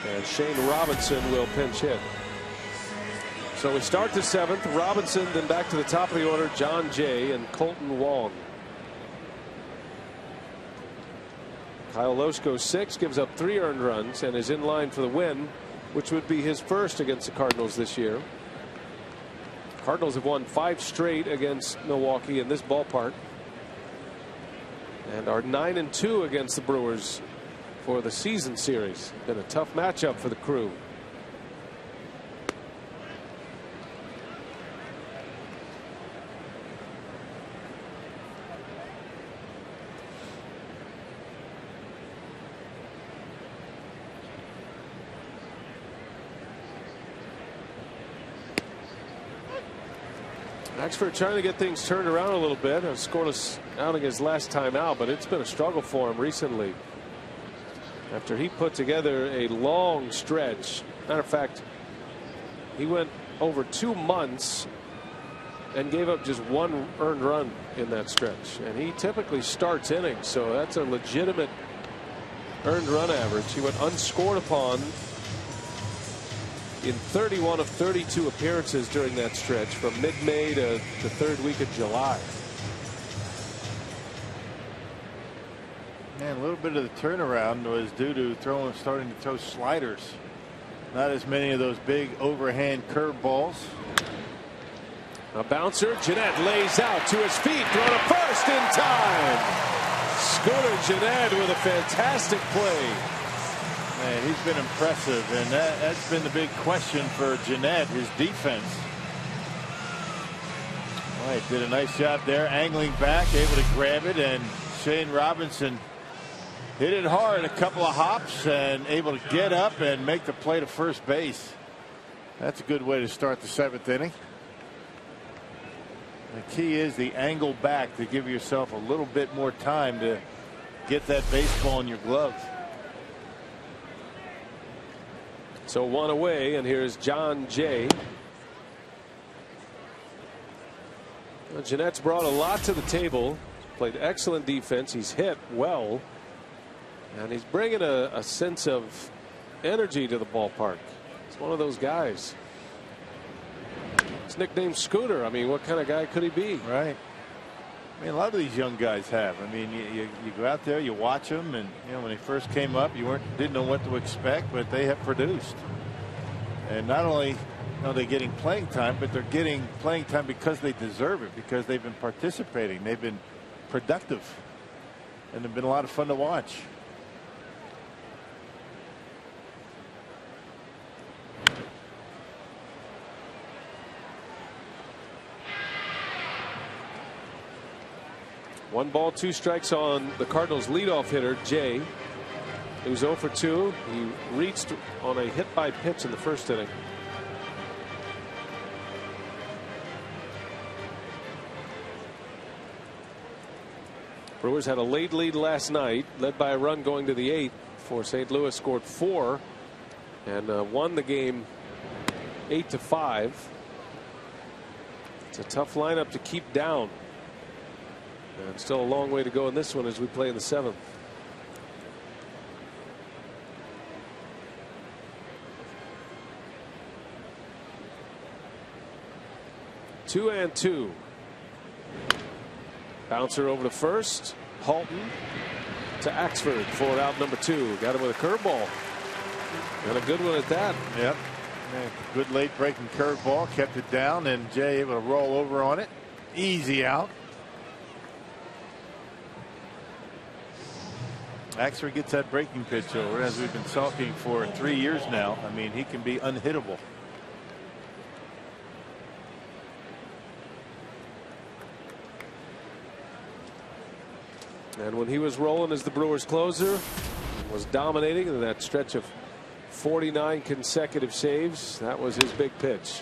And Shane Robinson will pinch hit. So we start the 7th. Robinson, then back to the top of the order, John Jay and Colton Wong. Kyle Lohse goes 6, gives up 3 earned runs, and is in line for the win, which would be his first against the Cardinals this year. Cardinals have won 5 straight against Milwaukee in this ballpark, and are 9-2 against the Brewers for the season series. Been a tough matchup for the Crew. Axford trying to get things turned around a little bit. A scoreless outing his last time out, but it's been a struggle for him recently. After he put together a long stretch. Matter of fact, he went over 2 months and gave up just 1 earned run in that stretch. And he typically starts innings, so that's a legitimate earned run average. He went unscored upon in 31 of 32 appearances during that stretch from mid-May to the 3rd week of July. Man, a little bit of the turnaround was due to starting to throw sliders. Not as many of those big overhand curveballs. A bouncer. Jeanette lays out to his feet. Throw to first in time. Scooter Jeanette with a fantastic play. Man, he's been impressive, and that's been the big question for Jeanette, his defense. All right, did a nice job there, angling back, able to grab it, and Shane Robinson hit it hard, a couple of hops, and able to get up and make the play to first base. That's a good way to start the 7th inning. The key is the angle back to give yourself a little bit more time to get that baseball in your glove. So 1 away, and here's John Jay. Well, Jeanette's brought a lot to the table. Played excellent defense. He's hit well. And he's bringing a sense of energy to the ballpark. He's one of those guys. He's nicknamed Scooter. I mean, what kind of guy could he be? Right. I mean, a lot of these young guys have. I mean, you go out there, you watch them, and you know when they first came up, you didn't know what to expect, but they have produced. And not only are they getting playing time, but they're getting playing time because they deserve it, because they've been participating, they've been productive, and they've been a lot of fun to watch. One ball, 2 strikes on the Cardinals leadoff hitter, Jay. He was 0 for 2. He reached on a hit by pitch in the 1st inning. Brewers had a late lead last night, led by a run going to the 8th for St. Louis, scored 4 and won the game 8-5. It's a tough lineup to keep down. And still a long way to go in this one as we play in the 7th. Two and 2. Bouncer over to first. Halton to Axford for out number 2. Got him with a curveball. And a good one at that. Yep. Good late breaking curveball. Kept it down, and Jay able to roll over on it. Easy out. Axford gets that breaking pitch over, as we've been talking for 3 years now. I mean, he can be unhittable. And when he was rolling as the Brewers closer, was dominating in that stretch of 49 consecutive saves, that was his big pitch.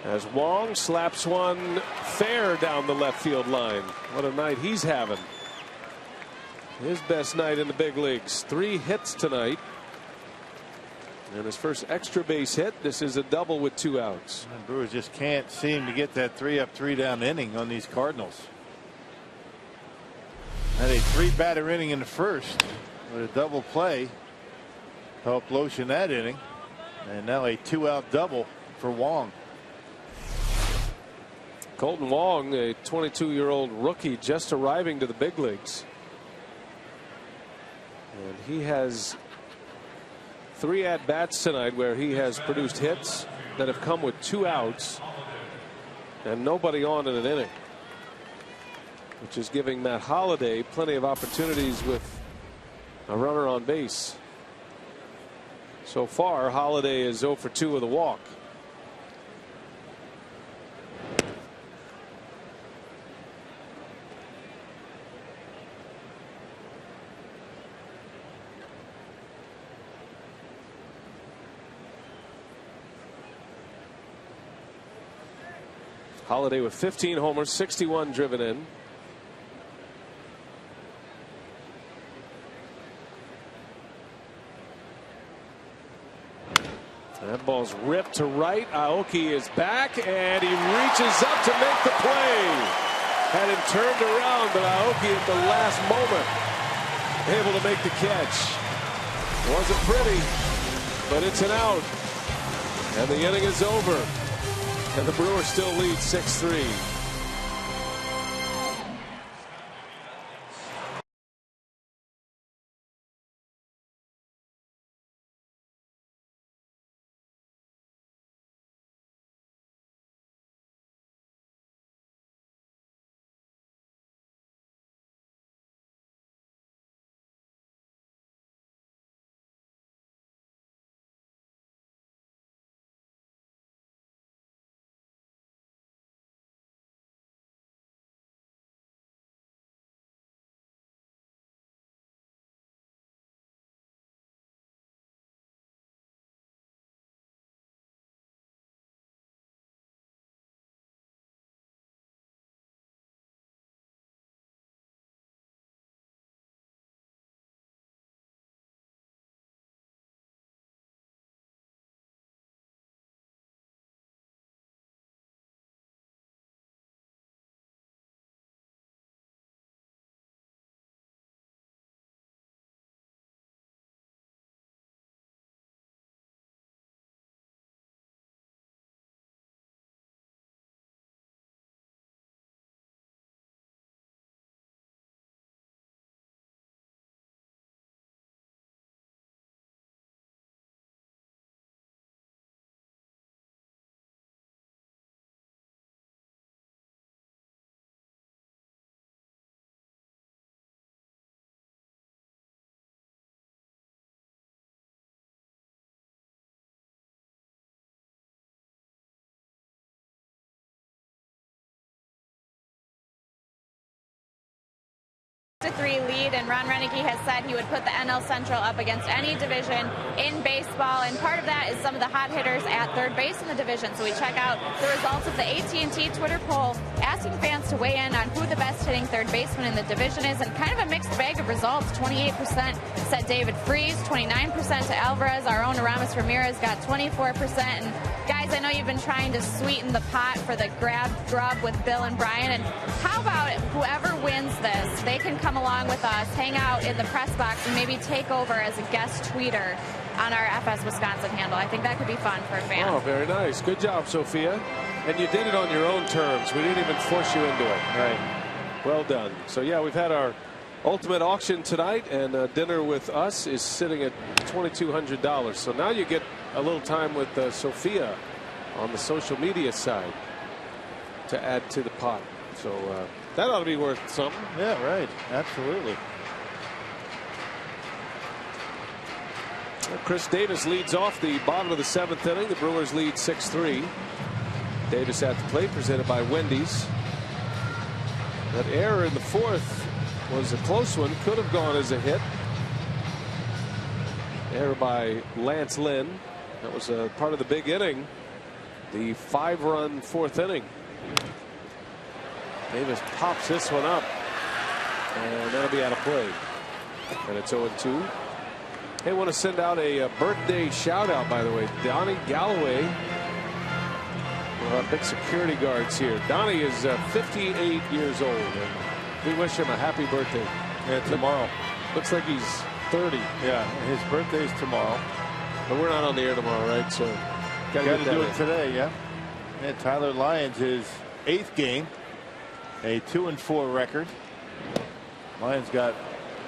As Wong slaps one fair down the left field line. What a night he's having. His best night in the big leagues. 3 hits tonight. And his first extra base hit. This is a double with 2 outs. And Brewers just can't seem to get that 3-up, 3-down inning on these Cardinals. Had a 3-batter inning in the first with a double play. Helped lotion that inning. And now a 2-out double for Wong. Colton Wong, a 22-year-old rookie just arriving to the big leagues. And he has 3 at-bats tonight where he has produced hits that have come with 2 outs and nobody on in an inning, which is giving Matt Holliday plenty of opportunities with a runner on base. So far, Holliday is 0 for 2 with a walk. Holliday with 15 homers, 61 driven in. That ball's ripped to right. Aoki is back and he reaches up to make the play. Had him turned around, but Aoki at the last moment able to make the catch. Wasn't pretty, but it's an out. And the inning is over. And the Brewers still lead 6-3. A 3 lead, and Ron Renneke has said he would put the NL Central up against any division in baseball, and part of that is some of the hot hitters at third base in the division. So we check out the results of the AT&T Twitter poll asking fans to weigh in on who the best hitting third baseman in the division is, and kind of a mixed bag of results. 28% said David Freese, 29% to Alvarez. Our own Aramis Ramirez got 24%. And guys, I know you've been trying to sweeten the pot for the grab with Bill and Brian, and how about whoever wins this, they can come along with us, hang out in the press box, and maybe take over as a guest tweeter on our FS Wisconsin handle. I think that could be fun for a fan. Oh, very nice. Good job, Sophia. And you did it on your own terms. We didn't even force you into it. Right. Well done. So, yeah, we've had our ultimate auction tonight, and dinner with us is sitting at $2,200. So now you get a little time with Sophia on the social media side to add to the pot. So that ought to be worth something. Yeah, right. Absolutely. Well, Chris Davis leads off the bottom of the 7th inning. The Brewers lead 6-3. Davis at the plate, presented by Wendy's. That error in the 4th was a close one. Could have gone as a hit. Error by Lance Lynn. That was a part of the big inning. The 5-run 4th inning. Davis pops this one up, and that'll be out of play. And it's 0-2. Hey, want to send out a birthday shout out, by the way. Donnie Galloway, one of our big security guards here. Donnie is 58 years old, and we wish him a happy birthday. Yeah, tomorrow. Looks like he's 30. Yeah, his birthday's tomorrow. But we're not on the air tomorrow, right? So Got to do it today, yeah. And Tyler Lyons, his 8th game, a 2-4 record. Lyons got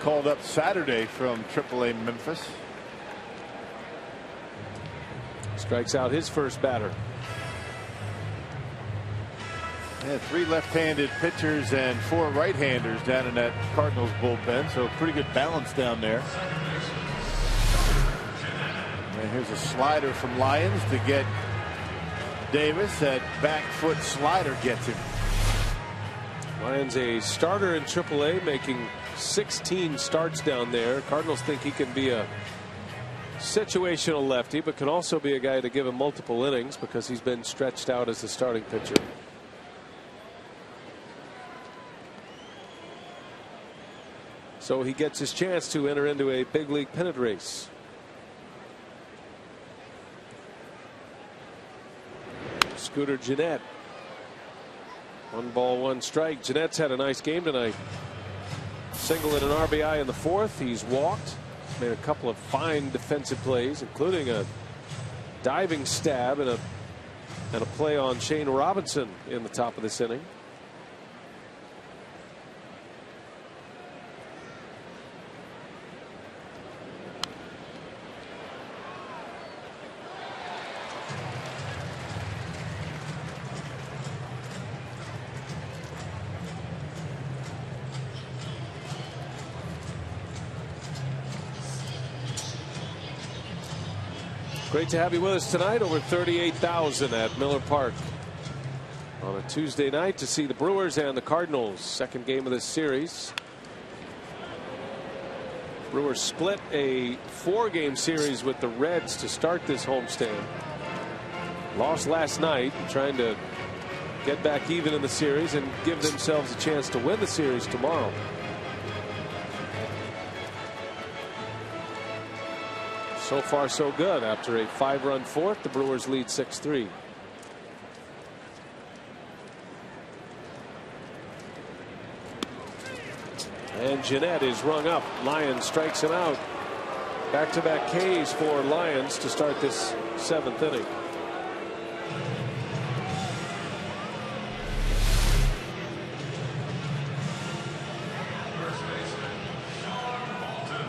called up Saturday from AAA Memphis. Strikes out his first batter. Yeah, 3 left-handed pitchers and 4 right-handers down in that Cardinals bullpen, so pretty good balance down there. And here's a slider from Lyons to get Davis. That back foot slider gets him. Lyons, a starter in AAA, making 16 starts down there. Cardinals think he can be a situational lefty, but can also be a guy to give him multiple innings because he's been stretched out as the starting pitcher. So he gets his chance to enter into a big league pennant race. Scooter Gennett. 1 ball, 1 strike. Gennett's had a nice game tonight. Single and an RBI in the 4th. He's walked. Made a couple of fine defensive plays, including a diving stab and a play on Shane Robinson in the top of this inning. Great to have you with us tonight. Over 38,000 at Miller Park on a Tuesday night to see the Brewers and the Cardinals. 2nd game of this series. Brewers split a 4-game series with the Reds to start this homestand. Lost last night, trying to get back even in the series and give themselves a chance to win the series tomorrow. So far so good. After a 5-run 4th, the Brewers lead 6-3. And Gennett is rung up. Lyons strikes him out. Back-to-back Ks for Lyons to start this 7th inning.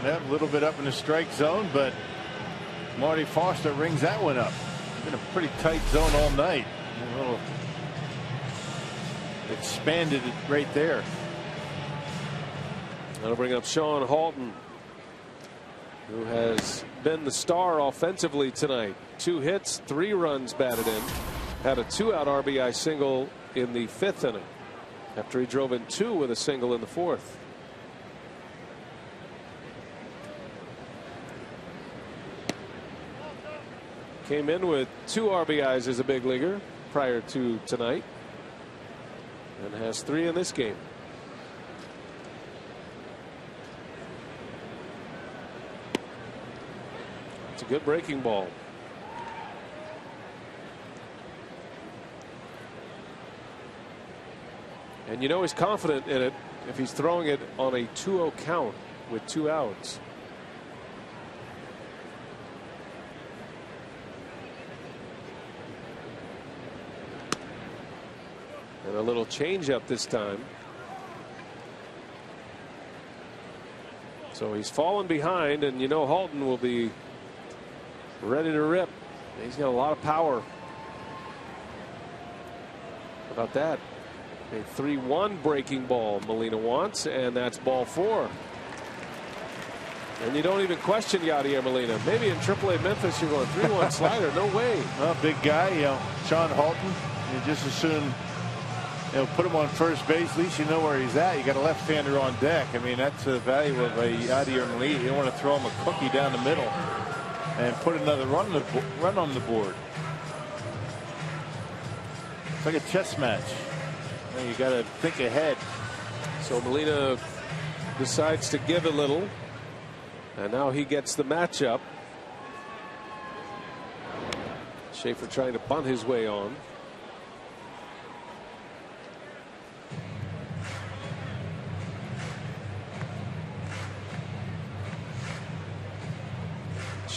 Yep, a little bit up in the strike zone, but Marty Foster rings that one up. Been a pretty tight zone all night. A little expanded it right there. That'll bring up Sean Halton, who has been the star offensively tonight. 2 hits, 3 runs batted in. Had a 2-out RBI single in the 5th inning after he drove in 2 with a single in the 4th. Came in with 2 RBIs as a big leaguer prior to tonight, and has 3 in this game. It's a good breaking ball. And you know he's confident in it if he's throwing it on a 2-0 count with 2 outs. And a little change up this time. So he's fallen behind, and you know Halton will be ready to rip. He's got a lot of power. How about that? A 3-1 breaking ball Molina wants, and that's ball 4. And you don't even question Yadier Molina. Maybe in AAA Memphis you're going 3-1 slider. No way. Well, big guy, you know, Sean Halton. You just as soon, you know, put him on first base. At least you know where he's at. You got a left-hander on deck. I mean, that's the value of a Yadier Molina. You don't want to throw him a cookie down the middle and put another run on the board. It's like a chess match. You got to think ahead. So Molina decides to give a little, and now he gets the matchup. Schaefer trying to bunt his way on.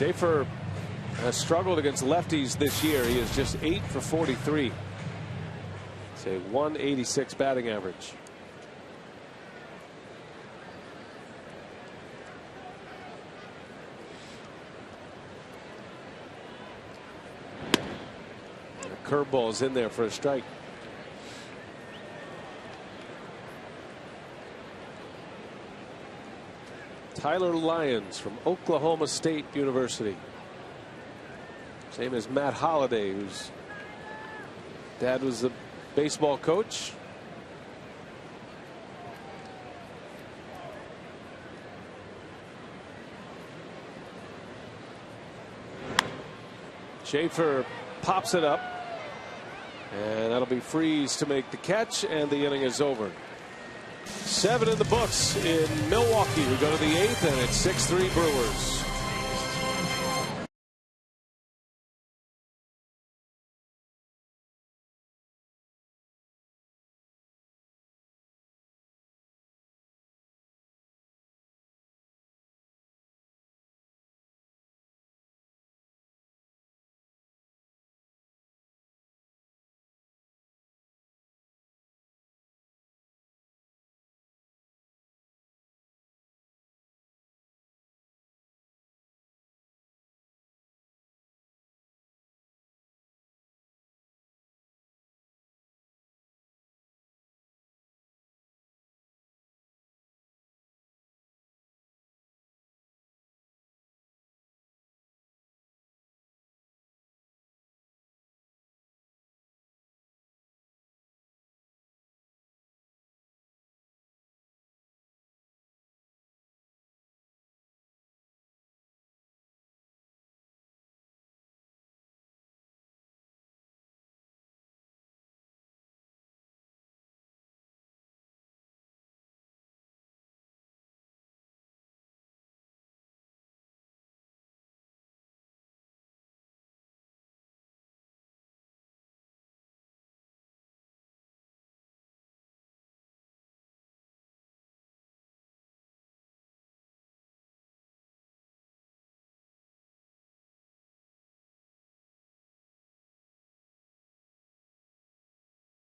Schaefer has struggled against lefties this year. He is just 8 for 43. It's a 186 batting average. Curveball is in there for a strike. Tyler Lyons from Oklahoma State University. Same as Matt Holliday, whose dad was the baseball coach. Schaefer pops it up. And that'll be Freeze to make the catch, and the inning is over. 7 in the books in Milwaukee. We go to the 8th, and it's 6-3 Brewers.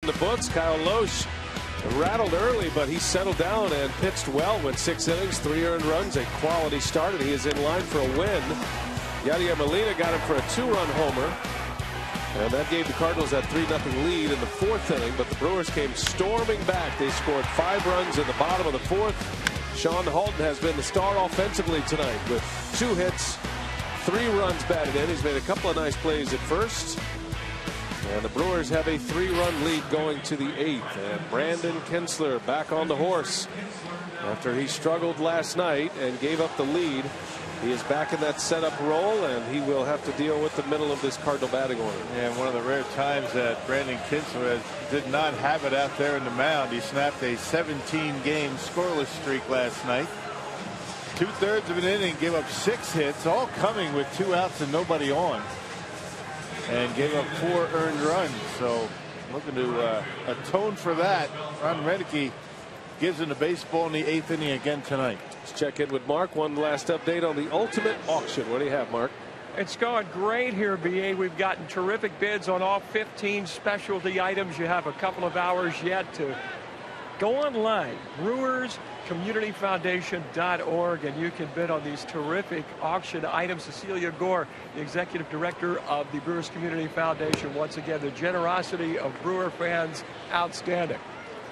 In the books, Kyle Loesch rattled early, but he settled down and pitched well. Went 6 innings, 3 earned runs, a quality start, and he is in line for a win. Yadier Molina got him for a 2-run homer, and that gave the Cardinals that 3-0 lead in the 4th inning. But the Brewers came storming back. They scored 5 runs in the bottom of the 4th. Sean Halton has been the star offensively tonight with 2 hits, 3 runs batted in. He's made a couple of nice plays at first. And the Brewers have a 3-run lead going to the 8th. And Brandon Kinsler back on the horse after he struggled last night and gave up the lead. He is back in that setup role, and he will have to deal with the middle of this Cardinal batting order. Yeah, one of the rare times that Brandon Kinsler did not have it out there in the mound. He snapped a 17-game scoreless streak last night. 2/3 of an inning, gave up 6 hits, all coming with 2 outs and nobody on. And gave up 4 earned runs. So looking to atone for that. Ron Renicky gives him the baseball in the 8th inning again tonight. Let's check in with Mark. One last update on the ultimate auction. What do you have, Mark? It's going great here, BA. We've gotten terrific bids on all 15 specialty items. You have a couple of hours yet to go online, brewerscommunityfoundation.org, and you can bid on these terrific auction items. Cecilia Gore, the executive director of the Brewers Community Foundation. Once again, the generosity of Brewer fans, outstanding.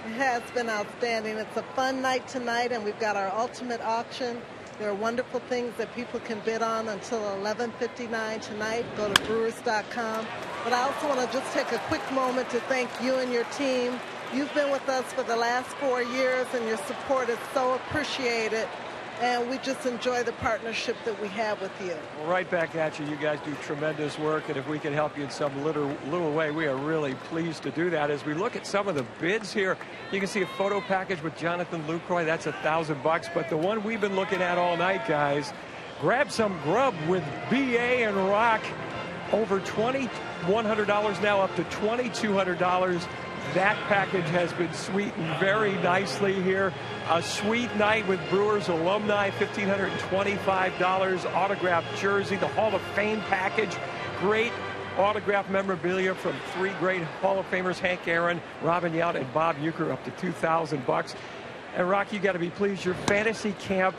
It has been outstanding. It's a fun night tonight, and we've got our ultimate auction. There are wonderful things that people can bid on until 11:59 tonight. Go to brewers.com. But I also want to just take a quick moment to thank you and your team. You've been with us for the last 4 years, and your support is so appreciated. And we just enjoy the partnership that we have with you. Well, right back at you. You guys do tremendous work, and if we can help you in some little way, we are really pleased to do that. As we look at some of the bids here, you can see a photo package with Jonathan Lucroy. That's $1,000. But the one we've been looking at all night, guys, grab some grub with BA and Rock. Over $2,100 now, up to $2,200. That package has been sweetened very nicely here. A sweet night with Brewers alumni, $1,525 autographed jersey, the Hall of Fame package, great autographed memorabilia from 3 great Hall of Famers, Hank Aaron, Robin Yount, and Bob Uecker, up to $2,000. And Rocky, you got to be pleased. Your fantasy camp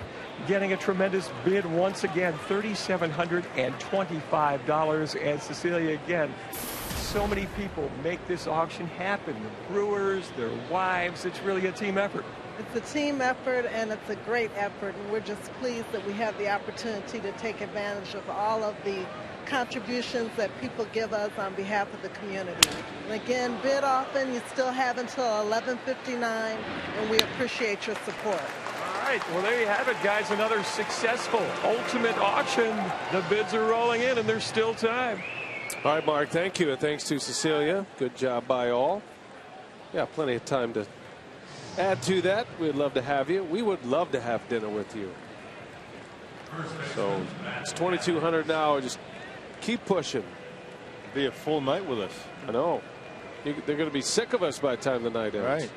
getting a tremendous bid once again, $3,725. And Cecilia, again, so many people make this auction happen. The Brewers, their wives. It's really a team effort. It's a team effort, and it's a great effort. And we're just pleased that we have the opportunity to take advantage of all of the contributions that people give us on behalf of the community. And again, bid often. You still have until 11:59, and we appreciate your support. All right, well, there you have it, guys. Another successful ultimate auction. The bids are rolling in, and there's still time. All right, Mark, thank you. And thanks to Cecilia. Good job by all. Yeah, plenty of time to add to that. We'd love to have you. We would love to have dinner with you. So it's 2,200 now. Just keep pushing. Be a full night with us. I know. They're going to be sick of us by the time the night ends. Right.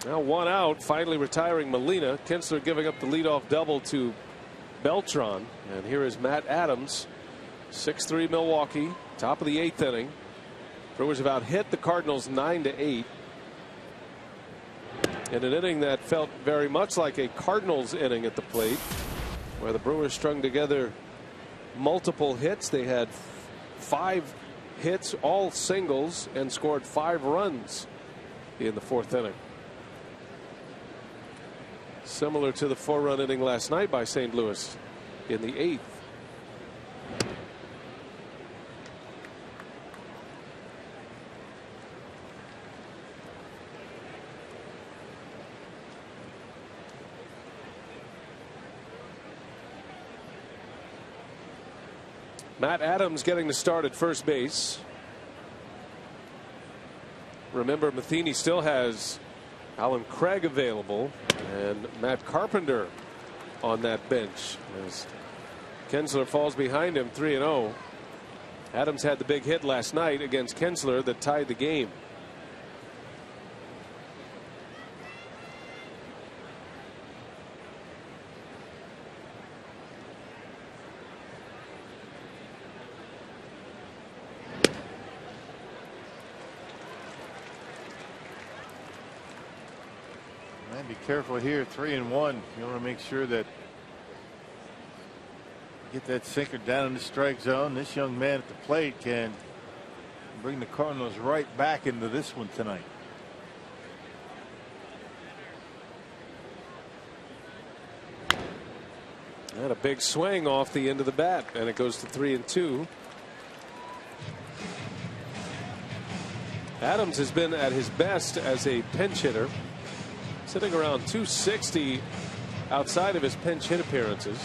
Now 1 out, finally retiring Molina. Kinsler giving up the leadoff double to Beltran. And here is Matt Adams, 6-3 Milwaukee, top of the 8th inning. Brewers have out hit the Cardinals 9-8. In an inning that felt very much like a Cardinals inning at the plate, where the Brewers strung together multiple hits. They had 5 hits, all singles, and scored 5 runs in the 4th inning. Similar to the 4-run inning last night by St. Louis in the 8th. Matt Adams getting the start at first base. Remember, Matheny still has Alan Craig available and Matt Carpenter on that bench as Kinsler falls behind him 3-0. Adams had the big hit last night against Kinsler that tied the game. Be careful here, 3-1. You want to make sure that get that sinker down in the strike zone. This young man at the plate can bring the Cardinals right back into this one tonight. And a big swing off the end of the bat, and it goes to 3-2. Adams has been at his best as a pinch hitter, sitting around 260 outside of his pinch hit appearances.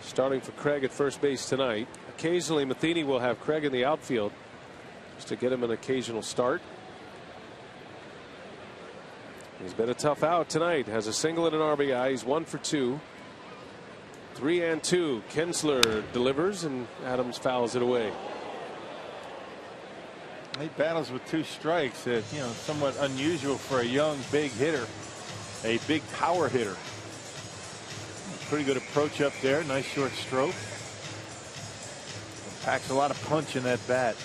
Starting for Craig at first base tonight. Occasionally Matheny will have Craig in the outfield just to get him an occasional start. He's been a tough out tonight. Has a single and an RBI. He's 1 for 2. 3-2. Kinsler delivers and Adams fouls it away. He battles with 2 strikes. Somewhat unusual for a young big hitter, a big power hitter. Pretty good approach up there. Nice short stroke. Packs a lot of punch in that bat.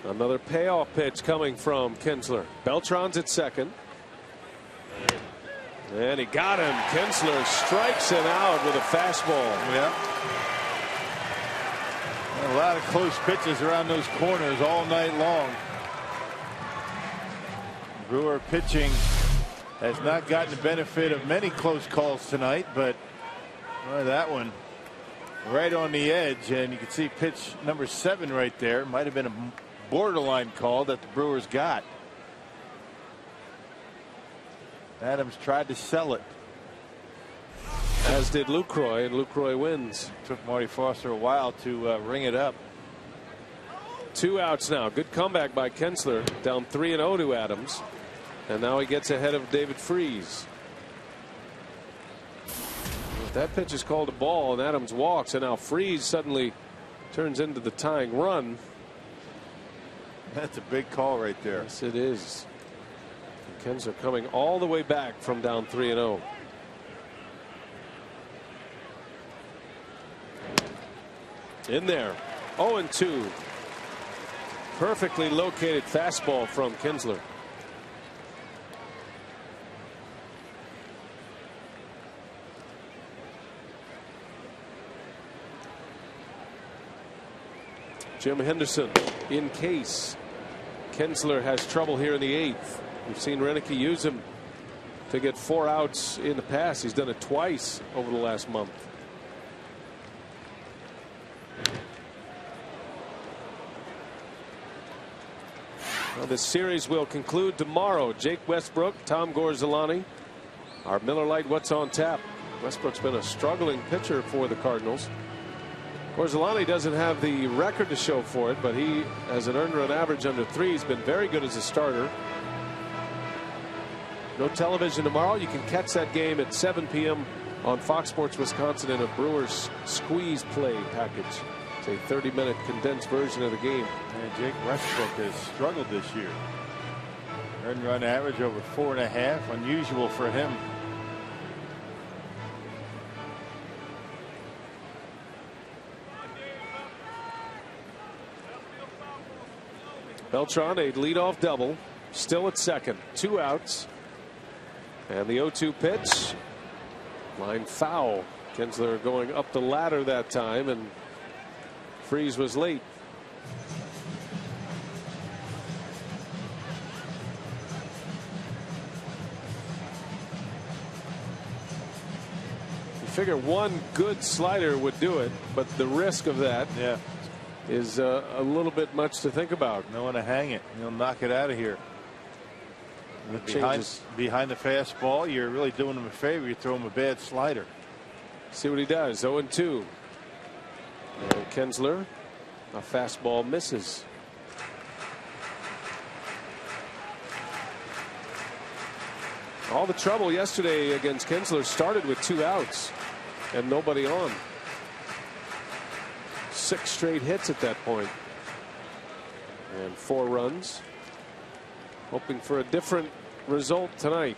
Another payoff pitch coming from Kinsler. Beltran's at second. And he got him. Kinsler strikes him out with a fastball. Yeah. A lot of close pitches around those corners all night long. Brewer pitching has not gotten the benefit of many close calls tonight, but that one right on the edge, and you can see pitch number 7 right there. Might have been a borderline call that the Brewers got. Adams tried to sell it, as did Lucroy, and Lucroy wins. Took Marty Foster a while to ring it up. 2 outs now. Good comeback by Kinsler. Down 3-0 to Adams. And now he gets ahead of David Freese. That pitch is called a ball, and Adams walks, and now Freese suddenly turns into the tying run. That's a big call right there. Yes, it is. Kinsler coming all the way back from down 3-0. In there, 0-2. Perfectly located fastball from Kinsler. Jim Henderson in case Kinsler has trouble here in the 8th. We've seen Renicky use him to get 4 outs in the past. He's done it twice over the last month. Well, this series will conclude tomorrow. Jake Westbrook, Tom Gorzolani, our Miller Lite What's on Tap. Westbrook's been a struggling pitcher for the Cardinals. Gorzolani doesn't have the record to show for it, but he has an earned run average under 3. He's been very good as a starter. No television tomorrow. You can catch that game at 7 p.m. on Fox Sports Wisconsin in a Brewers squeeze play package. It's a 30-minute condensed version of the game. And Jake Westbrook has struggled this year. Earned run average over 4.5. Unusual for him. Beltran, a leadoff double, still at second, 2 outs. And the 0-2 pitch, line foul. Kinsler going up the ladder that time, and Freese was late. You figure one good slider would do it, but the risk of that is a little bit much to think about. No one to hang it. He'll knock it out of here. Behind the fastball, you're really doing him a favor. You throw him a bad slider. See what he does. 0-2. And Kinsler, a fastball misses. All the trouble yesterday against Kinsler started with 2 outs and nobody on. 6 straight hits at that point. And 4 runs. Hoping for a different result tonight.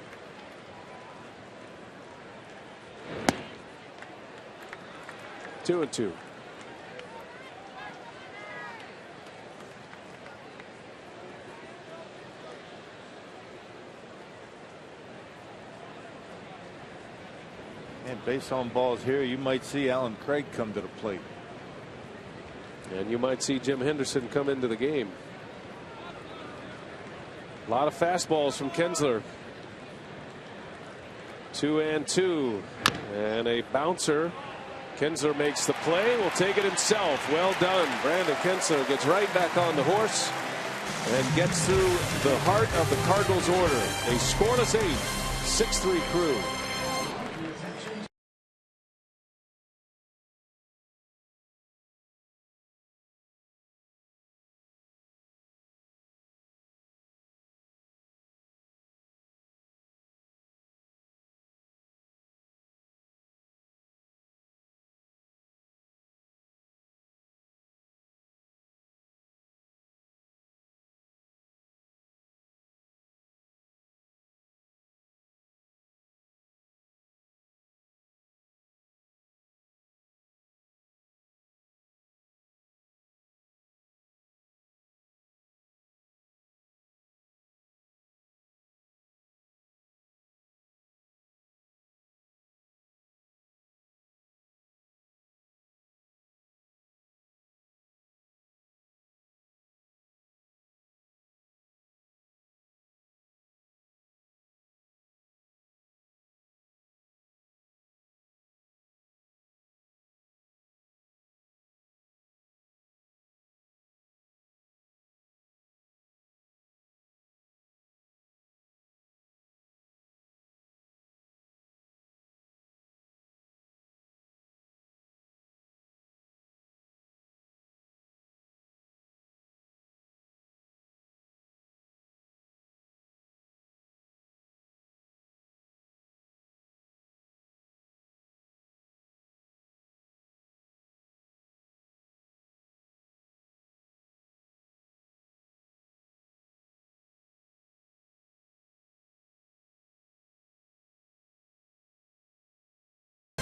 Two and 2. And base on balls here, you might see Alan Craig come to the plate. And you might see Jim Henderson come into the game. A lot of fastballs from Kinsler. 2-2. And a bouncer. Kinsler makes the play. Will take it himself. Well done. Brandon Kinsler gets right back on the horse and gets through the heart of the Cardinals order. A scoreless 8. 6-3 Crew.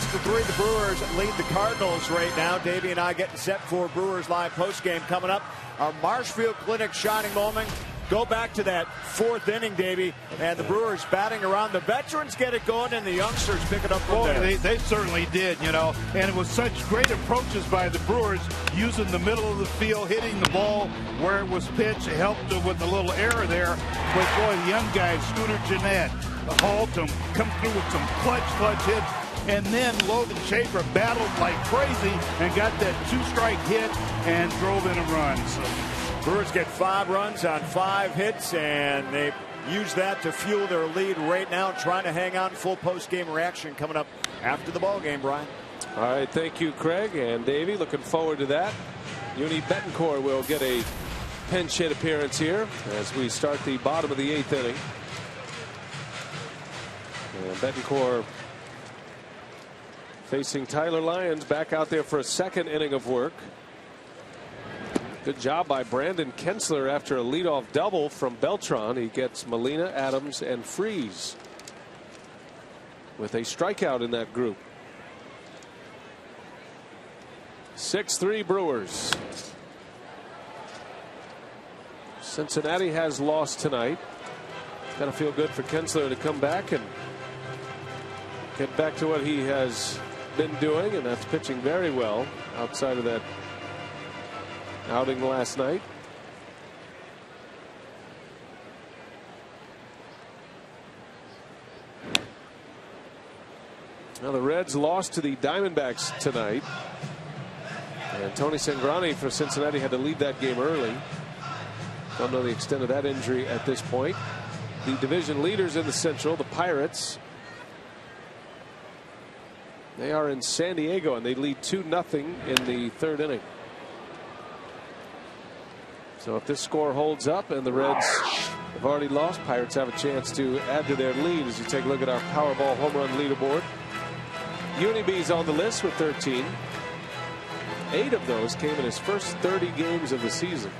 6-3. The Brewers lead the Cardinals right now. Davey and I getting set for Brewers Live postgame coming up. Our Marshfield Clinic shining moment. Go back to that fourth inning, Davey, and the Brewers batting around. The veterans get it going, and the youngsters pick it up from there. They certainly did, you know, and it was such great approaches by the Brewers, using the middle of the field, hitting the ball where it was pitched. It helped with a little error there. But boy, the young guys, Scooter Jeanette, Haltom, come through with some clutch hits. And then Logan Schaefer battled like crazy and got that two-strike hit and drove in a run. So Brewers get 5 runs on 5 hits, and they use that to fuel their lead right now, trying to hang on. Full post-game reaction coming up after the ball game, Brian. All right, thank you, Craig and Davey. Looking forward to that. Uni Betancourt will get a pinch hit appearance here as we start the bottom of the 8th inning. And Betancourt facing Tyler Lyons back out there for a second inning of work. Good job by Brandon Kensler after a leadoff double from Beltran. He gets Molina, Adams, and Freeze with a strikeout in that group. 6-3 Brewers. Cincinnati has lost tonight. Got to feel good for Kensler to come back and get back to what he has been doing, and that's pitching very well outside of that outing last night. Now the Reds lost to the Diamondbacks tonight, and Tony Sangrani for Cincinnati had to leave that game early. Don't know the extent of that injury at this point. The division leaders in the Central, the Pirates, they are in San Diego, and they lead 2-0 in the 3rd inning. So if this score holds up and the Reds have already lost, Pirates have a chance to add to their lead as you take a look at our Powerball home run leaderboard. Unibee's on the list with 13. 8 of those came in his first 30 games of the season.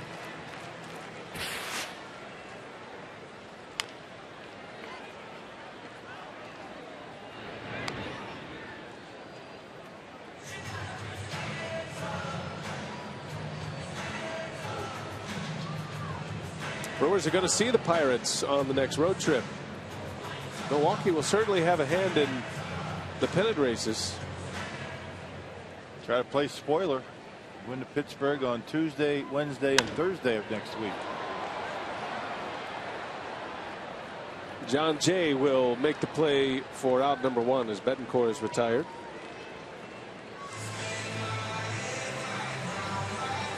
Brewers are going to see the Pirates on the next road trip. Milwaukee will certainly have a hand in the pennant races. Try to play spoiler. Win to Pittsburgh on Tuesday, Wednesday, and Thursday of next week. John Jay will make the play for out number 1 as Betancourt is retired.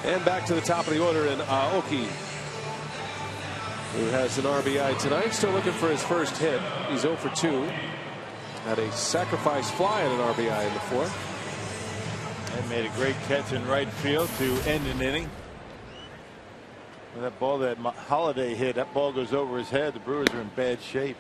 And back to the top of the order in Aoki, who has an RBI tonight. Still looking for his first hit. He's 0 for 2. Had a sacrifice fly and an RBI in the 4th. And made a great catch in right field to end an inning. With that ball that Holiday hit, that ball goes over his head. The Brewers are in bad shape.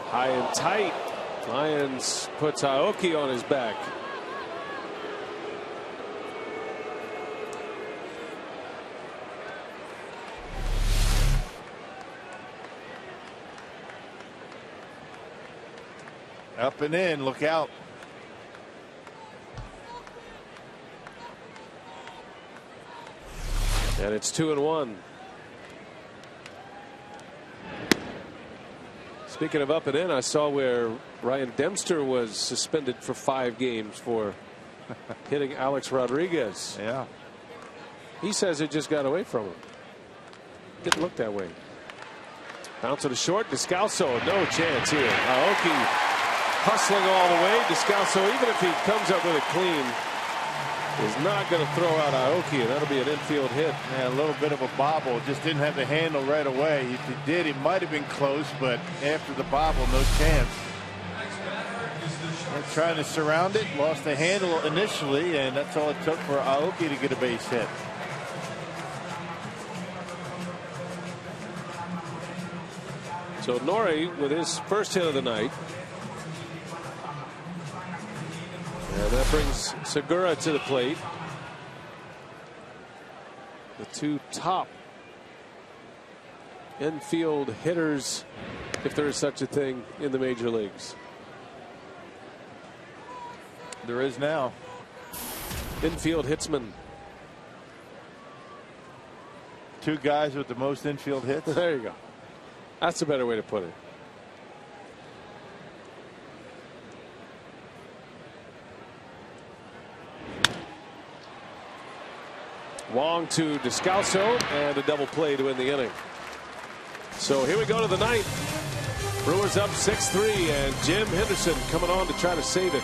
High and tight. Lyons puts Aoki on his back. Up and in. Look out. And it's 2-1. Speaking of up and in, I saw where Ryan Dempster was suspended for 5 games for hitting Alex Rodriguez. Yeah. He says it just got away from him. Didn't look that way. Bounce to the short. Descalso, no chance here. Aoki hustling all the way. Descalso, even if he comes up with a clean, is not going to throw out Aoki, and that'll be an infield hit. Yeah, a little bit of a bobble. Just didn't have the handle right away. If he did, he might have been close, but after the bobble, no chance. And trying to surround it, lost the handle initially, and that's all it took for Aoki to get a base hit. So Nori with his first hit of the night. And that brings Segura to the plate. The two top infield hitters, if there is such a thing in the major leagues. There is now. Infield hitsman. Two guys with the most infield hits. There you go. That's a better way to put it. Wong to Descalso, and a double play to end the inning. So here we go to the ninth. Brewers up 6-3, and Jim Henderson coming on to try to save it.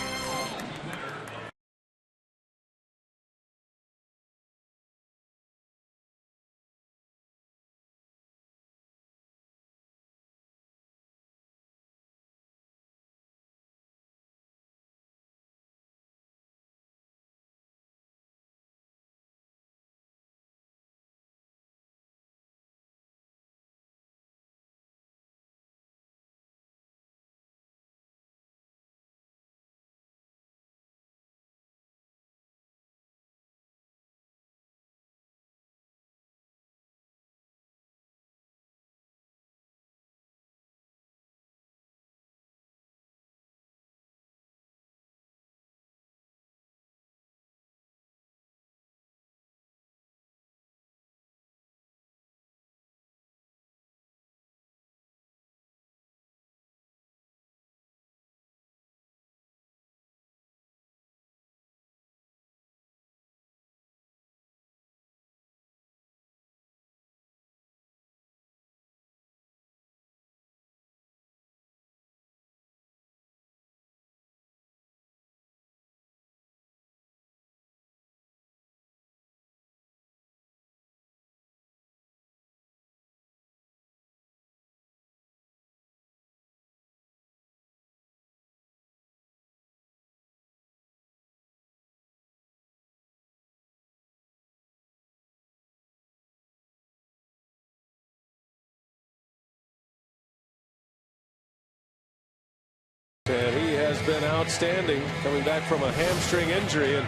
And he has been outstanding, coming back from a hamstring injury. And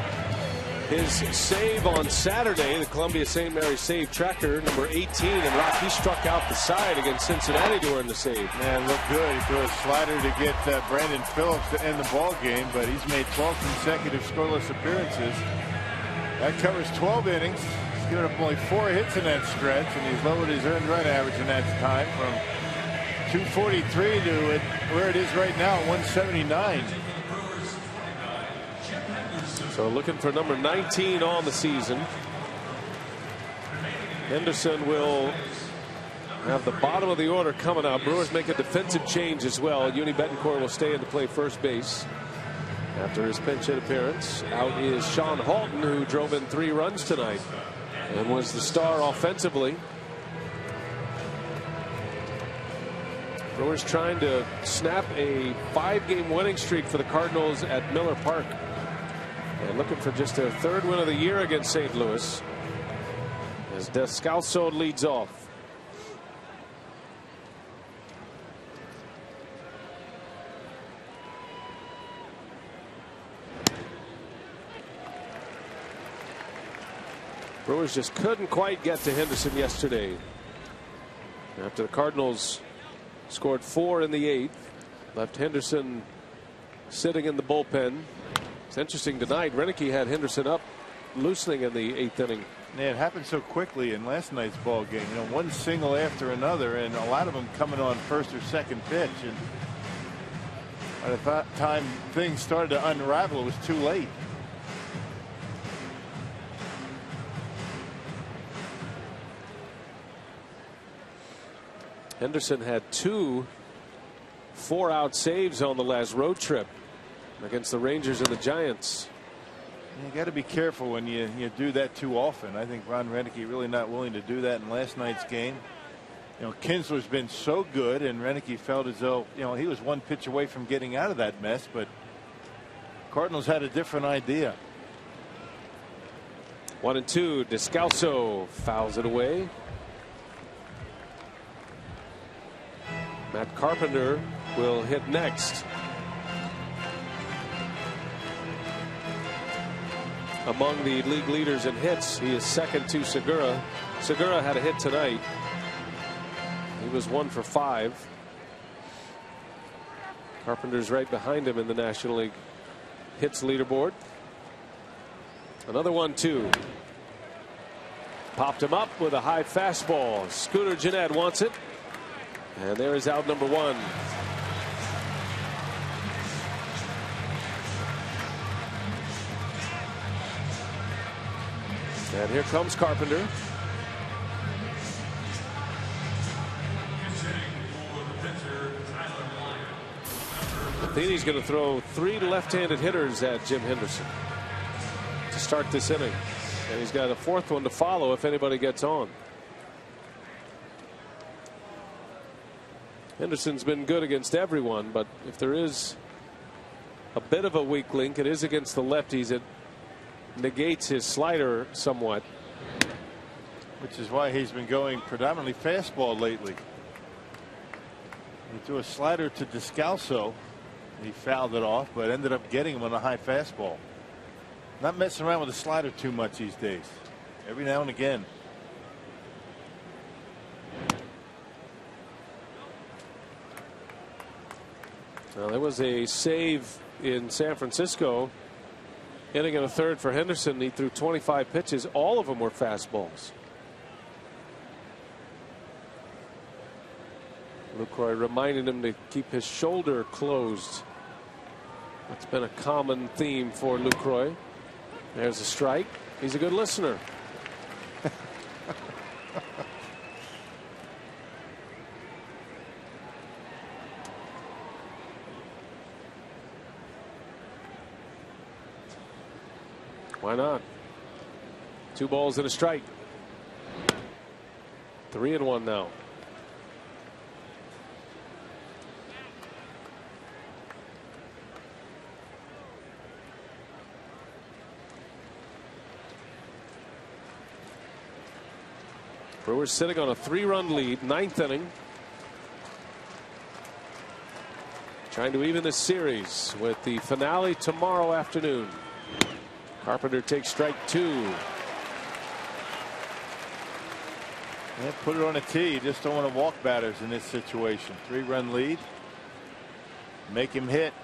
his save on Saturday, the Columbia St. Mary's save tracker, number 18, and Rocky struck out the side against Cincinnati during the save. Man, looked good. He threw a slider to get Brandon Phillips to end the ball game, but he's made 12 consecutive scoreless appearances. That covers 12 innings. He's given up only 4 hits in that stretch, and he's lowered his earned run average in that time from 243 to where it is right now, 179. So looking for number 19 on the season. Henderson will have the bottom of the order coming up. Brewers make a defensive change as well. Uni Betancourt will stay in to play first base after his pinch hit appearance. Out is Sean Halton, who drove in 3 runs tonight and was the star offensively. Brewers trying to snap a 5-game winning streak for the Cardinals at Miller Park. And looking for just their 3rd win of the year against St. Louis, as Descalso leads off. Brewers just couldn't quite get to Henderson yesterday. After the Cardinals scored 4 in the 8th, left Henderson sitting in the bullpen. It's interesting tonight. Renicky had Henderson up, loosening in the 8th inning. Yeah, it happened so quickly in last night's ball game. You know, one single after another, and a lot of them coming on first or second pitch. And by the time things started to unravel, it was too late. Henderson had 2 4-out saves on the last road trip against the Rangers and the Giants. You got to be careful when you do that too often. I think Ron Renicky really not willing to do that in last night's game. You know, Kinsler's been so good, and Renicky felt as though, you know, he was 1 pitch away from getting out of that mess, but Cardinals had a different idea. 1-2. Descalso fouls it away. Matt Carpenter will hit next. Among the league leaders in hits, he is second to Segura. Segura had a hit tonight. He was 1 for 5. Carpenter's right behind him in the National League hits leaderboard. Another 1-2. Popped him up with a high fastball. Scooter Gennett wants it. And there is out number 1. And here comes Carpenter. Matheny's going to throw 3 left-handed hitters at Jim Henderson to start this inning. And he's got a 4th one to follow if anybody gets on. Henderson's been good against everyone, but if there is a bit of a weak link, it is against the lefties. It negates his slider somewhat. Which is why he's been going predominantly fastball lately. He threw a slider to Descalso. He fouled it off, but ended up getting him on a high fastball. Not messing around with the slider too much these days. Every now and again. Well, there was a save in San Francisco. Hitting in a third for Henderson. He threw 25 pitches. All of them were fastballs. Lucroy reminded him to keep his shoulder closed. That's been a common theme for Lucroy. There's a strike. He's a good listener. Why not? 2 balls and a strike. 3-1 now. Brewers sitting on a 3-run lead, 9th inning. Trying to even this series with the finale tomorrow afternoon. Carpenter takes strike 2. Yeah, put it on a tee. You just don't want to walk batters in this situation. 3-run lead. Make him hit.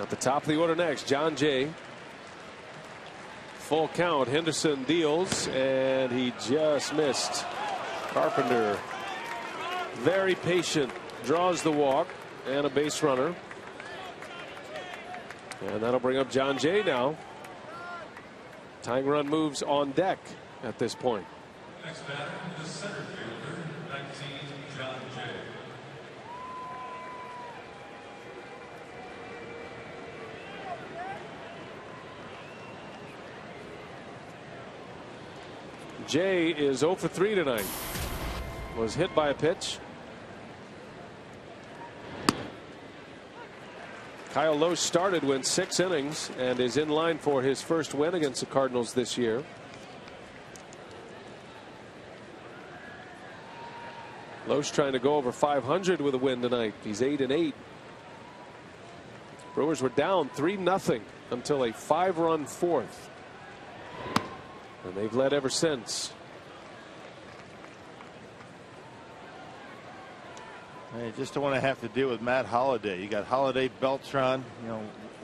At the top of the order next, John Jay. Full count. Henderson deals, and he just missed. Carpenter, very patient, draws the walk and a base runner. And that'll bring up John Jay now. Tying run moves on deck at this point. Next batter, the center fielder, 19, John Jay. Jay is 0 for 3 tonight. Was hit by a pitch. Kyle Lowe started, went 6 innings, and is in line for his first win against the Cardinals this year. Lowe's trying to go over 500 with a win tonight. He's 8-8. Brewers were down 3-0 until a 5-run 4th. And they've led ever since. You just don't want to have to deal with Matt Holliday. You got Holliday, Beltran,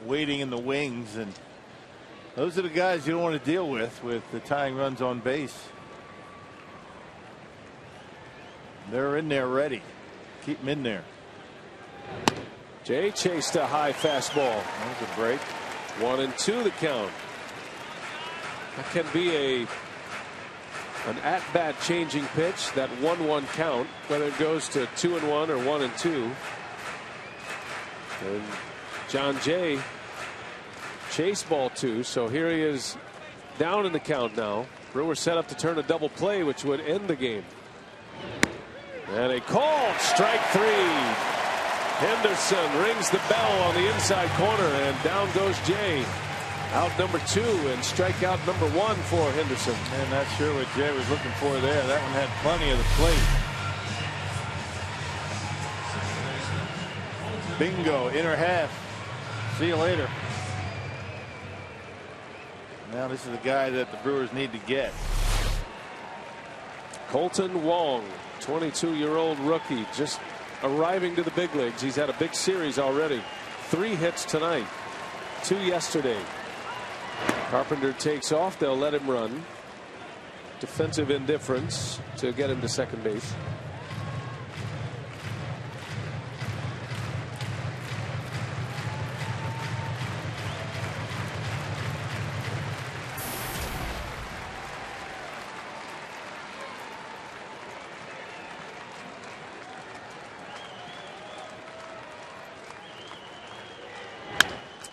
waiting in the wings, and those are the guys you don't want to deal with the tying runs on base. They're in there ready. Keep them in there. Jay chased a high fastball. That was a break. 1-2 the count. That can be an at-bat changing pitch, that 1-1 count, whether it goes to 2-1 or 1-2. And John Jay chased ball 2, so here he is down in the count now. Brewers set up to turn a double play, which would end the game. And a called strike 3. Henderson rings the bell on the inside corner, and down goes Jay. Out number 2 and strikeout number 1 for Henderson. And not sure what Jay was looking for there. That one had plenty of the plate. Bingo, inner half. See you later. Now this is the guy that the Brewers need to get. Colton Wong, 22-year-old rookie, just arriving to the big leagues. He's had a big series already. 3 hits tonight, 2 yesterday. Carpenter takes off. They'll let him run. Defensive indifference to get him to second base.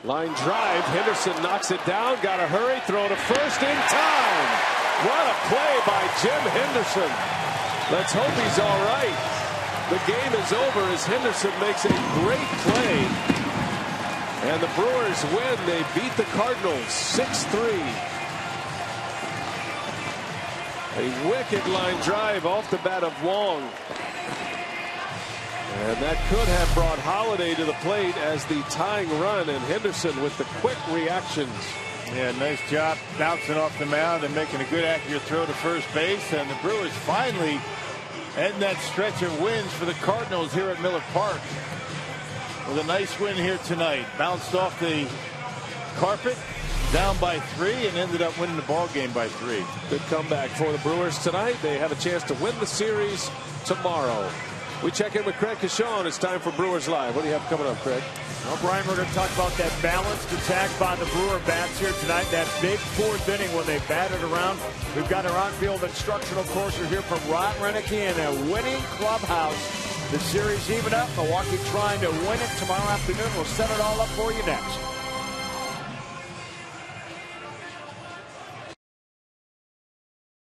Line drive. Henderson knocks it down. Got to hurry. Throw to first in time. What a play by Jim Henderson. Let's hope he's all right. The game is over as Henderson makes a great play. And the Brewers win. They beat the Cardinals 6-3. A wicked line drive off the bat of Wong. And that could have brought Holiday to the plate as the tying run, and Henderson with the quick reactions. Yeah, nice job bouncing off the mound and making a good accurate throw to first base. And the Brewers finally end that stretch of wins for the Cardinals here at Miller Park with a nice win here tonight. Bounced off the carpet, down by 3, and ended up winning the ball game by 3. Good comeback for the Brewers tonight. They have a chance to win the series tomorrow. We check in with Craig Cashon. It's time for Brewers Live. What do you have coming up, Craig? Well, Brian, we're going to talk about that balanced attack by the Brewer bats here tonight. That big 4th inning when they batted around. We've got our on-field instructional courser here from Ron Renicky in a winning clubhouse. The series even up. Milwaukee trying to win it tomorrow afternoon. We'll set it all up for you next.